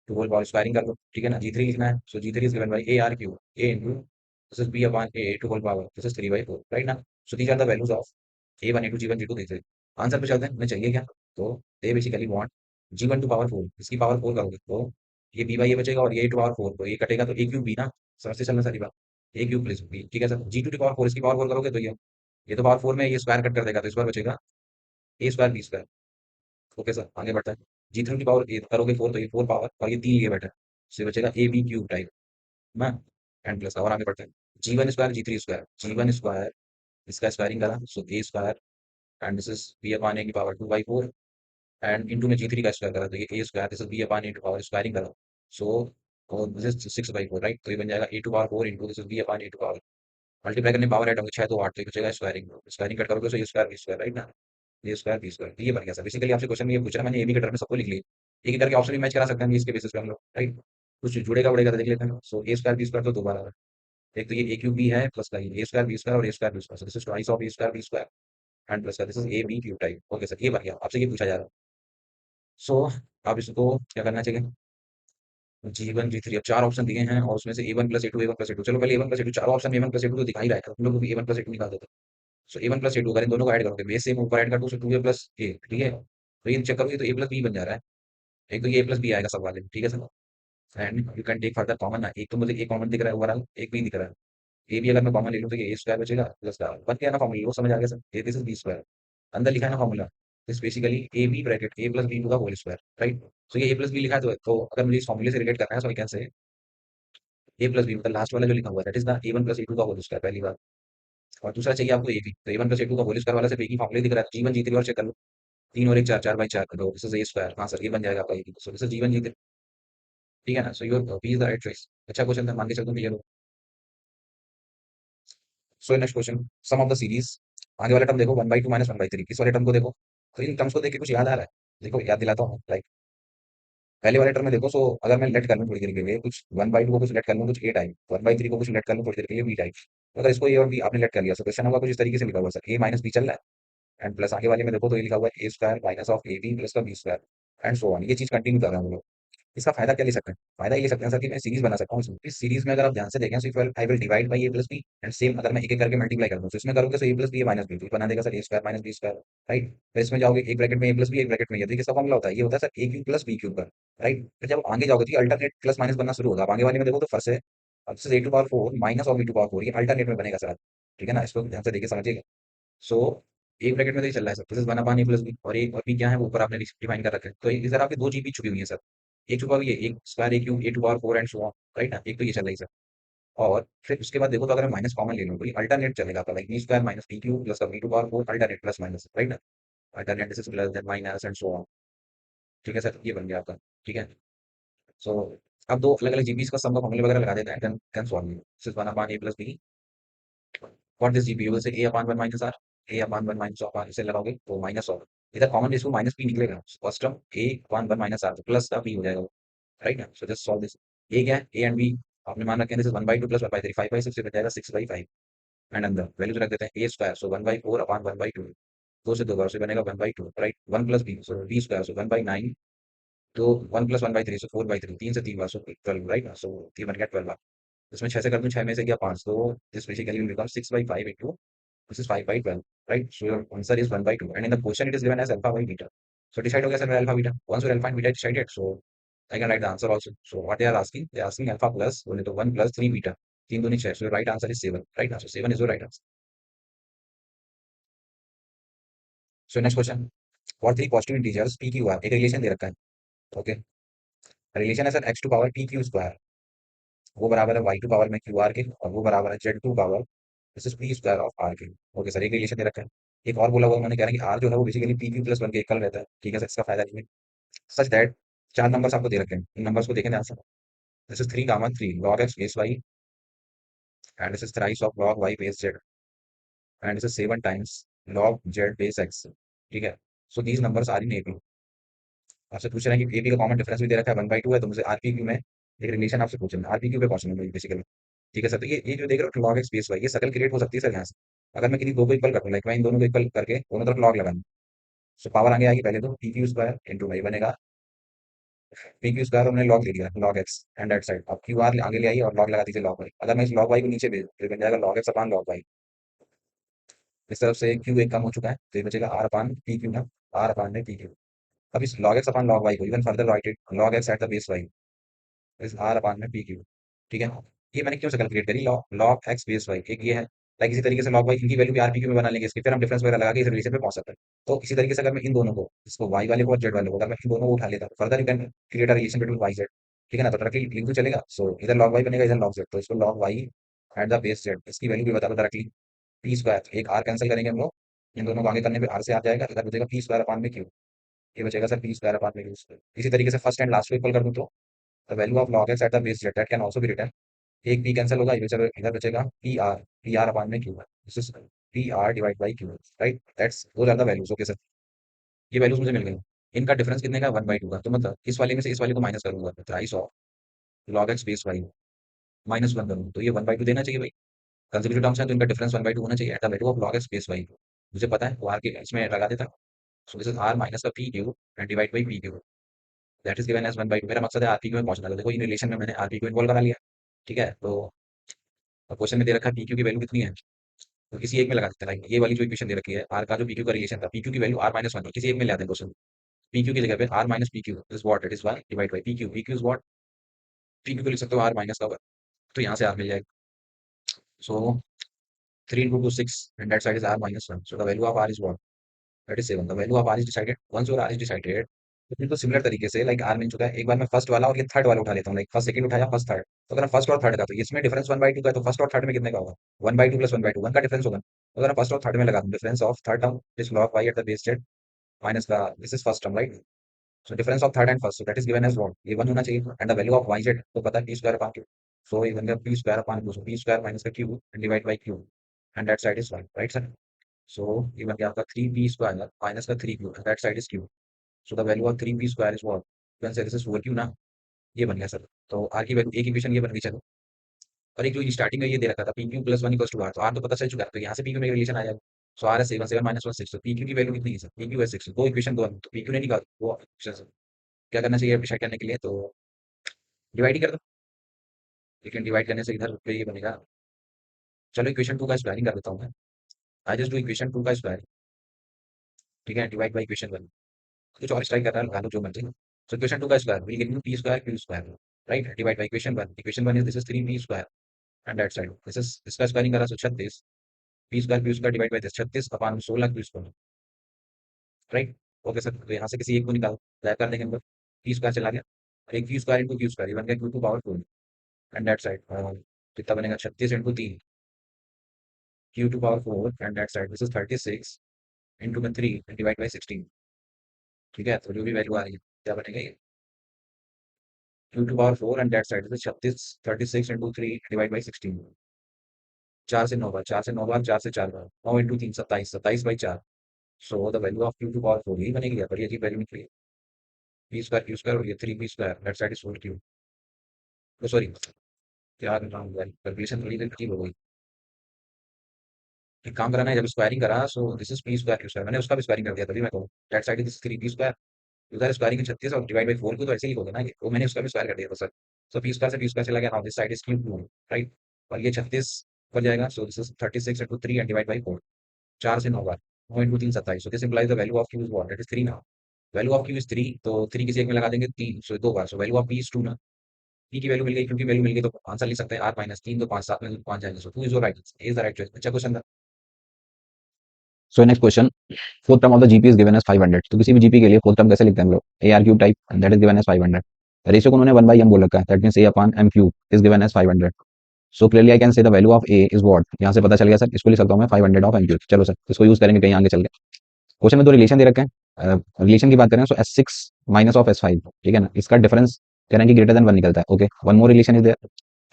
to whole power squaring कर दो, ठीक है ना। G3 लिखना है, so G3 is given by AR cube, A into this is B upon A to whole power, this is 3 by 4, right ना। So these are the values of A1 A2 G1 G2 G3। Answer पे चलते हैं, हमें चाहिए क्या, तो they basically want G1 to power 4, इसकी पावर 4 करोगे तो ये B by A बचेगा और ये A to power 4, तो ये कटेगा तो A क्यूब B ना, समझते चलना सारी बात। ए क्यूब प्लस बी, ठीक है सर। जी टू की पावर फोर, इसकी पावर फोर करोगे तो ये तो पावर फोर में ये स्क्वायर कट कर देगा तो इस बार बचेगा A square B square. Okay sir, आगे बढ़ता है। जी थ्री की पावर ए करोगे फोर तो ये फोर पावर और ये तीन लिए बैठा है, इससे बचेगा ए बी क्यूब टाइप ना, एंड प्लस और आगे बढ़ते हैं। जी1 स्क्वायर जी3 स्क्वायर, जी1 स्क्वायर इसका स्क्वायरिंग करा so A square and this is B upon A की पावर 2/4 एंड इनटू में जी3 का स्क्वायर करा तो ये A square, this is B upon A to power squaring करा सो दिस इज 6/4, राइट। तो ये बन जाएगा A to power 4 into this is B upon A to power, multiply करने पावर ऐड होंगे 6 तो 8, तो ये बचेगा स्क्वायरिंग, स्क्वायरिंग कट करोगे तो ये स्क्वायर बी स्क्वायर, राइट ना। ये स्क्वायर बी स्क्वायर, ये बन गया सर। बेसिकली आपसे क्वेश्चन में ये पूछ रहा है, मैंने ए बी के टर्म में सबको लिख लिया, एक एक करके ऑप्शन भी मैच करा सकते हैं इसके बेसिस पे हम लोग, राइट। कुछ जुड़ेगा उड़ेगा तो देख लेते हैं। So A square B square तो दोबारा आ रहा है, एक तो ये ए क्यूब बी है प्लस का ये ए स्क्वायर बी स्क्वायर और A square B square, so this is twice of A square B square and plus का this is A B cube type. Okay sir, ये बन गया, आपसे ये पूछा जा रहा है। सो आप इसको क्या करना चाहिए, जी1 जी3, अब चार ऑप्शन दिए हैं और उसमें से A1 plus A2 A1 plus A2, चलो पहले ए1 प्लस ए2, चार ऑप्शन में ए1 प्लस ए2 तो दिखा ही रहा है, हम लोग भी ए1 प्लस ए2 निकाल देते हैं। So A one plus a to, अगर इन दोनों को ऐड करोगे, बेस सेम ऊपर ऐड कर दो, सो टू ए प्लस ए, ठीक है। तो ये चेक करोगे तो ए प्लस बी बन जा रहा है, एक तो ये ए प्लस बी आएगा सब वाले में, ठीक है sir. And you can take further common ना, एक तो मुझे ए कॉमन दिख रहा है ओवरऑल, एक बी दिख रहा है, ए भी अगर मैं कॉमन ले लूँ तो ये ए स्क्वायर बचेगा प्लस का बन गया ना फॉर्मूला, वो समझ आ गया sir, a this is b square, अंदर लिखा है ना formula, this basically a b bracket A plus b to का होल स्क्वायर, राइट। सो ये ए प्लस बी लिखा है तो अगर मुझे इस फॉर्मूले से रिलेट करना है, so I can say A plus b, मतलब लास्ट वाला जो लिखा हुआ है that is the a one plus a two का होल स्क्वायर, पहली बात। और दूसरा चाहिए आपको ए बी, तो a one plus a two का होल स्क्वायर वाला से एक ही फॉर्मूले दिख रहा है, जी वन जी थ्री और चेक कर लो, 3 और 1 4, 4 बाई 4 कर दो, दिस इज ए स्क्वायर, हाँ सर ये बन जाएगा आपका A B, so this is जी1 जी3, ठीक है ना। So your B is the right choice. अच्छा क्वेश्चन था, मान के चलता हूँ ये लो। So next question, sum of the series, आगे वाला टर्म देखो 1/2 माइनस 1/3, इस वाले टर्म को देखो, तो इन टर्म्स को देख के कुछ याद आ रहा है, देखो याद दिलाता हूँ, लाइक पहले वाले टर्म में देखो, सो अगर मैं लेट कर लूँ थोड़ी देर के लिए कुछ 1/2 को कुछ लेट कर लूँ कुछ ए टाइप, 1/3 को कुछ लेट कर लूँ थोड़ी देर के लिए बी टाइप, तो अगर इसको ए और बी आपने लेट कर लिया, सो क्वेश्चन होगा कुछ इस तरीके से लिखा हुआ सर, ए माइनस बी चल रहा है एंड प्लस आगे वाले में देखो तो ये लिखा हुआ है A square minus of A B plus का B square and so on, ये चीज कंटिन्यू कर रहा हूँ हम लोग। इसका फायदा क्या ले सकते हैं, फायदा ये ले सकते हैं सर कि मैं सीरीज बना सकता हूँ इसमें। इस सीरीज में अगर आप ध्यान से देखें, so I will divide by A plus B and same अगर मैं एक एक करके मल्टीप्लाई कर दूँ, तो इसमें करोगे तो A plus B minus B, तो बना देगा sir A square minus B square, right. फिर इसमें जाओगे एक ब्रैकेट में ए प्लस बी, एक ब्रैकेट में ये, तो किसका फॉर्मूला होता है, ये होता है sir a cube plus B cube का, राइट। फिर जब आगे जाओगे तो ये अल्टरनेट प्लस माइनस बनना शुरू होगा, आप आगे वाले में देखो तो फर्स्ट है, अब से ए टू पावर फोर माइनस और बी टू पावर फोर, ये अल्टरनेट में बनेगा सर, ठीक है ना, इसको ध्यान से देखिए समझिएगा। सो एक ब्रैकेट में तो ये चल रहा है sir, this is one upon A plus b, और एक और बी क्या है वो ऊपर आपने डिफाइन कर रखा है, तो इधर आपके दो जीबी छुपी हुई है सर, एक छुपा हुई है एक square a cube a to power four and so on, right ना, एक तो ये चल रही है सर। और फिर उसके बाद देखो तो अगर मैं माइनस कॉमन ले लूँ तो ये अल्टरनेट चलेगा आपका, like B square minus B cube plus का B to power four alternate plus minus, right ना, alternate this is plus then minus and so on, ठीक है सर, ये बन गया आपका, ठीक है। सो अब दो अलग अलग जीबीज का सम का फॉर्मूला वगैरह लगा देते हैं, can solve this is one upon A plus B, what this GB will say A upon 1 minus R, A upon 1 minus of R, इसे लगाओगे तो माइनस ऑफ, इधर कॉमन इसको माइनस पी निकलेगा, first term A upon 1 minus R तो प्लस का पी हो जाएगा, राइट ना। So just solve this, A क्या है, ए एंड बी आपने मान रखे हैं, दिस इज 1/2 प्लस 1/3, 5/6 से बच जाएगा 6/5 एंड अंदर वैल्यूज रख देते हैं ए स्क्वायर, सो 1/4 अपॉन 1/2, दो से दो बार से बनेगा 1/2, राइट, 1 प्लस बी सो बी स्क्वायर, सो 1/9, तो 1 प्लस 1/3 सो 4/3, तीन से तीन बार सो 12, राइट ना। सो ये बन गया 12 बार, इसमें 6 से कर दूं, 6 में से गया 5, तो this basically will become 6/5 into this is 5/12, right? So your answer is 1/2, and in the question it is given as alpha by beta. So decide हो गया सर मेरा alpha beta. Once your alpha and beta is decided, so I can write the answer also. So what they are asking? They are asking alpha plus बोले तो 1 plus 3 beta. तीन दूनी 6. So your right answer is 7. Right now, so 7 is your right answer. So next question. For three positive integers p q r, एक रिलेशन दे रखा है. Okay. रिलेशन है sir x to power p q square. वो बराबर है y to power में q r के, और वो बराबर है z to power this is P square of R के। ओके सर, एक रिलेशन दे रखा है। एक और बोला हुआ उन्होंने, कह रहा है कि आर जो है वो basically P Q plus one के इक्वल रहता है, ठीक है सर, इसका फायदा नहीं है। सच दैट चार नंबर्स आपको दे रखे हैं, इन नंबर्स को देखें ध्यान से। This is 3 gamma 3 log x base y and this is thrice of log y base z and this is 7 times log z base x, ठीक है। So these numbers are in AP. आपसे पूछ रहे हैं कि एपी का कॉमन डिफरेंस भी दे रखा है 1/2 है, तो मुझे आरपीक्यू में एक रिलेशन आपसे पूछ रहे हैं, आरपीक्यू पे क्वेश्चन है बेसिकली। ठीक है सर, तो ये जो देख रहे हो log x base y, ये सर्कल क्रिएट हो सकती है सर यहाँ से। अगर मैं किसी दो को इक्वल कर दूं, लाइक मैं इन दोनों को इक्वल करके दोनों तरफ log लगा दूं, सो पावर आगे आएगी पहले तो P Q square into Y बनेगा, पी क्यू स्क्वायर हमने log ले लिया log x and that side, अब क्यू आर आगे ले आइए और log लगा दीजिए log y। अगर मैं इस log y को नीचे भेज तो बन जाएगा log x upon log y। इस तरफ से क्यू एक कम हो चुका है तो ये बचेगा आर अपान पी क्यू ना, आर अपान में पी क्यू। अब इस log x upon log y को even further write it log x at the base y is r upon में पी क्यू। ठीक है, ये मैंने क्यों से कैलकुलेट करी, log x बेस y एक ये है। लाइक इसी तरीके से log y इनकी वैल्यू भी आर पी क्यू में बना लेंगे इसके, फिर हम डिफरेंस वगैरह लगा के इस रिलेशन पे पहुंच सकते हैं। तो इसी तरीके से अगर मैं इन दोनों को, इसको y वाले को और z वाले को, अगर मैं इन दोनों को उठा लेता हूं further you can create a relation between y z। ठीक है ना, तो डायरेक्टली लिंक तो चलेगा, सो इधर log y बनेगा इधर log z, तो इसको log y at the base z इसकी वैल्यू भी बता दो डायरेक्टली, पी स्क्वायर एक आर कैंसिल करेंगे हम लोग, इन दोनों को आगे करने पे आर से आ जाएगा, इधर बचेगा पी स्क्वायर अपान में क्यू, ये बचेगा सर पी स्क्वायर अपान में क्यू। इसी तरीके से फर्स्ट एंड लास्ट को इक्वल कर दूं तो the value of log x at the base z that can also be written, एक पी कैंसिल होगा, इधर बचेगा पी आर अपान में क्यू है, this is P R divide by Q, right, that's those are the values. Okay sir, ये वैल्यूज मुझे मिल गई। इनका डिफरेंस कितने का 1/2 का, तो मतलब इस वाले में से इस वाले को माइनस करूंगा, thrice of log x base y minus 1 करूंगा तो ये 1/2 देना चाहिए भाई। कंसेक्यूटिव टर्म्स हैं तो इनका डिफरेंस 1/2 होना चाहिए at the value of log x base y। मुझे पता है वो आर के इसमें लगा देता, so this is r minus का P Q and divide by P Q, that is given as 1/2। मेरा मकसद है आर पी क्यू में पहुंचना, तो देखो इन रिलेशन में मैंने आर पी क्यू इन्वॉल्व करा लिया। ठीक है, तो क्वेश्चन में दे रखा है पी क्यू की वैल्यू कितनी है, तो किसी एक में लगा देते हैं। लाइक ये वाली जो इक्वेशन दे रखी है आर का जो पीक्यू का रिलेशन था, पीक्यू की वैल्यू आर माइनस 1 किसी एक में ले आते हैं क्वेश्चन। पीक्यू की जगह पे R minus PQ is what, it is 1 divide by PQ, PQ is what, PQ को लिख सकते हो आर माइनस का 1, तो यहाँ से आर मिल जाएगा। सो 3 into 2 6 and that side is r minus 1, so the value of r is what, that is 7। the value of r is decided, once your r is decided तो फिर तो सिमिलर तरीके से लाइक आर मिल चुका है, एक बार मैं फर्स्ट वाला और ये थर्ड वाला उठा लेता हूँ, लाइक फर्स्ट सेकंड उठाया फर्स्ट थर्ड, तो अगर फर्स्ट और थर्ड का तो इसमें डिफरेंस 1/2 का है, तो फर्स्ट और थर्ड में कितने का होगा, 1/2 प्लस 1/2 1 का डिफरेंस होगा। तो अगर फर्स्ट और थर्ड में लगा दूं difference of third term is log y at the base z minus का this is first term, right. So difference of third and first, so that is given as what, ये 1 होना चाहिए, and the value of yz तो पता है p square upon q, so ये बन गया p square upon q, so p square minus का q and divide by q and that side is 1, right sir. So ये बन गया आपका 3p स्क्वायर माइनस का 3q and that side is q, so the value of 3p square is what, you can say this is 4q ना, ये बन गया सर। तो r की वैल्यू एक इक्वेशन ये बन गई चलो, और एक जो स्टार्टिंग में ये दे रखा था P Q plus 1 equals to R, तो आर तो पता चल चुका है, तो यहाँ से पी क्यू में रिलेशन आ जाएगा। सो आर है 7 7 माइनस 1 6, तो पी क्यू की वैल्यू कितनी है सर, पी क्यू है 6, दो इक्वेशन दो, तो पी क्यू ने निकाल वो इक्वेशन, क्या करना चाहिए डिसाइड करने के लिए, तो डिवाइड ही कर दो, लेकिन डिवाइड करने से इधर पे ये बनेगा। चलो इक्वेशन 2 का स्क्वायरिंग कर देता हूँ मैं, आई जस्ट डू इक्वेशन 2 का स्क्वायर, ठीक है, डिवाइड बाई इक्वेशन 1, कुछ और स्ट्राइक कर रहा है लगा लो जो मर्जी। सो इक्वेशन 2 का square will give U P square Q square, right, divide by equation 1 is this is 3p square and that side this is इसका स्क्वायरिंग करा सो 36 P square Q square divide by this 36 upon 16 Q square, right. Okay sir, तो यहाँ से किसी एक को निकाल गायब कर देंगे हम लोग, पी स्क्वायर चला गया, एक Q square into Q square, ये बन गया Q to power 4 and that side कितना बनेगा 36 into 3 Q to power 4 and that side this is 36 into में 3 डिवाइड बाई 16। ठीक है, तो जो भी वैल्यू आ रही है क्या बनेगा ये Q to power 4 and that side this is 36 36 into 3 divide by 16, 4 से 9 बार 4 से 9 बार 4 से 4 बार 9 into 3 27 27 by 4, so the value of Q to power 4 यही बनेगी, या बड़ी अजीब वैल्यू निकली है, पी स्क्वायर क्यू स्क्वायर और ये 3p square that side is 4q, तो सॉरी क्या कर रहा हूँ कैलकुलेशन थोड़ी देर अजीब हो गई। एक काम कराना है, जब स्क्वायरिंग करा so this is P square Q square, मैंने उसका भी स्क्वायरिंग कर दिया तभी मैं कहूँ that side is 3p square, उधर स्क्वायरिंग है 36 और डिवाइड बाई 4 को तो ऐसे ही होगा ना, ये वो मैंने उसका भी स्क्वायर कर दिया था सर। सो पी स्क्वायर से पी स्क्वायर चला गया, now this side is Q to, right, और ये 36 पर जाएगा, so this is 36 into 3 and divide by 4, 4 से 9 बार 9 into 3 27, so this implies the value of Q is what, that is 3 now, value of Q is 3, तो 3 किसी एक में लगा देंगे 3, सो दो बार, so value of P is 2 ना, पी की वैल्यू मिल गई, क्यू की वैल्यू मिल गई, तो आंसर लिख सकते हैं आर माइनस 3 तो 5 7 में 5 जाएंगे, so 2 is your right, is the right choice. अच्छा क्वेश्चन था। So next question, fourth term of the GP is given as 500, तो किसी भी जीपी के लिए फोर्थ टर्म कैसे लिखते हैं हम लोग, A R cube type that is given as 500, ratio को उन्होंने 1/m बोल रखा है, that means A upon m cube is given as 500, so clearly I can say the value of A is what, यहाँ से पता चल गया सर, इसको लिख सकता हूँ मैं 500 ऑफ m क्यूब। चलो सर इसको यूज करेंगे कहीं आगे चल के। क्वेश्चन में दो रिलेशन दे रखे हैं, रिलेशन की बात करें तो S6 माइनस ऑफ S5, ठीक है ना, इसका डिफरेंस कह रहे हैं कि ग्रेटर देन 1 निकलता है। Okay, one more relation is there,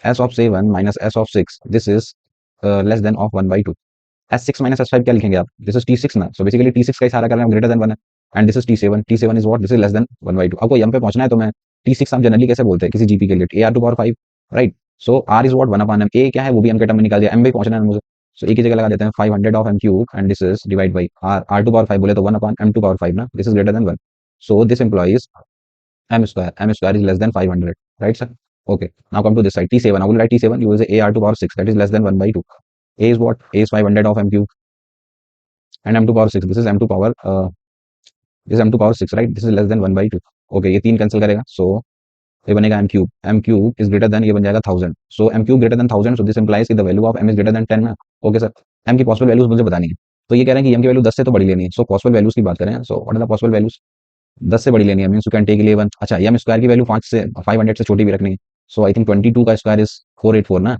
S of 7 minus S of 6, this is less than of 1/2। S6 minus S5 क्या लिखेंगे आप, दिस इज T6 ना, सो बेसिकली T6 का इशारा कर रहे हैं ग्रेटर देन 1 है, and this is T7 is what, this is less then 1/2। आपको M पे पहुंचना है तो मैं T6 आप जनरली कैसे बोलते हैं किसी GP के लिए, AR⁵, right. So R is what 1/m, A क्या है वो भी M के टर्म में निकाल दिया, M पे पहुंचना है मुझे, सो A की जगह लगा देते हैं 500 of M³ and this is divide by R⁵ बोले तो 1/m² ना, this is greater than 1, so this employees M² is less than 500, right sir? Okay, now come to this side, T7, I will write T7, you will say AR⁵, that is less than 1/2. A is what, A is 500 of M³ and M²⁵, this is M2 power, this is M²⁵, right, this is less than 1/2. Okay, ये तीन कैंसिल करेगा, so ये बनेगा M³ is greater than, ये बन जाएगा 1000, so M³ greater than 1000, so this implies कि the value of M is greater than 10 ना। ओके सर, M की पॉसिबल वैल्यूज मुझे बतानी है, तो ये कह रहे हैं कि M की वैल्यू 10 से तो बड़ी लेनी है, सो पॉसिबल वैल्यूज की बात करें, so what are the possible values, 10 से बड़ी लेनी है, मींस यू कैन टेक 11। अच्छा, M स्क्वायर की वैल्यू 5 से 500 से छोटी भी रखनी है, सो आई थिंक 22 का स्क्वायर इज 484 ना,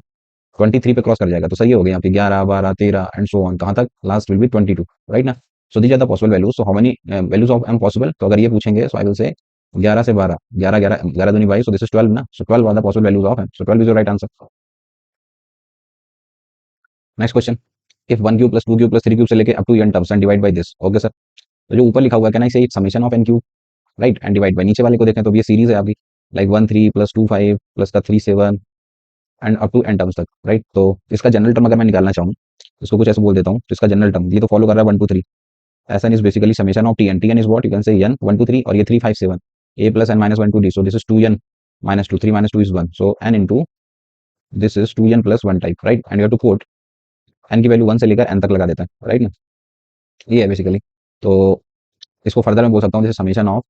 23 पे क्रॉस कर जाएगा तो सही हो गया यहाँ पे, 11 12 13 एंड सो ऑन, कहाँ तक, लास्ट विल बी 22, राइट ना। So these are the possible values, so how many values of M possible, तो अगर ये पूछेंगे सो आई विल से 11 से 12, 11 11 11 दूनी 22, सो दिस इज 12 ना, so 12 are the possible values of M, so 12 is your right answer. Next question, if 1³ + 2³ + 3³ से लेके up to n terms and divide by this. Okay sir, तो जो ऊपर लिखा हुआ है कहना इसे summation of n³, right, and divide by, नीचे वाले को देखें तो ये सीरीज है आपकी, लाइक 1 3 + 2 5 + का 3 7 and up to n terms तक, राइट। तो इसका जनरल टर्म अगर मैं निकालना चाहूँ, इसको कुछ ऐसे बोल देता हूँ, तो इसका जनरल टर्म ये तो फॉलो कर रहा है 1 2 3, SN is basically summation of TN is what, you can से n 1 2 3 और ये 3 5 7, A + n - 1 2 d, so this is 2n - 2, 3 - 2 is 1, so n into this is 2n + 1 type, right, and you have to put n की वैल्यू 1 से लेकर n तक लगा देता है, राइट ना, ये है बेसिकली। तो इसको फर्दर मैं बोल सकता हूँ, जैसे समेशन ऑफ,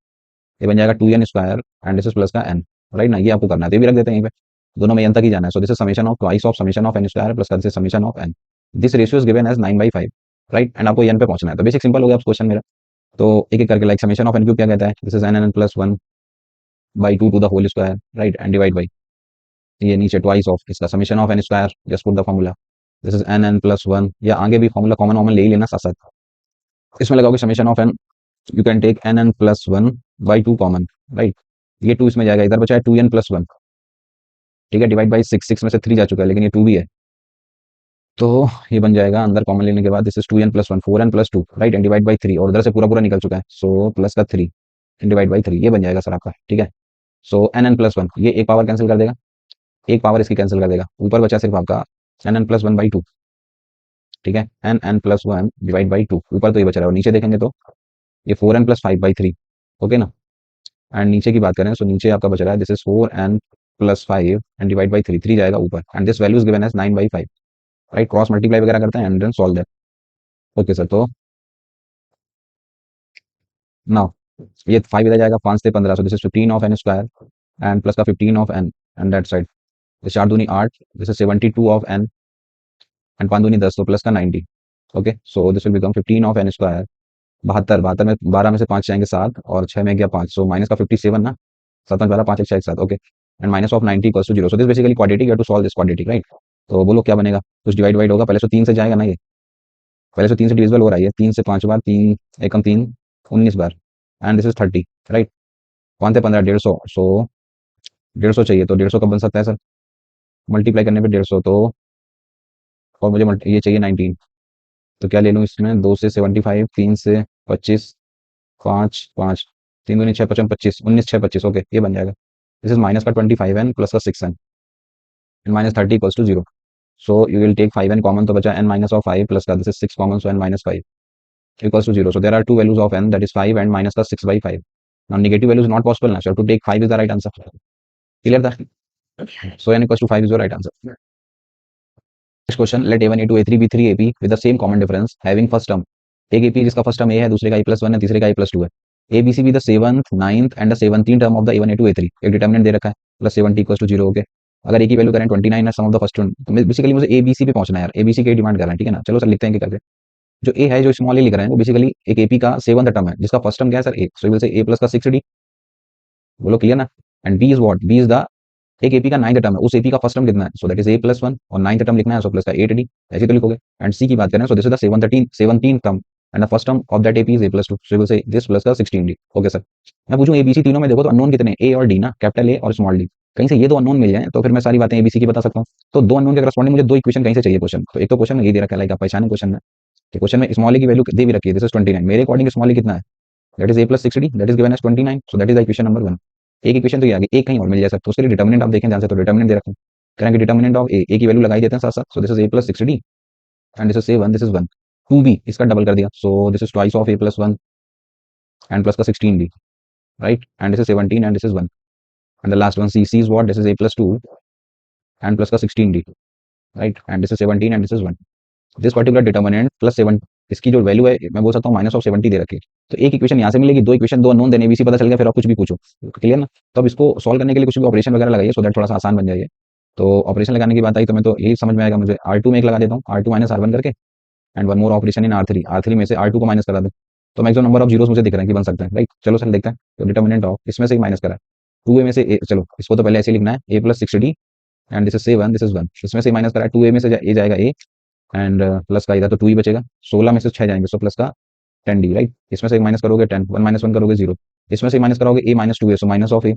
ये बन जाएगा 2n² and this is plus का n, राइट ना, ये आपको करना है तो ये भी रख देते हैं यहीं पे, दोनों में n तक ही जाना है, so this is summation of twice of summation of n² plus का this is summation of n, this ratio is given as 9/5, right, and आपको n पे पहुंचना है, तो बेसिक सिंपल हो गया क्वेश्चन मेरा। तो एक एक करके, लाइक समेशन ऑफ n³ क्या कहता है, this is n+1/2 to the whole square, right, and divide by ये नीचे ट्वाइस ऑफ इसका summation of n², just put the formula, this is n+1, या आगे भी फॉर्मूला कॉमन कॉमन ले ही लेना साथ साथ, इसमें लगाओगे summation of n, you can take n+1/2 common, right, ये 2 इसमें जाएगा, इधर बचा है 2n+1, ठीक है, डिवाइड बाई 6, 6 में से 3 जा चुका है लेकिन ये 2 भी है, तो ये बन जाएगा अंदर कॉमन लेने के बाद, this is 2n+1 4n+2, right, and divide by 3, और उधर से पूरा पूरा निकल चुका है, सो प्लस का 3 एंड डिवाइड बाई 3, ये बन जाएगा सर आपका, ठीक है। सो nn+1, ये एक पावर कैंसिल कर देगा, एक पावर इसकी कैंसिल कर देगा, ऊपर बचा सिर्फ आपका nn+1/2, ठीक है, nn+1 डिवाइड बाई 2, ऊपर तो ये बच रहा है, और नीचे देखेंगे तो ये 4n+5/3, ओके ना, एंड नीचे की बात करें तो नीचे आपका बच रहा है, this is 4n+5 and divide by 3, 3 जाएगा ऊपर, and this value is given as 9/5, right, cross multiply वगैरह करते हैं and then solve that. Okay sir, तो नाउ ये 5 इधर जाएगा, 5 से 15, so this is 15 of n² and plus का 15 of n and that side, 4 दूनी 8, this is 72 of n and 5 दूनी 10, तो प्लस का 90, okay, so this will become 15 of n², 72, 72 में 12 में से 5 जाएंगे 7 और 6 में गया 5, सो माइनस का 57 ना, 7 5 12 5 1 6 1 7, okay, and minus of 90 equals to 0, so this basically quadratic, you have to solve this quadratic, right. तो बोलो क्या बनेगा, कुछ डिवाइड वाइड होगा, पहले से 3 से जाएगा ना, ये पहले से 3 से डिविजिबल हो रहा है, 3 से 5 बार, 3 एकम 3 19 बार, एंड दिस इज 30, राइट, 5 से 15 150, सो 150 चाहिए, तो 150 कब बन सकता है सर, मल्टीप्लाई करने पे 150, तो और मुझे ये चाहिए 19, तो क्या ले लूँ इसमें, 2 से 75, 3 से 25, 5 5, 3 दूनी 6 55 25, 19 6 25, ओके, ये बन जाएगा, दिस इज माइनस का 25n प्लस का 6n and minus 30 equals to 0, so you will take 5n common, तो बचा n माइनस ऑफ 5 प्लस का this is 6 common, so n minus 5 equals to 0, so there are two values of n, that is 5 and minus the 6/5, now negative value is not possible now, so you have to take 5 is the right answer, clear that, so n equals to 5 is your right answer। Next question, let a1 a2 a3 be 3 AP with the same common difference having first term, एक AP जिसका फर्स्ट टर्म a है, दूसरे का a+1 है, तीसरे का a+2 है, ABC be the 7th 9th and the 17th term of the a1 a2 a3, एक डिटर्मिनेंट दे रखा है, प्लस 70 इक्वल्स टू 0, ओके, अगर ए की वैल्यू करें 29 है, सम ऑफ द फर्स्ट, तो बेसिकली मुझे ABC पे पहुंचना है यार, ABC की डिमांड कर रहे हैं, ठीक है ना, चलो सर लिखते हैं क्या करके, जो ए है, जो स्मॉल ए लिख रहे हैं, वो बेसिकली एक एपी का 7th टर्म है, जिसका फर्स्ट टर्म क्या है sir, A, so will say a plus का 6d, बोलो क्लियर ना, and B is what, B is the एक एपी का 9th टर्म है, उस एपी का फर्स्ट टर्म कितना है, सो दैट इज a+1, और 9th टर्म लिखना है, सो प्लस का 8d, ऐसे तो लिखोगे, एंड सी की बात करें, so this is the 17th term and the first term of that AP is A+2, so will से दिस प्लस का 16D। ओके सर, मैं पूछूं एबीसी तीनों में देखो तो अननोन कितने, ए और डी ना, कैपिटल ए और स्मॉल डी, कहीं से ये दो अननोन मिल जाए तो फिर मैं सारी बातें एबीसी की बता सकता हूँ। तो दो अननोन के करस्पॉन्डिंग मुझे दो इक्वेशन कहीं से चाहिए क्वेश्चन, तो एक तो क्वेश्चन में ये दे रखा है, लाइक आप पहचाने क्वेश्चन में कि क्वेश्चन में स्मॉल ए की वैल्यू दे भी रखी है, दिस इज 29, मेरे अकॉर्डिंग स्मॉल ए कितना है, that is A+6D, that is given as 29, so that is the equation number 1। एक इक्वेशन तो ये आ गई, एक कहीं और मिल जाए सर, तो उसके लिए डिटर्मिनेंट आप देखें ध्यान से, तो डिटर्मिनेंट दे रखा है, करेंगे डिटर्मिनेंट ऑफ ए की वैल्यू लगाई देते हैं साथ साथ, सो this is A+6D and this is A1, this is 1, 2B इसका डबल कर दिया, सो this is twice of A+1 and plus का 16D, right, and this is 17 and this is 1 and the last one C is what, this is A+2 and plus का 16D, right, and this is 17 and this is 1, this particular determinant plus 7, इसकी जो वैल्यू है मैं बोल सकता हूँ -70 दे रखी है। तो एक इक्वेशन यहाँ से मिलेगी, दो इक्वेशन दो अननोन देने एबीसी पता चल गया, फिर आप कुछ भी पूछो, क्लियर ना। तो अब इसको सॉल्व करने के लिए कुछ भी ऑपरेशन वगैरह लगाइए, सो दैट थोड़ा सा आसान बन जाइए। तो ऑपरेशन लगाने की बात आई तो मैं तो यही समझ में आएगा मुझे, R2 में एक लगा देता हूँ, R2 माइनस R1 करके, and one more operation in R3 में से R2 को माइनस करा दो, तो मैक्सिमम नंबर ऑफ जीरोस मुझे दिख रहे हैं कि बन सकते हैं, राइट। चलो सर देखते हैं, तो डिटर्मिनेंट ऑफ इसमें से माइनस करा, 2A में से चलो इसको तो पहले ऐसे लिखना है, A+6D एंड दिस इज से 1, दिस इज 1, इसमें से माइनस करा, 2A में से ए जाएगा A एंड प्लस का इधर तो 2 ही बचेगा, 16 में से 6 जाएंगे, सो प्लस का 10D, राइट, इसमें से एक माइनस करोगे 10, 1 माइनस 1 करोगे 0, इसमें से माइनस करोगे A-2A, so minus of A,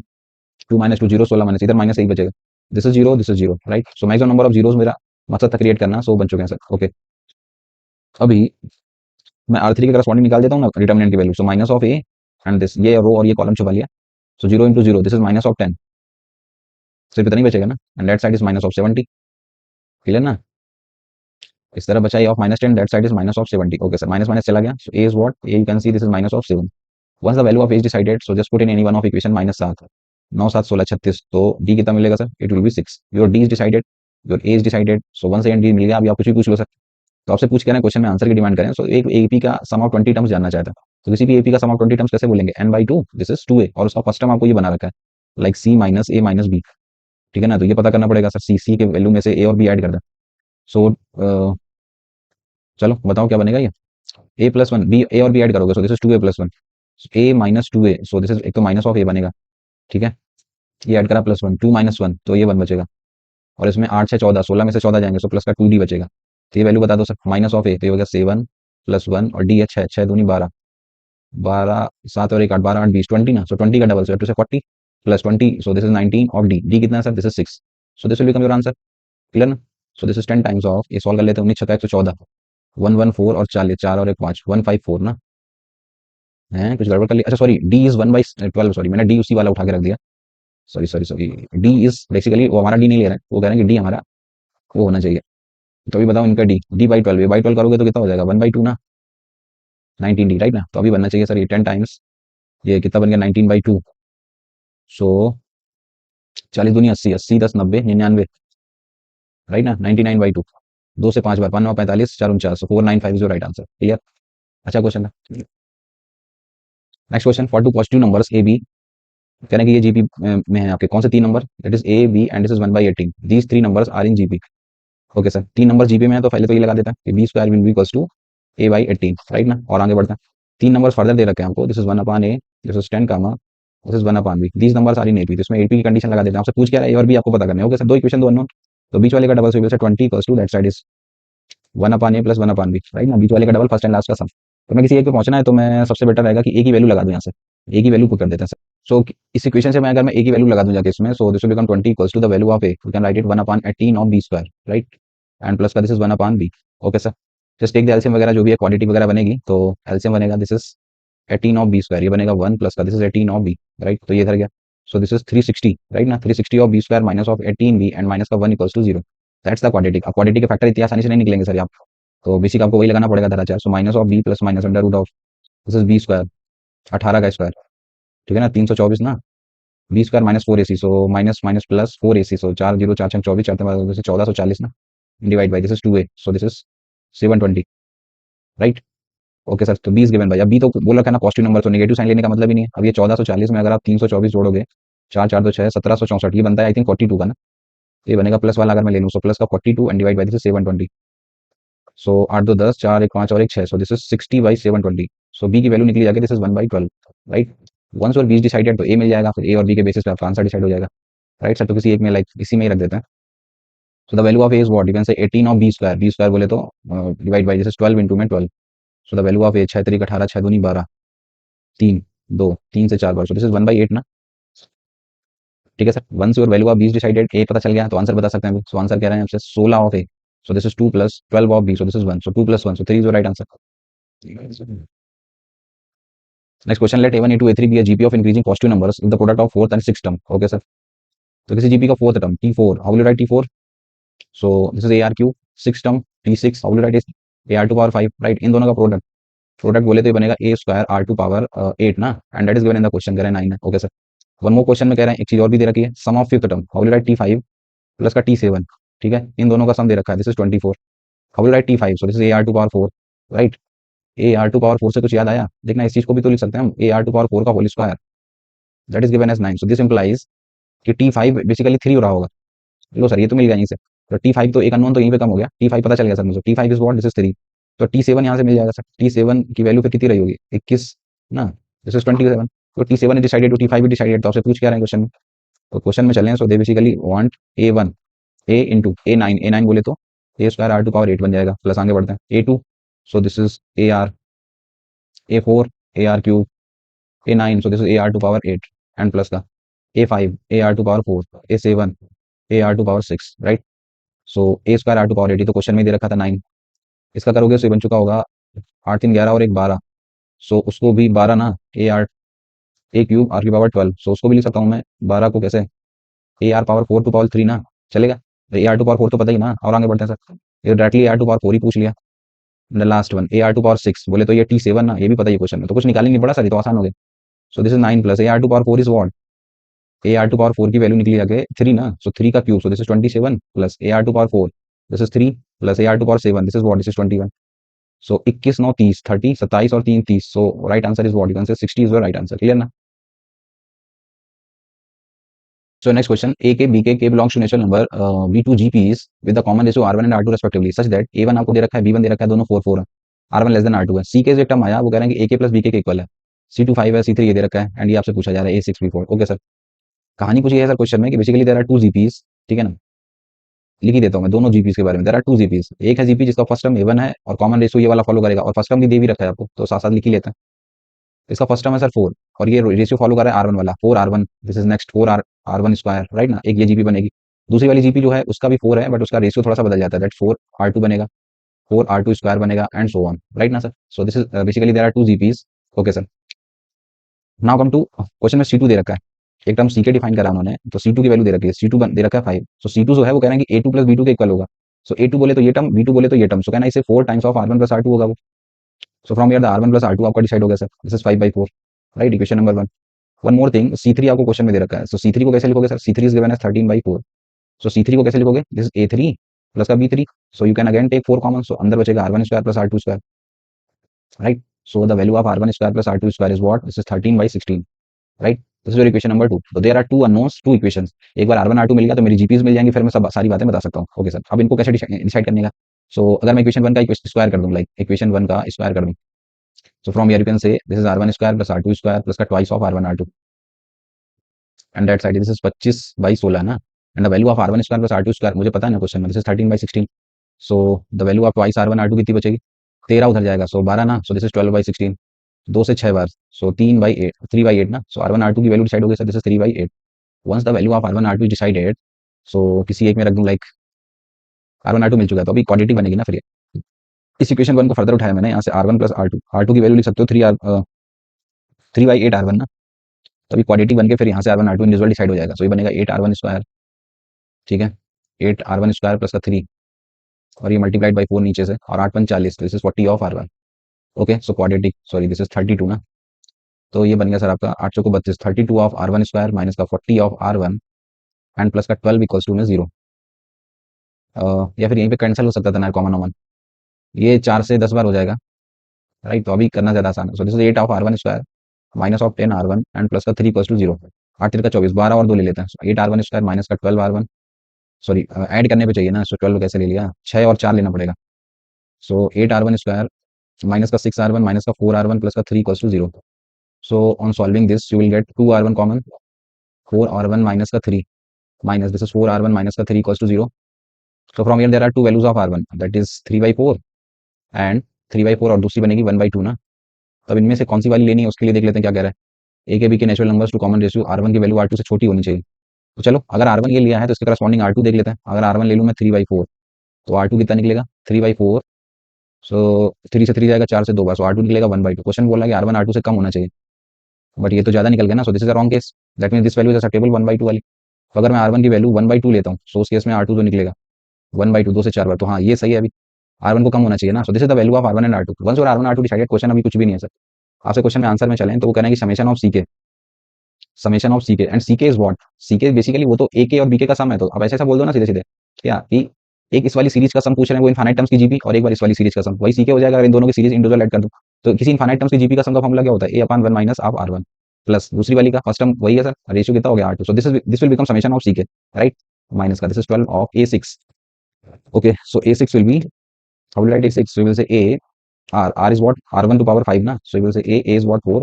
2 minus 2 0, 16 minus इधर माइनस 1 बचेगा, this is zero, right. So maximum number of zeros मेरा मकसद था क्रिएट करना, सो बन चुके हैं सर। ओके, अभी मैं R3 के करस्पॉन्डिंग निकाल देता हूँ ना डिटर्मिनेंट की value, so minus of A and this, ये रो और ये कॉलम छुपा लिया, सो 0 into 0, this is minus of 10, सिर्फ इतना ही बचेगा ना, and that side is minus of 70, clear ना। इस तरह बचा of -10, that side is minus of 70। Okay sir, minus minus चला गया, सो A is what, A you can see this is minus of 7। Once the value of A is decided, so just put in any one of equation, -7 9 7 16 36, तो D कितना मिलेगा sir, it will be 6, your D is decided, your A is decided, so 1 से D मिल गया। अभी आप कुछ भी पूछ लो सर, तो आपसे पूछ के ना क्वेश्चन में आंसर की डिमांड करें, सो एक एपी का सम ऑफ 20 टर्म्स जानना चाहता है, तो किसी भी एपी का सम ऑफ 20 टर्म्स कैसे बोलेंगे, n/2, दिस इज 2A, और उसका फर्स्ट टर्म आपको ये बना रखा है, like C minus A minus B, ठीक है ना। तो ये पता करना पड़ेगा सर, C के वैल्यू में से A और B ऐड कर दें, सो चलो बताओ क्या बनेगा ये, A+1 B, A और B ऐड करोगे, so this is 2A+1, A-2A, so this is, एक तो माइनस ऑफ A बनेगा, ठीक है, ये ऐड करा +1, 2 - 1, तो ये 1 बचेगा, और इसमें 8 6 14, 16 में से 14 जाएंगे, सो प्लस का 2D बचेगा। तो ये वैल्यू बता दो सर, माइनस ऑफ A, तो ये हो गया 7 + 1 और D है 6, 6 दूनी 12, 12 7 और 1 8, 12 8 20, 20 ना, सो 20 का डबल, सो 2 से 40 plus 20, so this is 19 of D कितना है sir, this is 6, so this will become your answer, clear ना। So this is 10 times of, ये सॉल्व कर लेते हैं, 19 छक्का 114, 114 और 40, 4 और 1 5, 154 ना, है कुछ गड़बड़ कर लिया, अच्छा सॉरी, D इज 1/12, सॉरी मैंने D उसी वाला उठा के रख दिया, sorry sorry sorry, D is basically, वो हमारा D नहीं ले रहा है, वो कह रहे हैं कि D हमारा वो होना चाहिए, तो अभी बताओ इनका D/12, ये बाई 12 करोगे तो कितना हो जाएगा, 1/2 ना, 19D, राइट ना। तो अभी बनना चाहिए सर ये 10 टाइम्स, ये कितना बन गया 19/2, सो 40 दूनी 80, 80 10 90 99, राइट ना, 99/2, 2 से 5 बार, 5 9 45, 4 49, 4950 राइट आंसर, क्लियर। अच्छा क्वेश्चन है, next question, for two positive numbers A B, कह रहे हैं कि ये जीपी में है आपके, कौन से तीन number, that is A B and this is 1/18, these three numbers are in GP. Okay sir, तीन नंबर जीपी में है, तो पहले तो ये लगा देता है कि B² will be equals to A/18, right ना, और आगे बढ़ते हैं, तीन नंबर फर्दर दे रखे हैं हमको, this is 1/A, this is 10 comma, this is 1/B, these numbers are in AP, इसमें AP की कंडीशन लगा देते हैं, आपसे पूछ क्या रहा है A और B आपको पता करना है। ओके सर, दो इक्वेशन दो अननोन, तो बीच वाले का डबल, से 20 equals to that side is 1/A plus 1/B, right ना, बीच वाले का डबल, फर्स्ट एंड लास्ट का सम। तो मैं किसी एक पे पहुंचना है, तो मैं सबसे बेटर रहेगा कि A की वैल्यू लगा दूं यहाँ से, A की वैल्यू पुट कर देते हैं सर। सो इस इक्वेशन से मैं अगर मैं A की वैल्यू लगा दूं जाके इसमें, so this will become 20 equals to the value of A, you can write it 1/18 of B², right, and plus का this is 1/B। Okay sir, just take the LCM वगैरह जो भी है, क्वांटिटी वगैरह बनेगी, तो एलसीएम बनेगा, दिस इज 18 ऑफ B², ये बनेगा 1 प्लस का this is 18 of B, right, तो ये इधर गया, सो दिस इज 360, राइट ना, 360 of B² minus of 18B and minus का 1 equals to 0, that's the quadratic. अब क्वाड्रेटिक के फैक्टर इतनी आसानी से नहीं निकलेंगे सर आप, तो बेसिक आपको वही लगाना पड़ेगा धराचार, so minus of B plus minus under root of this is B², 18 का स्क्वायर, ठीक है ना, 324 ना, B² minus 4AC, so minus minus plus 4AC, सो 4 0 4 6 24, 4 1440 ना, divide by this is 2A, so this is 720, right. Okay sir, तो 20 गिवन भाई, अब B तो बोल रखा है ना पॉजिटिव नंबर, तो नेगेटिव साइन लेने का मतलब ही नहीं है। अब ये 1440 में अगर आप 324 जोड़ोगे, 4 4 2 6, 1764, ये बनता है आई थिंक 42 का ना, ये बनेगा प्लस वाला अगर मैं ले लूँ, सो प्लस का 42 एंड डिवाइड बाई दिस 720, सो 8 2 10, 4 1 5 और 1 6, so this is 60/720, so B की वैल्यू निकली जाके दिस इज 1/12, राइट। वंस और B डिसाइडेड, तो A मिल जाएगा, फिर A और B के बेसिस पे आपका आंसर डिसाइड हो जाएगा, राइट सर। तो किसी एक में लाइक इसी में ही रख देते हैं, सो the value of A is what, you can से 18 ऑफ B², B² बोले तो divide by this is 12 into में 12, सो द वैल्यू ऑफ ए 6 तरीक 18, 6 दूनी 12, 3 2 3 से 4 बार, सो दिस इज 1/8 ना। ठीक है sir, once your value of B decided, A पता चल गया तो आंसर बता सकते हैं। सो आंसर कह रहे हैं आपसे 16 of A, so this is 2 plus 12 of B, so this is 1, so 2 plus 1, so 3 is your right answer. Next question, let a1 a2 a3 be a GP of increasing positive numbers in the product of fourth and six term. Okay sir, तो किसी जीपी का fourth term t4, how will you write t4? So this is ar cube, six term t6, how will you write is ar to power 5, right. इन दोनों का प्रोडक्ट, प्रोडक्ट बोले तो ये बनेगा a square r to power 8 ना, and that is given in the question, कह रहे हैं 9 है। Okay sir, one more question में कह रहे हैं एक चीज और भी दे रखी है, sum of fifth term, how will you write t5 plus का t7, ठीक है, इन दोनों का सम दे रखा है, this is 24, how will write t5? So this is ar to power 4, right. ar to power 4 से कुछ याद आया? देखना इस चीज को भी तो लिख सकते हैं हम, ar टू पावर 4 का whole square, that is given as 9, so this implies कि t5 बेसिकली 3 हो रहा होगा। लो सर, ये तो मिल गया यहीं से, तो t5 तो एक अननोन तो यहीं पे कम हो गया, t5 पता चल गया सर मुझे, t5 is what, this is 3, तो t7 यहाँ से मिल जाएगा सर, t7 की वैल्यू फिर कितनी रही होगी, 21 ना, दिस इज 27, तो t7 is decided to t5 is decided, तो आपसे पूछ क्या रहे हैं क्वेश्चन में, तो क्वेश्चन में चले हैं, so they basically want a1 a into a9 बोले तो a square r to power 8 बन जाएगा, प्लस आगे बढ़ते हैं a2, so this is ar, a4 ar cube, a9, so this is ar to power 8 and plus का a5 ar to power 4, a7 ar to power 6, right. So A square are to power 8 तो क्वेश्चन में दे रखा था 9, इसका करोगे सो ये बन चुका होगा 8 3 11 और एक 12, सो उसको भी 12 ना, A R A cube R की पावर 12, सो उसको भी लिख सकता हूँ मैं 12 को कैसे, A R power 4 to power 3 ना, चलेगा। ए आर टू पावर 4 तो पता ही ना, और आगे बढ़ते हैं सर, ये directly A are to power 4 ही पूछ लिया। The last one A are to power 6 बोले तो ये t7 ना, ये भी पता ही क्वेश्चन में, तो कुछ निकालने नहीं पड़ा सर, ये तो आसान हो गया। So this is 9 plus A are to power 4 is what, A are to power 4 की वैल्यू निकली आगे 3 ना, सो 3 का cube, so this is 27 plus A are to power 4, this is 3 plus A are to power 7, this is what, this is 21, सो 21 9 30 30 27 और 3 30, so right answer is what, you can say 60 is your right answer, clear ना। सो नेक्स्ट क्वेश्चन, ए के B K belongs to natural number be two GPs with the common ratio r1 and r2 respectively such that a1 आपको दे रखा है, b1 दे रखा है, दोनों 4 4 है, r1 लेस देन r2 है। सी के जो एक टर्म आया वो कह रहे हैं कि a के प्लस b के इक्वल है, c2 5 है, c3 ये दे रखा है, एंड ये आपसे पूछा जा रहा है a6 b4। ओके सर, कहानी कुछ ये है सर क्वेश्चन में कि basically there are two GPs, ठीक है ना, लिख ही देता हूँ मैं दोनों जीपीज के बारे में, देयर आर टू जीपीज, एक है जीपी जिसका फर्स्ट टर्म a1 है और कॉमन रेशियो ये वाला फॉलो करेगा, और फर्स्ट टर्म भी दे भी रखा है आपको, तो साथ साथ लिख ही लेते हैं। इसका फर्स्ट टर्म है सर 4, और ये रेशियो फॉलो कर रहा है R1 वाला, 4 R1, this is next 4 R1 square, right ना, एक ये जीपी बनेगी। दूसरी वाली जीपी जो है उसका भी 4 है, बट उसका रेशियो थोड़ा सा बदल जाता है, दैट 4 R2 बनेगा, 4 R2 स्क्वायर बनेगा, एंड सो ऑन, राइट ना sir. So this is basically there are two GPs. Okay sir, now come to question में C2 दे रखा है, एक टर्म सी के डिफाइन करा उन्होंने, तो C2 की वैल्यू दे रखी है, C2 दे रखा है 5, सो C2 जो है वो कह रहे हैं कि A2 प्लस B2 के इक्वल होगा। सो A2 बोले तो ये टर्म, B2 बोले तो ये टर्म, सो कहना इसे 4 times of R1 plus R2 होगा वो। सो from here the R1 plus R2 आपका डिसाइड हो गया sir, this is 5/4, right, equation number 1। One more thing, C3 आपको क्वेश्चन में दे रखा है, सो C3 को कैसे लिखोगे sir, C3 is given as 13/4, so C3 को कैसे लिखोगे, दिस इज A3 प्लस का B3, so you can again take 4 common, so अंदर बचेगा R1 square plus R2 square, right. So the value of R1 square plus R2 square is what, this is 13/16, right. This is your equation number 2। तो there are two unknowns, two equations, एक बार R1 R2 मिल गया तो मेरी जीपीज मिल जाएंगी, फिर मैं सब सारी बातें बता सकता हूँ। ओके सर, अब इनको कैसे डिसाइड करने का, सो अगर मैं इक्वेशन 1 का स्क्वायर कर दूं, लाइक इक्वेशन 1 का स्क्वायर कर दूं, so from here you can say this is R1 square plus R2 square plus का twice of R1 R2, and that side this is 25/16 ना, and the value of R1 square plus R2 square मुझे पता है ना क्वेश्चन में, this is 13/16, so the value of twice R1 R2 कितनी बचेगी, 13 उधर जाएगा, सो 12 ना, सो दिस इज 12/16, 2 से 6 बार, सो 3/8, 3/8 ना, सो R1 R2 की वैल्यू डिसाइड हो गई sir, this is 3/8। Once the value of R1 R2 decided, so किसी एक में रख दूं, लाइक R1 R2 मिल चुका है, तो अभी क्वाड्रेटिक बनेगी ना, फिर इस इक्वेशन 1 को फर्दर उठाया मैंने, यहाँ से R1 प्लस R2 की वैल्यू लिख सकते हो 3/8 R1 ना, तो अभी क्वाड्रेटिक बन के फिर यहाँ से R1 R2 इंडिविजुअल डिसाइड हो जाएगा, सो ये बनेगा 8 R1 स्क्वायर, ठीक है, 8 R1 स्क्वायर प्लस का 3, और ये मल्टीप्लाइड बाई 4 नीचे से, और 8 40, this is 40 of R1। Okay, so quadratic, sorry this is 32 ना, तो ये बन गया सर आपका 8 को 32, 32 ऑफ R1 स्क्वायर माइनस का 40 ऑफ R1 एंड प्लस का 12 इक्वल्स टू में 0, या फिर यहीं पे कैंसिल हो सकता था ना कॉमन, ये 4 से 10 बार हो जाएगा, राइट, तो अभी करना ज्यादा आसान है। So this is 8 of R1 square minus of 10 R1 and plus का 3 इक्वल्स टू 0, 8 3 का 24, 12 और 2 ले लेते हैं, 8 R1 स्क्वायर माइनस का 12 R1, सॉरी ऐड करने पे चाहिए ना, सो 12 कैसे ले लिया, 6 और 4 लेना पड़ेगा, सो 8 R1 स्क्वायर माइनस का 6 R1 माइनस का 4 R1 प्लस का 3 equals to 0, so on solving this you will get 2 R1 common, 4 R1 minus का 3 minus this is 4 R1 minus का 3 equals to 0, so from here there are two values of R1, that is 3/4 and 3/4 और दूसरी बनेगी 1/2 ना। तब इनमें से कौन सी वाली लेनी है उसके लिए देख लेते हैं क्या कह रहा है। ए के बी के natural numbers two common ratio R1 की वैल्यू R2 से छोटी होनी चाहिए। तो चलो अगर R1 ये लिया है तो इसके करस्पॉन्डिंग R2 देख लेते हैं। अगर R1 ले लूँ मैं 3/4 तो R2 कितना निकलेगा 3/4। सो 3 से 3 जाएगा, 4 से 2 बार, सो R2 निकलेगा 1/2। क्वेश्चन बोला कि R1 R2 से कम होना चाहिए, बट ये तो ज़्यादा निकल गया ना। So this is a wrong case, that mean this value is acceptable 1/2 वाली। तो अगर मैं R1 की वैल्यू 1/2 लेता हूँ सो उस केस में R2 तो निकलेगा 1/2, 2 से 4 बार। तो हाँ ये सही है, अभी R1 को कम होना चाहिए ना। So this is the value of R1 and R2 once your R1 R2 decided. Question अभी कुछ भी नहीं है सर। आपसे क्वेश्चन में आंसर में चलें तो वो कह रहे हैं कि समेशन ऑफ सी के एंड सी के इज व्हाट। सी के बेसिकली वो तो ए के और बी के का सम है। तो अब ऐसा ऐसा बोल दो ना सीधे सीधे क्या कि एक इस वाली सीरीज का सम पूछ रहे हैं वो इनफाइनाइट टर्म्स की जीपी, और एक बार इस वाली सीरीज का सम, वही सी के हो जाएगा अगर इन दोनों की सीरीज इंडिविजुअल ऐड कर दो। तो किसी इनफाइनाइट टर्म्स की जीपी का सम का फॉर्मूला क्या होता है, A/1 minus of R1 plus दूसरी वाली का फर्स्ट टर्म वही है सर, रेशियो कितना हो गया R2। So this will become summation of c k, right. Minus का this is 12 of A6। Okay so A6 will be, how will write A6, we will say A R is what R1 to power 5 ना, so you will say A is what 4,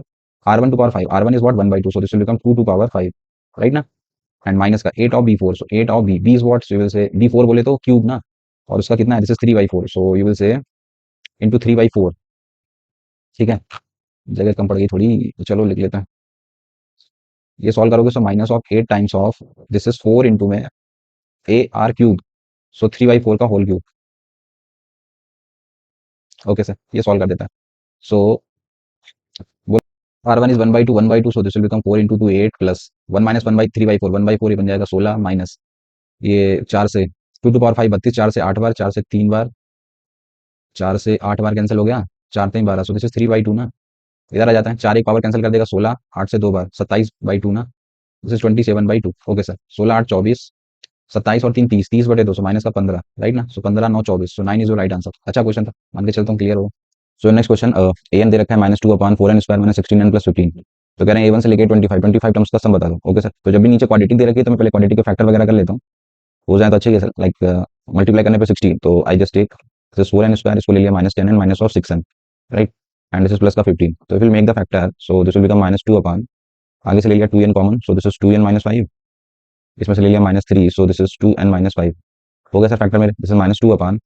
R1 to power 5, R1 is what 1/2, so this will become 2 to power 5, right ना। एंड माइनस का 8 of B4, so 8 of B is what, so you will say B4 बोले तो क्यूब ना, और उसका कितना है, this is 3/4, so you will say into 3/4। ठीक है, जगह कम पड़ गई थोड़ी तो चलो लिख लेते हैं। ये सॉल्व करोगे सो minus of 8 times of this is 4 into में AR क्यूब, सो 3/4 का होल क्यूब। ओके सर, ये सॉल्व कर देता है। सो R1 is 1/2, so this will become 4 into 2 8 plus 1 minus 1/3/4, 1/4 ये बन जाएगा 16 माइनस ये 4 से 2 to power 5 32, 4 से 8 बार, 4 से 3 बार, 4 से 8 बार कैंसिल हो गया, 4 3 12, सो दिस इज 3/2 ना। इधर आ जाता है, 4 एक पावर कैंसिल कर देगा 16, 8 से 2 बार 27/2 ना, दिस इज 27/2। ओके सर, 16 8 24, 27 और 3 30, 30/2, सो माइनस का 15, राइट ना। सो 15 9 24, सो 9 इज योर राइट आंसर। अच्छा क्वेश्चन था, मान के चलता हूँ क्लियर हो। सो नेक्स्ट क्वेश्चन, ए एन दे रखा है -2/4n² माइनस 16n प्लस 15। तो कह रहे हैं A1 से लेके 25 टर्म्स का सम बता दो। ओके सर, तो जब भी नीचे क्वाड्रेटिक दे रखी है तो मैं पहले क्वाड्रेटिक के फैक्टर वगैरह कर लेता हूँ, हो जाए तो अच्छे है सर। लाइक मल्टीप्लाई करने पे 16, तो I just take this 4n², इसको ले लिया -10n minus of 6n, right. And this is plus का 15, तो will make the factor, so this will become -2 upon, आगे से ले लिया 2n common, so this is 2n minus 5, इसमें से ले लिया -3, सो दिस इज 2n माइनस 5। हो गया सर फैक्टर मेरे, दिस इज -2 अपॉन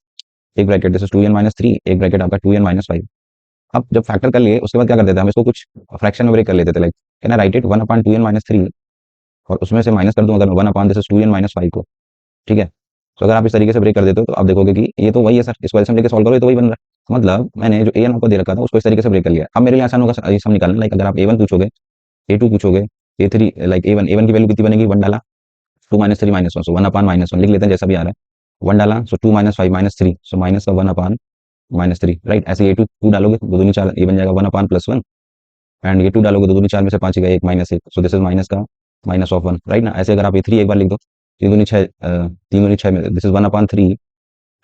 एक bracket, this is 2n minus 3, एक ब्रैकेट आपका 2n माइनस 5। अब जब फैक्टर कर लिए उसके बाद क्या कर देते हैं हम, इसको कुछ फ्रैक्शन में ब्रेक कर लेते थे। Like can I right it 1/2n minus 3, और उसमें से माइनस कर दूं अगर मैं 1 दिस इज 2n माइनस 5 को। ठीक है, तो अगर आप इस तरीके से ब्रेक कर देते हो तो आप देखोगे कि ये तो वही है सर, इसको एलसीएम लेके सॉल्व करो, ये तो वही बन रहा है। मतलब मैंने जो an आपको दे रखा था उसको इस तरीके से ब्रेक कर लिया। अब मेरे लिए आसान होगा ये सम निकालना। लाइक अगर आप A1 पूछोगे, A2 पूछोगे, A3, लाइक A1 की वैल्यू कितनी बनेगी, 1 डाला, 2 - 3 - 1, सो 1/-1 लिख लेते हैं जैसा भी आ रहा है। 1 डाला, सो 2 - 5 - 3, सो माइनस का 1/-3, राइट। ऐसे A2 2 डालोगे, 2 दूनी 4, ये बन जाएगा 1/+1, एंड ये 2 डालोगे, 2 दूनी 4 में से 5 गया, 1 -1, सो दिस इज माइनस का -1, राइट ना। ऐसे अगर आप A3 एक बार लिख दो, 3 दूनी 6, 3 दूनी 6 में दिस इज 1/3,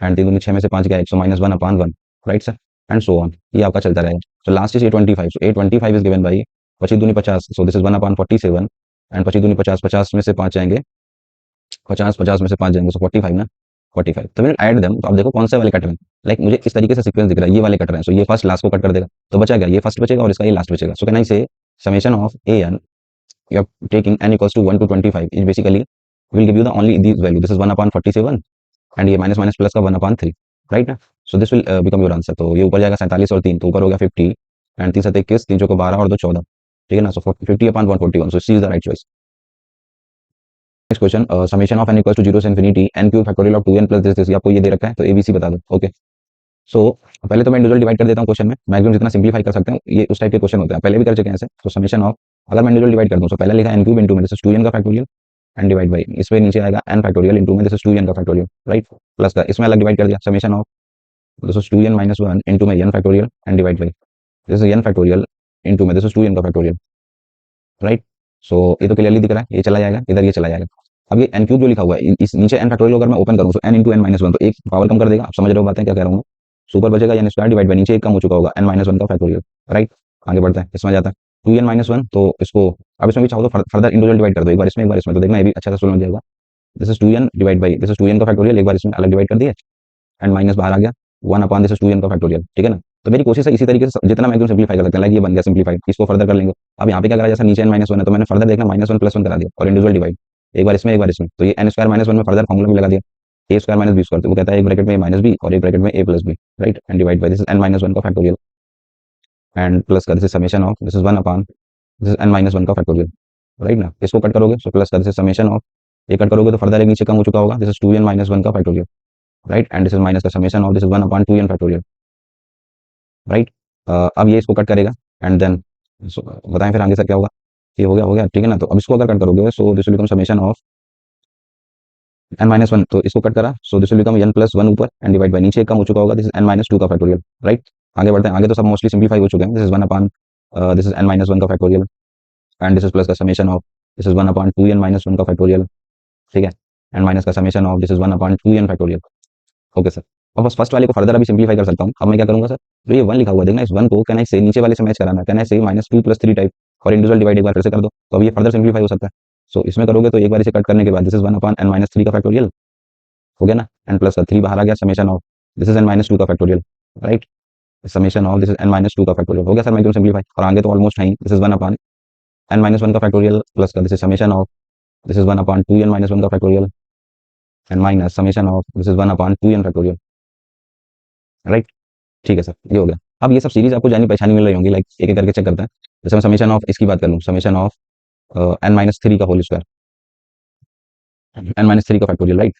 एंड 3 दूनी 6 में से 5 गया 1, सो -1/1, right sir, and so on, ये आपका चलता रहेगा। So last is A25, so A25 is given by 25 दूनी 50, सो दिस इज 1/47, एंड 25 दूनी 50, 50 में से 5 जाएंगे, 50 में से 5 जाएंगे, सो 45 ना, 45। तो मैंने ऐड देम, तो आप देखो कौन से वाले कट रहे हैं। लाइक मुझे इस तरीके से सीक्वेंस दिख रहा है, ये वाले कट रहे हैं, सो ये फर्स्ट लास्ट को कट कर देगा, तो बचा गया ये फर्स्ट बचेगा और इसका ये लास्ट बचेगा। सो कैन आई से summation of an you are taking n equals to 1 to 25 is basically will give you the only these value, this is 1/47, and ये माइनस माइनस प्लस का 1/3, राइट ना। So this will become your answer. तो ये ऊपर जाएगा 47 और 3, तो ऊपर हो गया 50, एंड 3 7 21, 3 चौको 12 और 2 14, ठीक है ना। So 50/141, so C is the right choice. Next question, summation of n equals to 0 से infinity n cube factorial of 2n plus this, आपको ये दे रखा है, तो ABC बता दो। ओके, सो पहले तो मैं इंडिविजुअल डिवाइड कर देता हूँ क्वेश्चन में, मैक्सिमम जितना सिंप्लीफाई कर सकते हैं, ये उस टाइप के क्वेश्चन होते हैं, पहले भी कर चुके हैं ऐसे। तो समेशन ऑफ, अगर मैं इंडिविजुअल डिवाइड कर दूँ, तो पहले लिखा n क्यूब इंटू में दिस इज 2n का फैक्टोरियल, एंड डिवाइड बाई इस पे नीचे आएगा n फैक्टोरियल इंटू में दिस इज 2n का फैक्टोरियल, राइट, प्लस का इसमें अलग डिवाइड कर दिया, summation of this is 2n minus 1 into में n factorial, and divide by this is n factorial into में दिस इज 2n का फैक्टोरियल, राइट। सो ये तो क्लियरली दिख रहा है, ये चला जाएगा इधर, ये चला जाएगा। अब ये n क्यूब जो लिखा हुआ है, इस नीचे n फैक्टोरियल अगर मैं ओपन करूँ, तो n इंटू n माइनस 1, तो एक पावर कम कर देगा। आप समझ रहे हो बातें क्या कह रहा हूँ, सुपर बचेगा n स्क्वायर डिवाइड बाई नीचे एक कम हो चुका होगा n माइनस 1 का फैक्टोरियल, राइट। आगे बढ़ता है, इसमें जाता है 2n माइनस 1, तो इसको अब इसमें भी चाहो तो फर्दर इंडिविजुअल डिवाइड कर दो, एक बार इसमें एक बार इसमें, तो देखना ये भी अच्छा सा सोल्व हो जाएगा। This is 2n divide by this is 2n का फैक्टोरियल, एक बार इसमें अलग डिवाइड कर दिए, एंड माइनस बाहर आ गया 1 दिस इज 2n का फैक्टोरियल, ठीक है ना। तो मेरी कोशिश है इसी तरीके से जितना मैक्सिमम सिंप्लीफाई कर सकते हैं। लाइक ये बन गया सिंप्लीफाइड, इसको फर्दर कर लेंगे। अब यहाँ पे क्या करा, जैसा नीचे n माइनस 1 है, तो मैंने फर्दर देखना -1 + 1 करा दिया और इंडिविजुअल डिवाइड, एक बार इसमें एक बार इसमें, तो ये n² - 1 में फर्दर फॉर्मूला भी लगा दिया, ए स्क्वायर माइनस बी स्क्वायर, तो वो कहता है एक ब्रैकेट में ए माइनस बी और एक ब्रैकेट में ए plus B, right, and divide by this is N minus one का फैक्टोरियल एंड प्लस का this is summation of this is one upon this is N minus one का फैक्टोरियल, राइट ना। इसको कट करोगे सो प्लस का दिस इज समेशन ऑफ, ये कट करोगे तो फर्दर एक नीचे कम हो चुका होगा, this is two n minus one का factorial, right, and this is minus का summation of this is one upon two n factorial, right. अब ये इसको कट करेगा एंड देन बताएं फिर आगे से क्या होगा। ये हो गया ठीक है ना। तो अब इसको अगर कट करोगे so this will become summation of n minus one, तो इसको कट करा so this will become n plus one ऊपर एंड डिवाइड बाई नीचे कम हो चुका होगा, this is N minus two का फैक्टोरियल, राइट। आगे बढ़ते हैं, आगे तो सब मोस्टली सिंप्लीफाई हो चुके हैं, this is one upon this is N minus one का factorial and this is plus का summation of this is one upon two n minus one का फैक्टोरियल, ठीक है, एंड माइनस का summation of this is one upon two n factorial. Okay sir, अब बस फर्स्ट वाले को फर्दर अभी सिंप्लीफाई कर सकता हूँ। अब मैं क्या करूंगा सर, जो ये वन लिखा हुआ देखना, इस वन को कैन आई से नीचे वाले से मैच कराना, कैन आई से minus two plus three type और इंडिविजुअल डिवाइड एक बार फिर से कर दो, तो अब ये फर्दर सिंप्लीफाई हो सकता है। सो इसमें करोगे तो एक बार इसे कट करने के बाद this is one upon n minus three का फैक्टोरियल हो गया ना, एन प्लस का थ्री बाहर आ गया, summation of this is N minus two का factorial, right, summation of this is N minus two का फैक्टोरियल हो गया सर, मैं एकदम सिंप्लीफाई। और आगे तो ऑलमोस्ट है, this is one upon n minus one का फैक्टोरियल प्लस का this is summation of this is one upon two n minus one का factorial and minus summation of this is one upon two n factorial, right, ठीक है सर, ये हो गया। अब ये सब सीरीज आपको जानी पहचानी मिल रही होंगी, लाइक एक एक करके चेक करते हैं। जैसे मैं समेशन ऑफ इसकी बात कर लूँ, summation of n minus three का whole square, n minus three का फैक्टोरियल, राइट।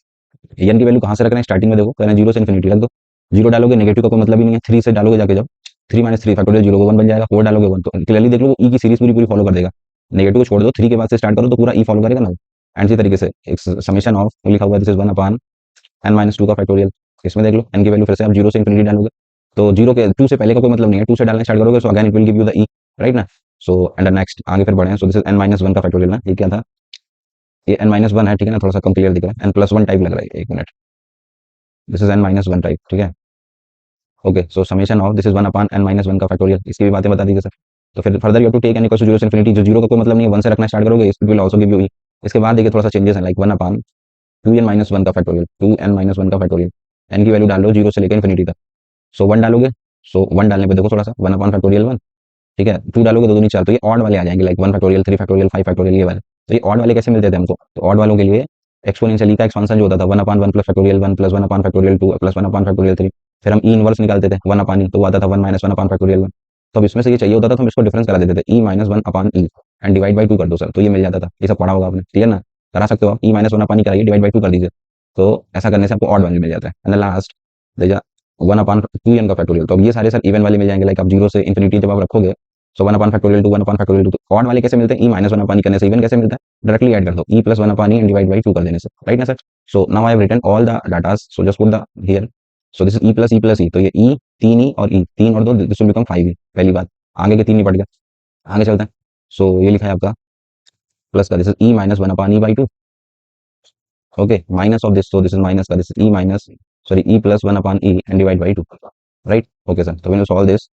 एन की वैल्यू कहाँ से रखना है, स्टार्टिंग में देखो कहना जीरो से इन्फिनिटी रख दो, जीरो डालोगे नेगेटिव का कोई मतलब ही नहीं है, थ्री से डालोगे जाके जब three minus three factorial zero को वन बन जाएगा, फोर डालोगे वन, तो क्लियरली देख लो वो ई की सीरीज पूरी पूरी फॉलो कर देगा। नेगेटिव को छोड़ दो, थ्री के बाद से स्टार्ट करो तो पूरा ई फॉलो करेगा ना। एंड इसी तरीके से एक समेशन ऑफ लिखा हुआ this is one upon n minus two का फैक्टोरियल, इसमें देख लो एन की वैल्यू फिर से आप जीरो से इन्फिनिटी डालोगे, तो जीरो के टू से पहले का कोई मतलब नहीं है, टू से डालना स्टार्ट करोगे so again it will give you the E, right ना। सो एंड नेक्स्ट आगे फिर बढ़े हैं, so this is N minus one का फैक्टोरियल ना, ये क्या था, ये एन माइनस वन है, ठीक है ना, थोड़ा सा कम क्लियर दिख रहा है, एन प्लस वन टाइप लग रहा है, एक minute, this is N minus one type, ठीक है। Okay, so summation of this is one upon n minus one का फैक्टोरियल, इसकी भी बातें बता दीजिए सर। तो फिर further you to take n equal to zero से इन्फिनिटी, जो जीरो का कोई मतलब नहीं है, वन से रखना स्टार्ट करोगे, it will also give you e. इसके बाद देखिए थोड़ा सा चेंजेस है, like one upon two n minus one का factorial, two n minus one का फैक्टोरियल, एन की वैल्यू डाल लो जीरो से लेकर इन्फिनिटी तक, सो वन डालोगे, सो वन डालने पे देखो थोड़ा सा वन अपॉन फैक्टोरियल वन, ठीक है, टू डालोगे दो दूनी चार, तो ये ऑड वाले आ जाएंगे, like one factorial, three factorial, five factorial, ये वाले। तो ये ऑड वाले कैसे मिलते थे हमको, तो ऑड वालों के लिए एक्सपोनेंशियल का एक्सपांशन जो होता था one upon one plus factorial one plus one upon factorial two plus one upon factorial three, फिर हम ई इनवर्स निकालते थे वन अपॉन ई, तो वो आता था one minus one upon factorial one. तो अब इसमें से ये चाहिए होता था तो हम इसको डिफरेंस करा देते थे, e minus one upon e and divide by two कर दो सर, तो ये मिल जाता था। ये सब पढ़ा होगा आपने, क्लियर ना, करा सकते हो आप, ई माइनस वन अपॉन ई कराइए, डिवाइड बाई टू कर दीजिए, तो ऐसा करने से आपको ऑड वैल्यू मिल जाता है। एंड लास्ट देखिए वन अपॉन टू एन का फैक्टोरियल, तो अब ये सारे सर इवन वाले मिल जाएंगे, लाइक आप जीरो से इन्फिनिटी जब आप रखोगे, so one upon factorial two one upon factorial two, तो ऑड वाले कैसे मिलते हैं, ई माइनस वन अपॉन ई करने से, इवन कैसे मिलता है, डायरेक्टली ऐड कर दो, e plus one upon e and divide by two कर देने से, राइट ना sir. So now I have written all the datas, so just put the here, so this is e plus e, तो ये ई तीन ई और ई तीन और दो, दिस विल बिकम फाइव ई, पहली बात, आगे के तीन निपट गया। आगे चलते हैं, सो ये लिखा है आपका प्लस का this is e minus one upon e by two, okay, minus of this, so this is minus का this is e minus sorry e plus one upon e and divide by two, right. Okay sir, तो when you solve this,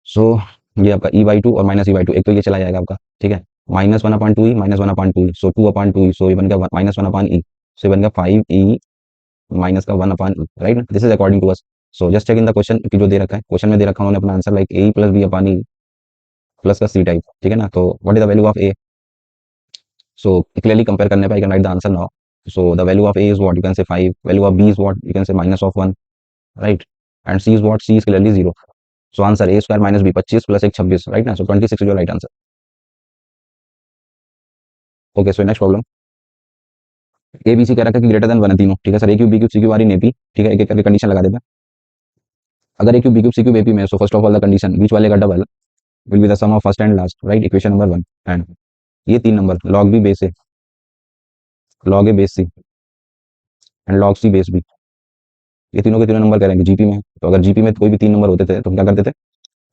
so ये आपका ई बाई टू और माइनस ई बाई टू, एक तो ये चला जाएगा आपका, ठीक है, minus one upon two e minus one upon two e, so two upon two e, so ये बन गया minus one upon e, so ये बन गया फाइव ई माइनस का one upon e, right, this is according to us. So just check in the question की जो दे रखा है, क्वेश्चन में दे रखा है उन्होंने अपना answer like a plus b upon e plus का सी टाइप, ठीक है ना। तो what is the value of A, so clearly compare करने पर I can write the answer now. So the value of A is what, you can say 5, value of b is what, you can say minus of 1, right, and c is what, c is clearly 0। So answer A square minus b 25 plus एक 26, राइट ना, so 26 is your right answer. Okay, so next problem, a B c कह रखा है कि ग्रेटर देन वन है तीनों, ठीक है sir, a cube b cube C cube are in AP, ठीक है, एक एक करके कंडीशन लगा देते हैं। अगर a cube b cube C cube AP में, so first of all the condition बीच वाले का double will be the sum of first and last, right, equation number one. And ये तीन number log b base a, log a base c and log c base b, ये तीनों के तीनों नंबर करेंगे जीपी में। तो अगर जीपी में कोई भी तीन नंबर होते थे तो हम क्या करते थे,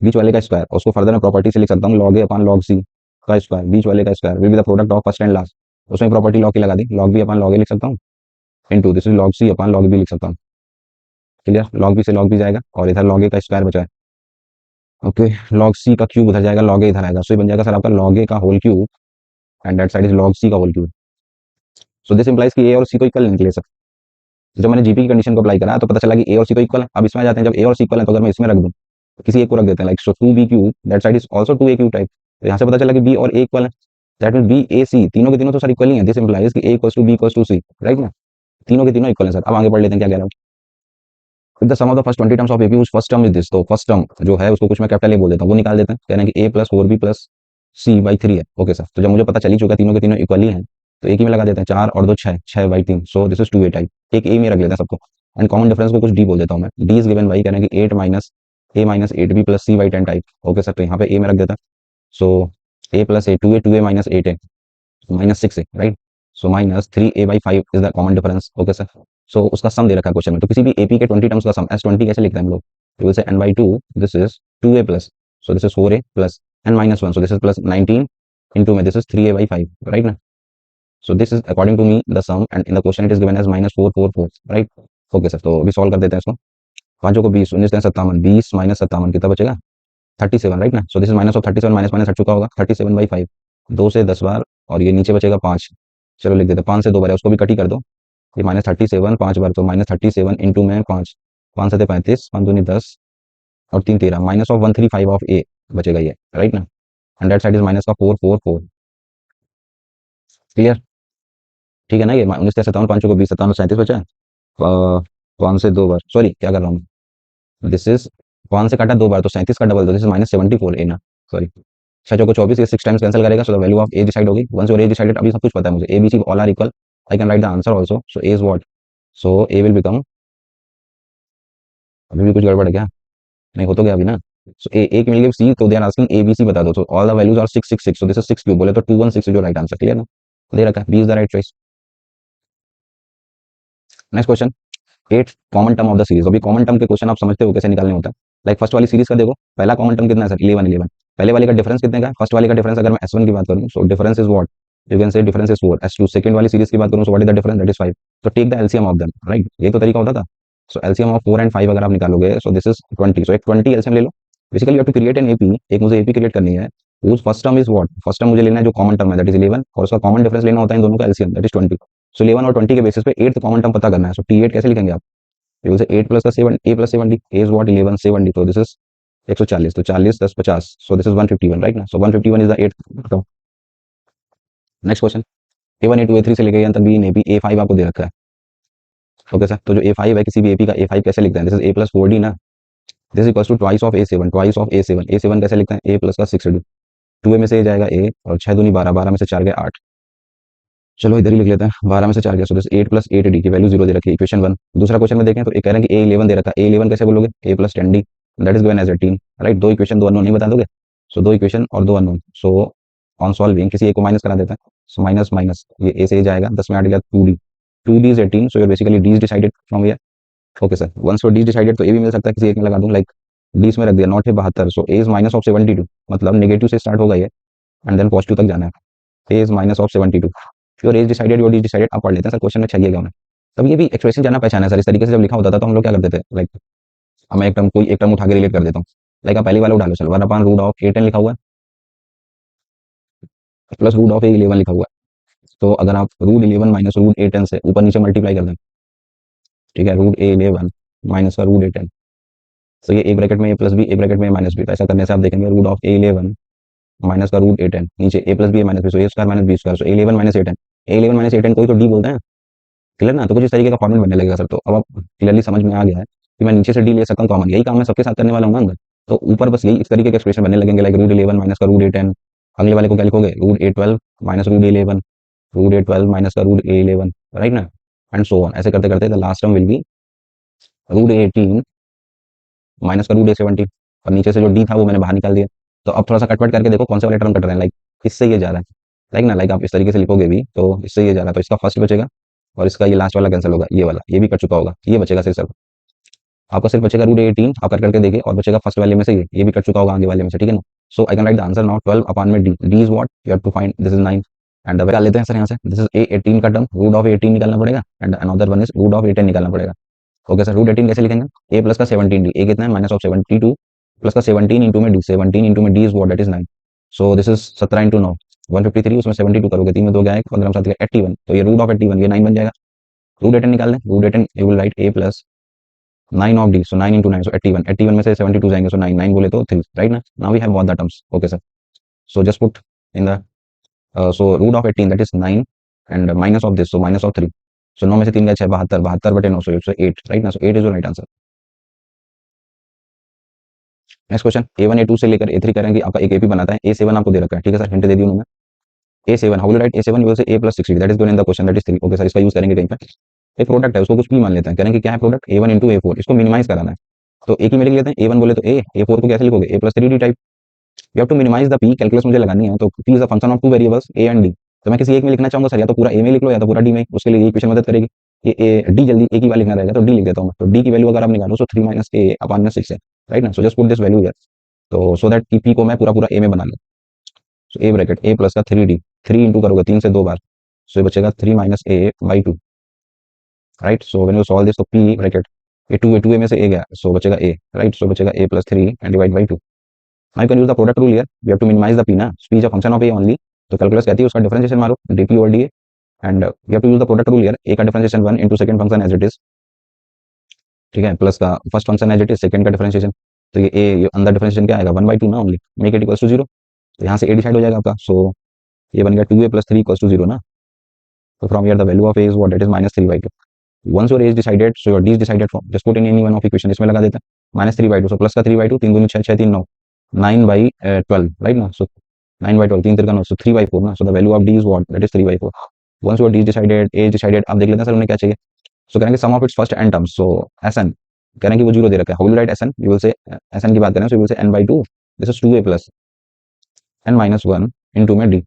बीच वाले का स्क्वायर, उसको फर्दर मैं प्रॉपर्टी से लिख सकता हूँ log a upon log c का स्क्वायर, बीच वाले का square will be the product of first and last, उसमें प्रॉपर्टी लॉग की लगा दी, log b upon log a लिख सकता हूँ into this is log c upon log b लिख सकता हूँ, क्लियर, लॉग बी से लॉग बी जाएगा और इधर लॉग ए का स्क्वायर बचा है, ओके, लॉग सी का क्यूब उधर जाएगा, लॉग ए इधर आएगा, सो ये बन जाएगा सर आपका लॉग ए का whole cube and that side is log c का whole cube. So this implies कि ए और सी को इक्वल निकले सर। जब मैंने जीपी की कंडीशन को अप्लाई करा तो पता चला कि ए और सी को इक्वल है। अब इसमें आ जाते हैं, जब ए और सी इक्वल है तो अगर मैं इसमें रख दूं तो किसी एक को रख देते हैं, like so two b cube that side is also two a cube type, तो यहाँ से पता चला कि बी और ए इक्वल है, that mean b a c, तीनों के तीनों तो सर इक्वल ही है, दिस इंप्लाइज कि a equals to b equals to c, right ना। तीनों के तीनों इक्वल है सर। अब आगे पढ़ लेते हैं क्या कह रहा हूँ। The sum of the first 20 terms of AP first term is this, तो फर्स्ट टर्म जो है उसको कुछ मैं कैपिटल ए बोल देता हूँ, वो निकाल देते हैं। कह रहे हैं कि a plus 4 b plus c by 3 है। ओके सर, तो जब मुझे पता चल ही चुका तीनों के तीनों इक्वली हैं, तो एक ही में लगा देते हैं, 4 और 2 6, 6 by 3, so this is 2a type. एक ए में रख लेते हैं सबको, एंड कॉमन डिफरेंस को कुछ डी बोल देता हूँ मैं। डी इज गिवन बाई, कह रहे हैं कि 8 minus a minus 8 b plus c by 10 type. Okay sir, तो यहाँ पे ए में रख देता है, सो a plus A 2a minus 8 है माइनस 6 है, right. So minus 3a/5 is the common difference. Okay sir, so उसका सम दे रखा है क्वेश्चन में, तो किसी भी एपी के 20 टर्म्स का सम S20 कैसे लिखते हैं हम लोग, तो will say n/2, this is 2a plus, so this is 4a plus n-1, so this is plus 19 into में दिस इज 3a/5, राइट ना। So this is according to me the sum, and in the question it is given as -444, right. Okay sir, तो अभी सॉल्व कर देते हैं इसको। पांचों को 20, 19 57, 20 माइनस 57 कितना बचेगा, 37, राइट ना। So this is minus of 37, minus minus हट चुका होगा, 37/5, 2 से 10 बार, और ये नीचे बचेगा 5। चलो लिख देते हैं, 5 से 2 बार है, उसको भी कट ही कर दो। ये -37 5 बार, तो -37 इंटू में 5, 5 से 35, 5 दूनी 10 और 3 13, माइनस ऑफ 135 ऑफ ए बचेगा ये, राइट ना। And that side is minus का 444। क्लियर, ठीक है ना। ये 19 57, 5 को 20, 57 37 बचा है। 5 से 2 बार, सॉरी क्या कर रहा हूँ, दिस इज 5 से काटा 2 बार, तो 37 का डबल, तो दिस इज -74 ए ना, सॉरी। 6 को 24, ये 6 टाइम्स कैंसिल करेगा, so the value of a decide होगी। वंस योर ए डिसाइडेड, अभी सब कुछ पता है मुझे, a B c all are equal, I can write the answer also. So A is what, so a will become, अभी भी कुछ गड़बड़ है क्या, नहीं हो तो गया अभी ना। सो ए एक मिल गई सी, तो they are asking A B C बता दो, तो all the values are 6 6 6, so this is 6 cube, बोले तो 216 जो राइट आंसर। क्लियर ना, दे रखा है b is the right choice. Next question, 8 common term of the series. अभी कॉमन टर्म के क्वेश्चन आप समझते हो कैसे निकालने होता है। लाइक फर्स्ट वाली सीरीज का देखो, पहला कॉमन टर्म कितना है सर, 11 11। पहले वाले का डिफरेंस कितने का है, फर्स्ट वाले का डिफरेंस अगर मैं S1 की बात करूं, so difference is what, you can say difference is 4। S2 second वाली सीरीज की बात करूं, so what is the difference, that is 5। तो take the LCM of them, right, ये तो तरीका होता था। सो एलसीएम ऑफ 4 एंड 5 अगर आप निकालोगे, सो दिस इज 20, सो एक 20 एलसीएम ले लो। Basically you have to create an AP, एक मुझे एपी क्रिएट करनी है, whose first term is what, first term मुझे लेना है जो कॉमन टर्म है, दैट इज 11, और उसका कॉमन डिफरेंस लेना होता है इन दोनों का एलसीएम, दैट इज 20। सो 11 और 20 के बेसिस पे 8th कॉमन टर्म पता करना है। सो T8 कैसे लिखेंगे आप, ये बोलते 8 प्लस का 7, a plus 7d, a is what 11 7d, तो दिस इज 140, तो 40 10 50, सो दिस इज 151, राइट ना। सो 151 is the 8th term. Next question, a1 a2 a3 से लेकर यहाँ तक बी इन एपी a5 आपको दे रखा है। ओके सर, तो जो a5 है किसी भी एपी का, a5 कैसे लिखते हैं, this is a plus 4d ना, this equals to twice of a7, twice of a7, a7 कैसे लिखते हैं, a प्लस का 6d, 2a में से a जाएगा a, और 6 दूनी 12, 12 में से 4 गए 8। चलो इधर ही लिख लेते हैं, 12 में से 4 गया, सो दिस 8 प्लस 8d की वैल्यू 0 दे रखी है, इक्वेशन 1। दूसरा क्वेश्चन में देखें तो एक कह रहे हैं कि a11 दे रखा है, a11 कैसे बोलोगे, a plus 10d, that is given as 18, right. दो इक्वेशन, दो अननोन, नहीं बता दोगे, सो दो इक्वेशन और दो अननोन, सो ऑन सॉल्विंग किसी एक को माइनस करा देता है, सो माइनस माइनस, ये a से a जाएगा, 10 में 8 गया 2d, 2d is 18, so your basically d is decided from here. Okay sir, once your d decided, तो a भी मिल सकता है किसी एक में लगा दूं, लाइक d इसमें रख दिया, नॉट है 72, सो a इज माइनस ऑफ 72, मतलब नेगेटिव से स्टार्ट होगा ये, एंड देन पॉजिटिव तक जाना है, a is minus of 72। Your age decided, your d decided, आप पढ़ लेते हैं सर, क्वेश्चन में चाहिएगा हमें। तब ये भी एक्सप्रेशन जाना पहचाना है सर, इस तरीके से जब लिखा होता था तो हम लोग क्या करते थे, लाइक मैं एक टर्म, कोई एक टर्म उठा के रिलेट कर देता हूँ। लाइक आप पहली वाला उठा लो, चलो 1/√ऑफ a10 लिखा हुआ है, प्लस रूट ऑफ a11 लिखा हुआ है। तो अगर आप √11 माइनस √a10 से ऊपर नीचे मल्टीप्लाई कर दें, ठीक है, √a11 माइनस का √a10, तो ये एक ब्रैकेट में a प्लस बी, एक ब्रैकेट में a माइनस बी, तो ऐसा करने से आप देखेंगे रूट ऑफ a11 माइनस का √a10, नीचे a plus b, a minus b, so a square minus B square, so a11 minus a10, a11 minus a10 को ही तो d बोलते हैं। क्लियर ना, तो कुछ इस तरीके का फॉर्मेट बनने लगेगा सर। तो अब आप क्लियरली समझ में आ गया है कि मैं नीचे से डी ले सकता हूँ कॉमन, यही काम मैं सबके साथ करने वाला हूँ ना अंदर। तो ऊपर बस यही इस तरीके के एक्सप्रेशन बनने लगेंगे, लाइक √11 माइनस का √a10, अगले वाले को क्या लिखोगे, √a12 minus √a11, √a12 minus का √a11, राइट ना, एंड सो ऑन, ऐसे करते करते the last term will B √18 minus का √a17, और नीचे से जो डी था वो मैंने बाहर निकाल दिया। तो अब थोड़ा सा कटवट करके देखो कौन से वाले टर्म कट रहे हैं, लाइक इससे ये जा रहा है, लाइक ना, लाइक आप इस तरीके से लिखोगे भी तो इससे ये जा रहा है, तो इसका फर्स्ट बचेगा, और इसका ये लास्ट वाला कैंसिल होगा, ये वाला ये भी कट चुका होगा, ये बचेगा सिर्फ, आपका सिर्फ बचेगा √18, आप कर करके देखिए, और बचेगा फर्स्ट वाले में से ये भी कट चुका होगा आगे वाले में से, ठीक है ना। So I can write the answer now 12 upon में d is what, you have to find, this is 9, and निकाल लेते हैं सर यहाँ से, दिस इज a18 का टर्म, रूट ऑफ 18 निकालना पड़ेगा, and another one is root of a10 निकालना पड़ेगा। ओके सर, √18 कैसे लिखेंगे, a प्लस का 17d, a कितना है माइनस ऑफ 72 प्लस का 17 इंटू में d, 17 इंटू में d is what, that is 9, so this is 17 into 9 153, उसमें 72 करोगे, 3 में 2 गया है, 15 में 7 गया 81, तो ये रूट ऑफ 81, ये 9 बन जाएगा। √18 निकाल दें, √18 you will write a plus 9 of d, so 9 into 9, सो 81, 81 में से 72 जाएंगे, सो 9 9 बोले तो 3, राइट ना। Now we have both the terms. Okay sir, so just put in the, so root of 18 that is 9 and minus of this, so minus of 3, सो 9 में से 3 गया 6, 72, 72/9, सो 8, राइट ना, सो 8 is the right answer. Next question, A1 A2 से लेकर A3 कह रहे हैं कि आपका एक AP बनाता है, A7 आपको दे रखा है, ठीक है सर, हिंट दे दी उन्होंने। A7, how will right A7, you will say A plus 60, that is given in the question, that is 3, okay sir, इसका यूज करेंगे कहीं पे। एक प्रोडक्ट है, उसको कुछ P मान लेते हैं, कह रहे हैं कि क्या है प्रोडक्ट A1 into A4, इसको मिनिमाइज कराना है, तो एक ही में लिख लेते हैं, A1 बोले तो A, A4 को कैसे लिखोगे A plus 3D टाइप, you have to minimize the P, calculus मुझे लगानी है, तो P is a function of two variables A and D, तो मैं किसी एक में लिखना चाहूंगा सर, या तो पूरा A में लिख लो या तो पूरा D में, उसके लिए ये इक्वेशन मदद करेगी। ये A D जल्दी एक ही बार लिखना रहेगा, तो D लिख देता हूँ, तो D की वैल्यू अगर आप निकालो तो 3 minus A upon 6 है, राइट ना, so just put this value here, तो सो दैट P को मैं पूरा पूरा A में बना लूँ, सो A ब्रैकेट A प्लस का 3D, 3 इंटू करोगे 3 से 2 बार, सो ये बचेगा 3 minus A by 2, right, so when you solve this, तो P ब्रैकेट A2 में से A गया, सो बचेगा A, राइट, सो बचेगा A plus 3 and divide by 2। Now you can use the product rule here. We have to minimize the p ना, p is a function of a only, तो कैलकुलस कहती है उसका डिफरेंशिएशन मारो dp over dA, and we have to use the product rule here, a का differentiation 1 into second function as it is, ठीक है, प्लस का first function as it is, second का डिफरेंशिएशन, तो ये a ये अंदर डिफरेंशिएशन क्या आएगा 1/2 ना only, make it equals to 0, तो यहाँ से a डिसाइड हो जाएगा आपका, सो ये बन गया 2a plus 3 equals to 0 ना, तो from here the value of a is what, that is -3/2। once your a is decided, so your d is decided from, just put in any one of equation, इसमें लगा देते हैं -3/2, so प्लस का 3/2, 3 दूनी 6, 6 3 9, 9/12, राइट ना, so 9/12, 3 3 9, so 3/4 ना, so the value of d is what, that is 3/4। once your d is decided, a is decided, अब देख लेते हैं सर उन्हें क्या चाहिए, so करेंगे sum of its first n terms, so sn कह रहे हैं कि वो 0 दे रखा है, how will you write sn, you will say sn की बात करें, so you will say n/2, this is 2a plus n minus 1 into में d,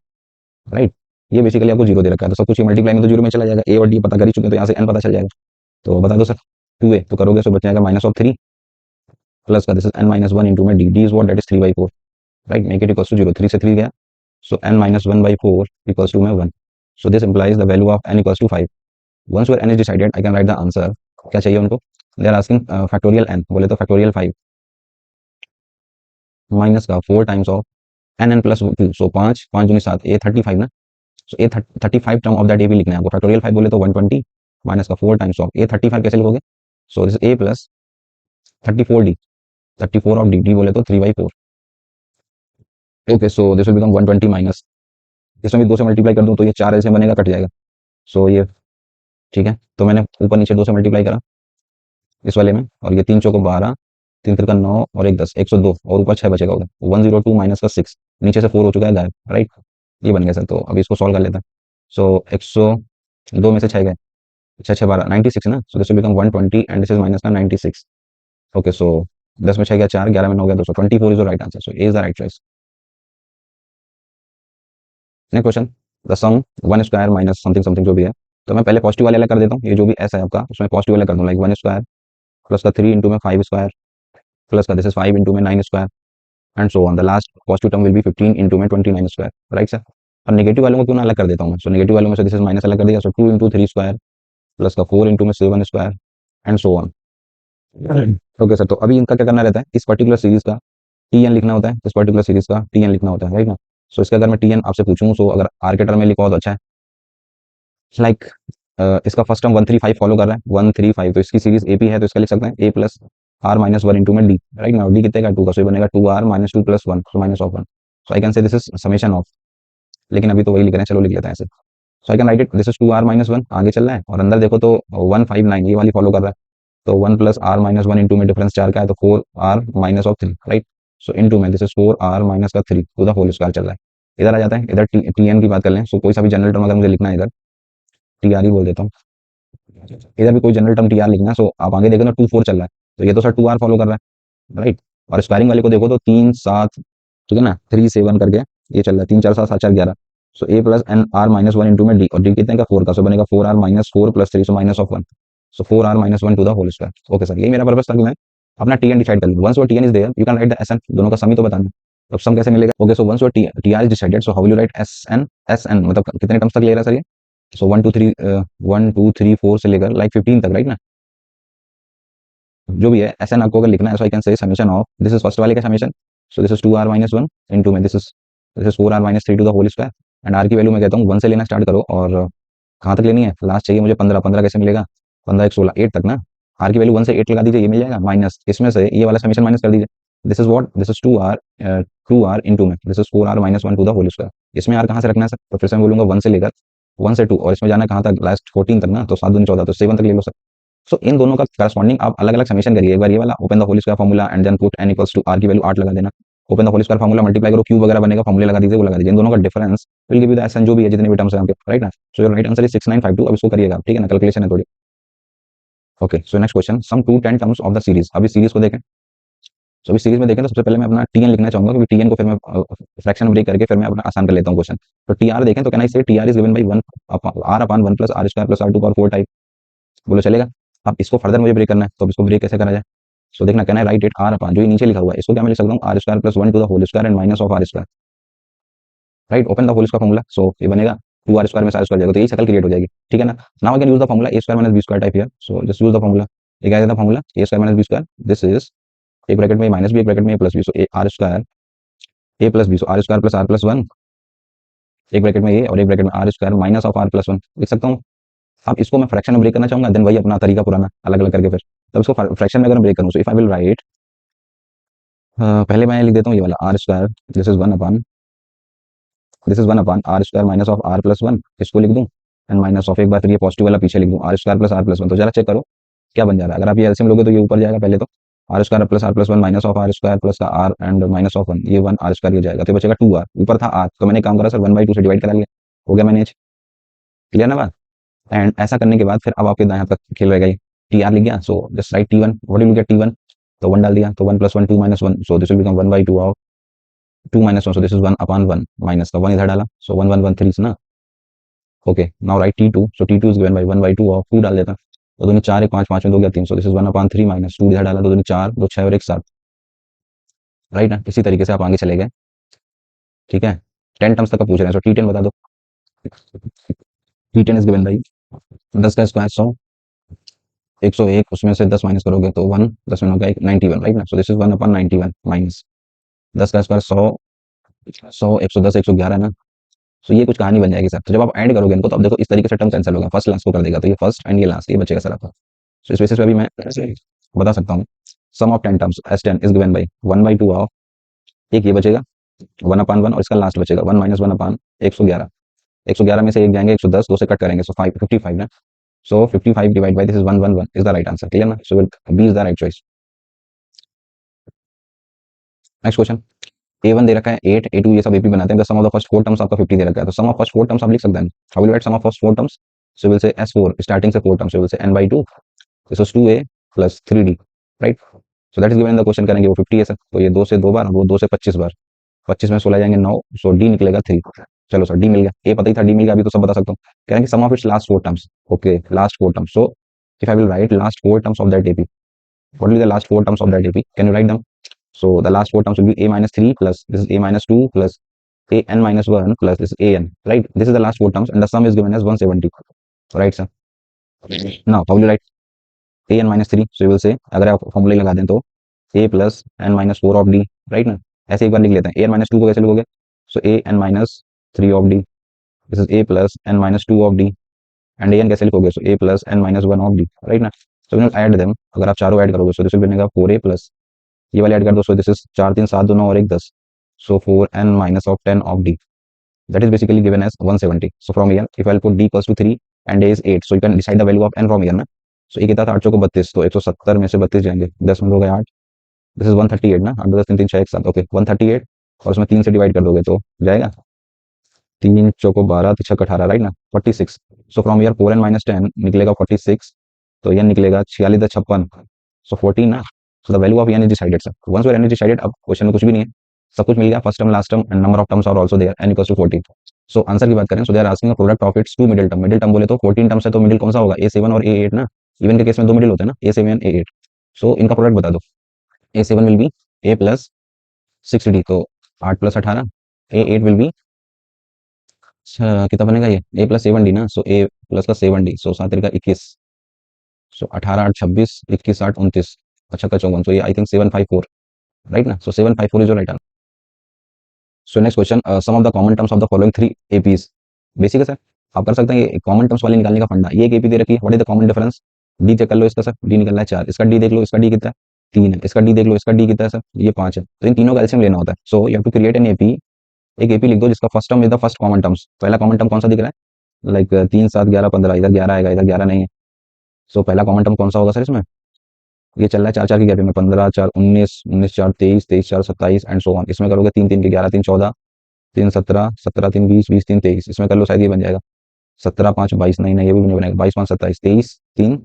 राइट, ये बेसिकली आपको 0 दे रखा है, तो सब कुछ मल्टीप्लाई में तो 0 में चला जाएगा, a और d पता कर ही चुके हैं, तो यहाँ से n पता चल जाएगा, तो बता दो सर 2a, तो करोगे, सो बच जाएगा -3 प्लस का this is n minus 1 into में d, d is what, that is 3/4, right, make it equals to 0, 3 से 3 गया, so n minus 1/4 equals to में 1, so this implies the value of n equals to 5। once your n is decided, I can write the answer, क्या चाहिए उनको, they are asking factorial n, बोले तो factorial 5 माइनस का 4 times of n plus 2, so 5 5 दूनी 7, a 35 ना, so a 35 term of that a भी लिखना है आपको, फैक्टोरियल 5 बोले तो 120 माइनस का 4 टाइम्स ऑफ a 35 कैसे लिखोगे, so this a plus 34d, 34 of d बोले तो 3/4, okay, so this will become 120 minus, इसमें भी 2 से मल्टीप्लाई कर दूं तो ये 4 ऐसे बनेगा, कट जाएगा, सो ये ठीक है, तो मैंने ऊपर नीचे 2 से मल्टीप्लाई करा इस वाले में, और ये 3 चौको 12, 3 तिरका 9 और 1 10, 102, और ऊपर 6 बचेगा उधर, 102 माइनस का 6, नीचे से 4 हो चुका है गायब, राइट, ये बन गया सर, तो अभी इसको सॉल्व कर लेते हैं, सो 102 में से 6 गए, 6 6 12 96 ना, so this will become 120 and this is minus का 96, ओके, सो 10 में 6 गया 4, 11 में 9 गया 2, 24 is the right answer, so A is the right choice. Next question, the sum 1 square minus something something जो भी है, तो मैं पहले पॉजिटिव वाले अलग कर देता हूँ, ये जो भी ऐसा है आपका उसमें पॉजिटिव वाले कर दूँ, लाइक 1 स्क्वायर प्लस का 3 इंटू में 5 स्क्वायर प्लस का दिस इज 5 इंटू में 9 square and so on, the last positive term will B 15 into में 29 स्क्वायर, राइट सर। और नेगेटिव वालों को क्यों ना अलग कर देता हूँ मैं, सो नेगेटिव वालों में से दिस इज माइनस अलग कर दिया, सो 2 इंटू 3 स्क्वायर प्लस का 4 इंटू में 7 square and so on, okay sir. तो अभी इनका क्या करना रहता है, इस पर्टिकुलर सीरीज का टी एन लिखना होता है, इस पर्टिकुलर सीरीज का टी एन लिखना होता है, राइट ना। सो इसका अगर मैं टी एन आपसे पूछूं, सो अगर आर के टर्म में लिखा हो तो अच्छा है, लाइक इसका फर्स्ट टर्म 135 फॉलो कर रहा है, 135, तो इसकी सीरीज एपी है, तो इसका लिख सकते हैं ए प्लस आर माइनस 1 इंटू में डी, राइट ना, डी कितने का 2 का, सो ये बनेगा 2r minus 2 plus 1, so minus of 1, so I can say this is summation of, लेकिन अभी तो वही लिख रहे हैं, चलो लिख लेते हैं ऐसे, so I can write it, this is 2r minus 1, आगे चल रहा है और अंदर देखो तो 159 ये वाली फॉलो कर रहा है, तो 1 प्लस आर माइनस 1 इंटू में डिफरेंस 4 का है, तो 4r minus of 3, right, so into में दिस इज 4r माइनस का 3 टू द होल स्क्वायर चल रहा है। इधर आ जाता है, इधर टी एन की बात कर लें, सो कोई सा भी जनरल टर्म अगर मुझे लिखना है, इधर टी आर ही बोल देता हूँ, इधर भी कोई जनरल टर्म टी आर लिखना है, सो आप आगे देखो ना 2 4 चल रहा है, तो ये तो सर 2r फॉलो कर रहा है, राइट, और स्क्वायरिंग वाले को देखो तो 3 7, ठीक है ना, 3 7 करके ये चल रहा है, 3 4 7 7 4 11, सो a plus n r minus 1 into में डी, और डी कितने का 4 का, सो बनेगा 4r minus 4 plus 3, so minus of 1, so 4r minus 1 to the whole square, okay sir. यही मेरा पर्पस था कि मैं अपना टी एन डिसाइड कर लूँ, once your T N is there you can write the s n, दोनों का सम ही तो बताना, अब सम कैसे मिलेगा, okay, so once your t r is decided, so how will you write S n मतलब कितने टर्म्स तक ले रहा है सर ये, सो 1 2 3 4 से लेकर लाइक 15 तक, राइट ना, जो भी है एस एन आपको अगर लिखना है, so I can say summation of, this is first वाले का summation, so this is 2r minus 1 into में this is 4r minus 3 to the whole square, and r की वैल्यू मैं कहता हूँ 1 से लेना स्टार्ट करो, और कहाँ तक लेनी है, लास्ट चाहिए मुझे 15, 15 कैसे मिलेगा, 15 1 16 8 तक ना, आर की वैल्यू 1 से 8 लगा दीजिए, ये मिल जाएगा, माइनस इसमें से ये वाला समेशन माइनस कर दीजिए, this is what, this is 2r into में this is 4r minus 1 to the whole square, इसमें आर कहाँ से रखना है सर, तो फिर से मैं बोलूंगा 1 से लेकर 1 से 2 और इसमें जाना है कहाँ तक, लास्ट 14 तक ना, तो 7 दूनी 14, तो 7 तक ले लो सर। सो इन दोनों का करस्पॉन्डिंग आप अलग अलग समीशन करिए। एक बार ये वाला open the whole square formula and then put n equals to r की वैल्यू 8 लगा देना। Open the whole square formula multiply करो, क्यूब वगैरह बनेगा, फॉर्मूले लगा दीजिए, वो लगा दीजिए। इन दोनों का difference will give you the SN जो भी है, जितने भी टर्म्स हैं आपके, राइट ना। So your right answer is 6952। अब इसको करिएगा, ठीक है ना, कैलकुलेशन है थोड़ी। Okay, so next question, sum 2 10 terms of the series. अभी सीरीज को देखें, सो इस सीरीज में देखें तो सबसे पहले मैं अपना टीएन लिखना चाहूंगा, क्योंकि टीएन को फिर मैं फ्रैक्शन ब्रेक करके फिर मैं अपना आसान कर लेता हूँ क्वेश्चन। तो टीआर देखें तो can I say TR is given by 1 r upon 1 plus r square plus r to power 4 type. बोलो चलेगा। अब इसको फर्दर मुझे ब्रेक करना है, तो अब इसको ब्रेक कैसे करा जाए। सो देखना, can I right it r upon, जो ये नीचे लिखा हुआ है इसको क्या मैं लिख सकता हूँ, r square plus 1 to the whole square and minus of r square, right. Open the whole square formula, so ये बनेगा 2r स्क्वायर में सार स्क्वायर जाएगा, तो यही शक्ल क्रिएट हो जाएगी, ठीक है ना। Now I can use the formula a square minus b square type here. So just use the formula. ये क्या था formula, a square minus b square, this is एक ब्रैकेट में माइनस b, एक ब्रैकेट में a plus b, so a r square a plus b, so r square plus r plus 1, एक ब्रैकेट में a और एक ब्रैकेट में r square minus of r plus 1 लिख सकता हूँ। अब इसको मैं फ्रैक्शन में ब्रेक करना चाहूंगा, देन वही अपना तरीका पुराना अलग अलग करके फिर, तब इसको फ्रैक्शन में अगर मैं ब्रेक करूँ, सो इफ आई विल राइट, पहले मैं लिख देता हूँ ये वाला r square, this is 1 upon, this is 1 upon r square minus of r plus 1, इसको लिख दूँ एंड माइनस ऑफ, एक बार फिर ये पॉजिटिव वाला पीछे लिख दूँ, r square plus r plus 1। तो जरा चेक करो क्या बन जा रहा है। अगर आप ये एलसीएम लोगे तो ये ऊपर जाएगा पहले, तो r square plus r plus 1 minus of r square plus का r एंड माइनस ऑफ 1, ये 1 r स्क्वायर ये जाएगा, तो ये बचेगा 2r, ऊपर था r, तो मैंने काम करा सर 1/2 से डिवाइड करा लिया, हो गया मैनेज, क्लियर ना बात। एंड ऐसा करने के बाद फिर अब आपके दाएं हाथ तक खेल रहेगा ये, टी आर लिख गया, सो जस्ट राइट टी1, व्हाट विल गेट टी1, तो 1 डाल दिया, तो 1 plus 1 2 minus 1, so this will become 1/2 of 2 minus 1, so this is 1 upon 1 minus का 1 इधर डाला, सो 1 1 1 3 ना। Okay, now right T2, so T2 is given bye 1/2 of 2 डाल देता, तो दोनों 4 1 5 5 में 2 गया 3, सो दिस इज 1 अपॉन 3 माइनस 2 इधर डाला, तो दोनों 4 2 6 और 1 7, राइट ना। इसी तरीके से आप आगे चले गए, ठीक है। 10 टर्म्स तक का पूछ रहे हैं, सो टी10 बता दो। टी10 इज गिवन बाई 10 का स्क्वायर 100, 101, उसमें से 10 माइनस करोगे तो 1, 10 में होगा 91, राइट ना। So this is 1 upon 91 minus 10 का स्क्वायर 100, 100 110 111 ना। सो ये कुछ कहानी बन जाएगी सर। तो जब आप ऐड करोगे इनको, तो अब देखो इस तरीके से टर्म कैंसिल होगा, फर्स्ट लास्ट को कर देगा, तो ये फर्स्ट एंड ये लास्ट, ये बचेगा सर आपका। सो इस बेसिस पे भी मैं बता सकता हूँ, sum of 10 terms S10 is given by 1/2 of, एक ये बचेगा 1 अपॉन 1 और इसका लास्ट बचेगा 1 माइनस 1 अपॉन 111, 111 में से एक जाएंगे 110, 2 से कट करेंगे, सो 5 55 ना। So 55 divide by this is 111 is the right answer, clear ना। So B is the right choice. Next question, A1 दे रखा है 8, A2 ये सब AP बनाते हैं, the sum of the first 4 terms आपका 50 दे रखा है, तो सम ऑफ फर्स्ट 4 टर्म्स आप लिख सकते हैं। How will write sum of first 4 terms, so will say S4 starting से 4 terms, so will say n/2, this is 2A plus 3D, right. So that is given in the question, करेंगे वो 50 है सर, तो ये 2 से 2 बार, वो 2 से 25 बार, 25 में 16 जाएंगे 9, सो D निकलेगा 3। चलो सर D मिल गया, A पता ही था D मिल गया, अभी तो सब बता सकता हूँ। कह रहे हैं कि sum of its last 4 terms, okay last 4 terms, so if I will write last 4 terms of that AP, what will be the last 4 terms of that AP, can you write them? So the last 4 terms will be A minus 3 plus this is A minus 2 plus AN minus 1 plus this is AN, right? This is the last 4 terms and the sum is given as 170, right sir? Now how will you write AN minus 3, so you will say, अगर आप फॉर्मूला लगा दें तो A plus N minus 4 of D, right ना। ऐसे एक बार लिख लेते हैं, AN minus 2 को कैसे लिखोगे, so AN minus 3 of D, this is A plus N minus 2 of D and AN कैसे लिखोगे, so A plus N minus 1 of D, right ना। so when you add them, अगर आप चारों ऐड करोगे, so this will बनेगा 4A plus ये वाले ऐड कर दो, सो दिस इज 4 3 7 दोनों और 1 10, सो 4n minus of 10 of D, that is basically given as 170. So from here if I will put D equals to 3 and A is 8, so you can decide the value of n from here ना। so एक कितना था 8 चौको 32, तो 170 में से 32 जाएंगे, 10 में हो गए 8, दिस इज 138 ना, 8 10 3 3 6 1 7, ओके 138 और उसमें 3 से डिवाइड कर दोगे तो जाएगा 3 चौको 12 3 छक 18, राइट ना 46। सो फ्रॉम हियर 4n माइनस 10 निकलेगा 46, तो ये निकलेगा 46 56, सो 14 ना। So the value of n is decided sir, once your n is decided, अब क्वेश्चन में कुछ भी नहीं है, सब कुछ मिल गया, first term last term and number of terms are also there, n equals to 14। So answer की बात करें, सो they are asking a product of its two middle term, middle term बोले तो 14 टर्म्स है, तो मिडिल कौन सा होगा, A7 और A8 ना, इवन के केस में दो मिडिल होते हैं ना, A7 A8, सो इनका प्रोडक्ट बता दो। A7 will be A plus 6D, तो 8 प्लस 18, A8 विल बी कितना बनेगा ये A प्लस 7D ना, सो A प्लस का 7D, सो 7 का 21, सो 18 8 26, 21 8 29, अच्छा का 54, सो ये आई थिंक 754, राइट ना। So 754 is your right answer. So next question, sum of the common terms of the following 3 APs, basic है सर, आप कर सकते हैं ये कॉमन टर्म्स वाले निकालने का फंडा। ये एक AP दे रखी है, what is the common difference, D check कर लो इसका सर, D निकल रहा है 4, इसका D देख लो, इसका D कितना है 3 है, इसका D देख लो, इसका D कितना है सर, ये 5 है, तो इन तीनों का एलसीएम लेना होता है। So you have to create an AP, एक AP लिख दो जिसका first term is the first common terms, पहला कॉमन टर्म कौन सा दिख रहा है लाइक 3 7 11 15, इधर 11 आएगा, इधर 11 नहीं है। सो पहला कॉमन टर्म कौन सा होगा सर इसमें? ये चल रहा है 4 4 की गैपिंग में, 15 4 19, 19 4 23, 23 4 27 एंड सो ऑन। इसमें करोगे 3 3 के 11 3 14, 3 17, 17 3 20, 20 3 23। इसमें कर लो, शायद ये बन जाएगा 17 5 22, नहीं नहीं ये भी नहीं बनेगा, 22 5 27, 23 3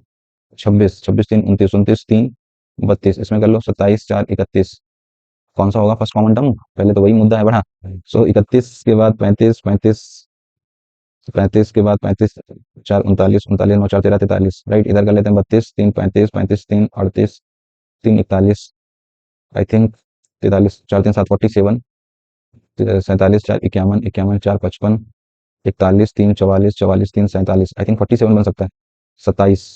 26, 26 3 29, 29 3 32। इसमें कर लो 27 4 31। कौन सा होगा फर्स्ट कॉमन टर्म? पहले तो वही मुद्दा है बड़ा। सो 31 के बाद 35, 35 35 के बाद 35 4 39, 39 9 4 13 43, राइट। इधर कर लेते हैं 32 3 35, 35 3 38, 3 41, आई थिंक 43 4 3 7 47, 47 4 51, 51 4 55, 41 3 44, 44 3 47, आई थिंक 47 बन सकता है। 27,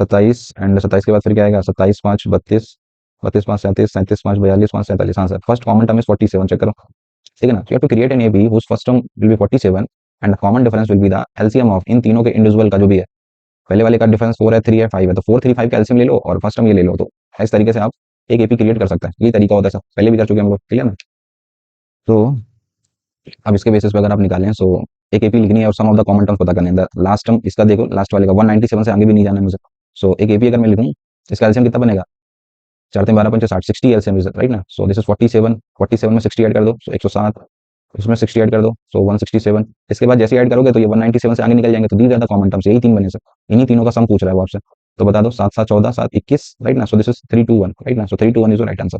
27 एंड 27 के बाद फिर क्या आएगा? 27 5 32, 32 5 37, 37 5 42 5 47। हाँ sir, first common term is 47, check करो। ठीक है ना? तो you have to create an AP whose first term will be 47 and the common difference will be the LCM of इन तीनों के इंडिविजुअल का जो भी है। पहले वाले का डिफरेंस 4 है, 3 है, 5 है, तो 4 3 5 का एलसीएम ले लो और फर्स्ट टर्म ये ले लो। तो इस तरीके से आप एक एपी क्रिएट कर सकते हैं। ये तरीका होता है सर, पहले भी कर चुके हैं हम लोग, ठीक है ना? तो अब इसके बेसिस पे अगर आप निकालें, सो एक एपी लिखनी है और सम ऑफ द कॉमन टर्म्स पता करने हैं। लास्ट टर्म इसका देखो, लास्ट वाले का 197 से आगे भी नहीं जाना है मुझे। सो एक एपी अगर मैं लिखूं, इसका एलसीएम कितना बनेगा? 4 3 12 5 60, 60 एलसीएम इज राइट ना? सो दिस इज 47, 47 में 60 ऐड कर दो, सो 107, उसमें 60 ऐड कर दो, सो 167। इसके बाद जैसे ऐड करोगे तो ये 197 से आगे निकल जाएंगे। तो these are the common terms, यही तीन बने सर। इन्हीं तीनों का सम पूछ रहा है वो आपसे। तो बता दो, 7 7 14 7 21, राइट ना? सो दिस इज 3 2 1, राइट ना? So 3 2 1 is right answer.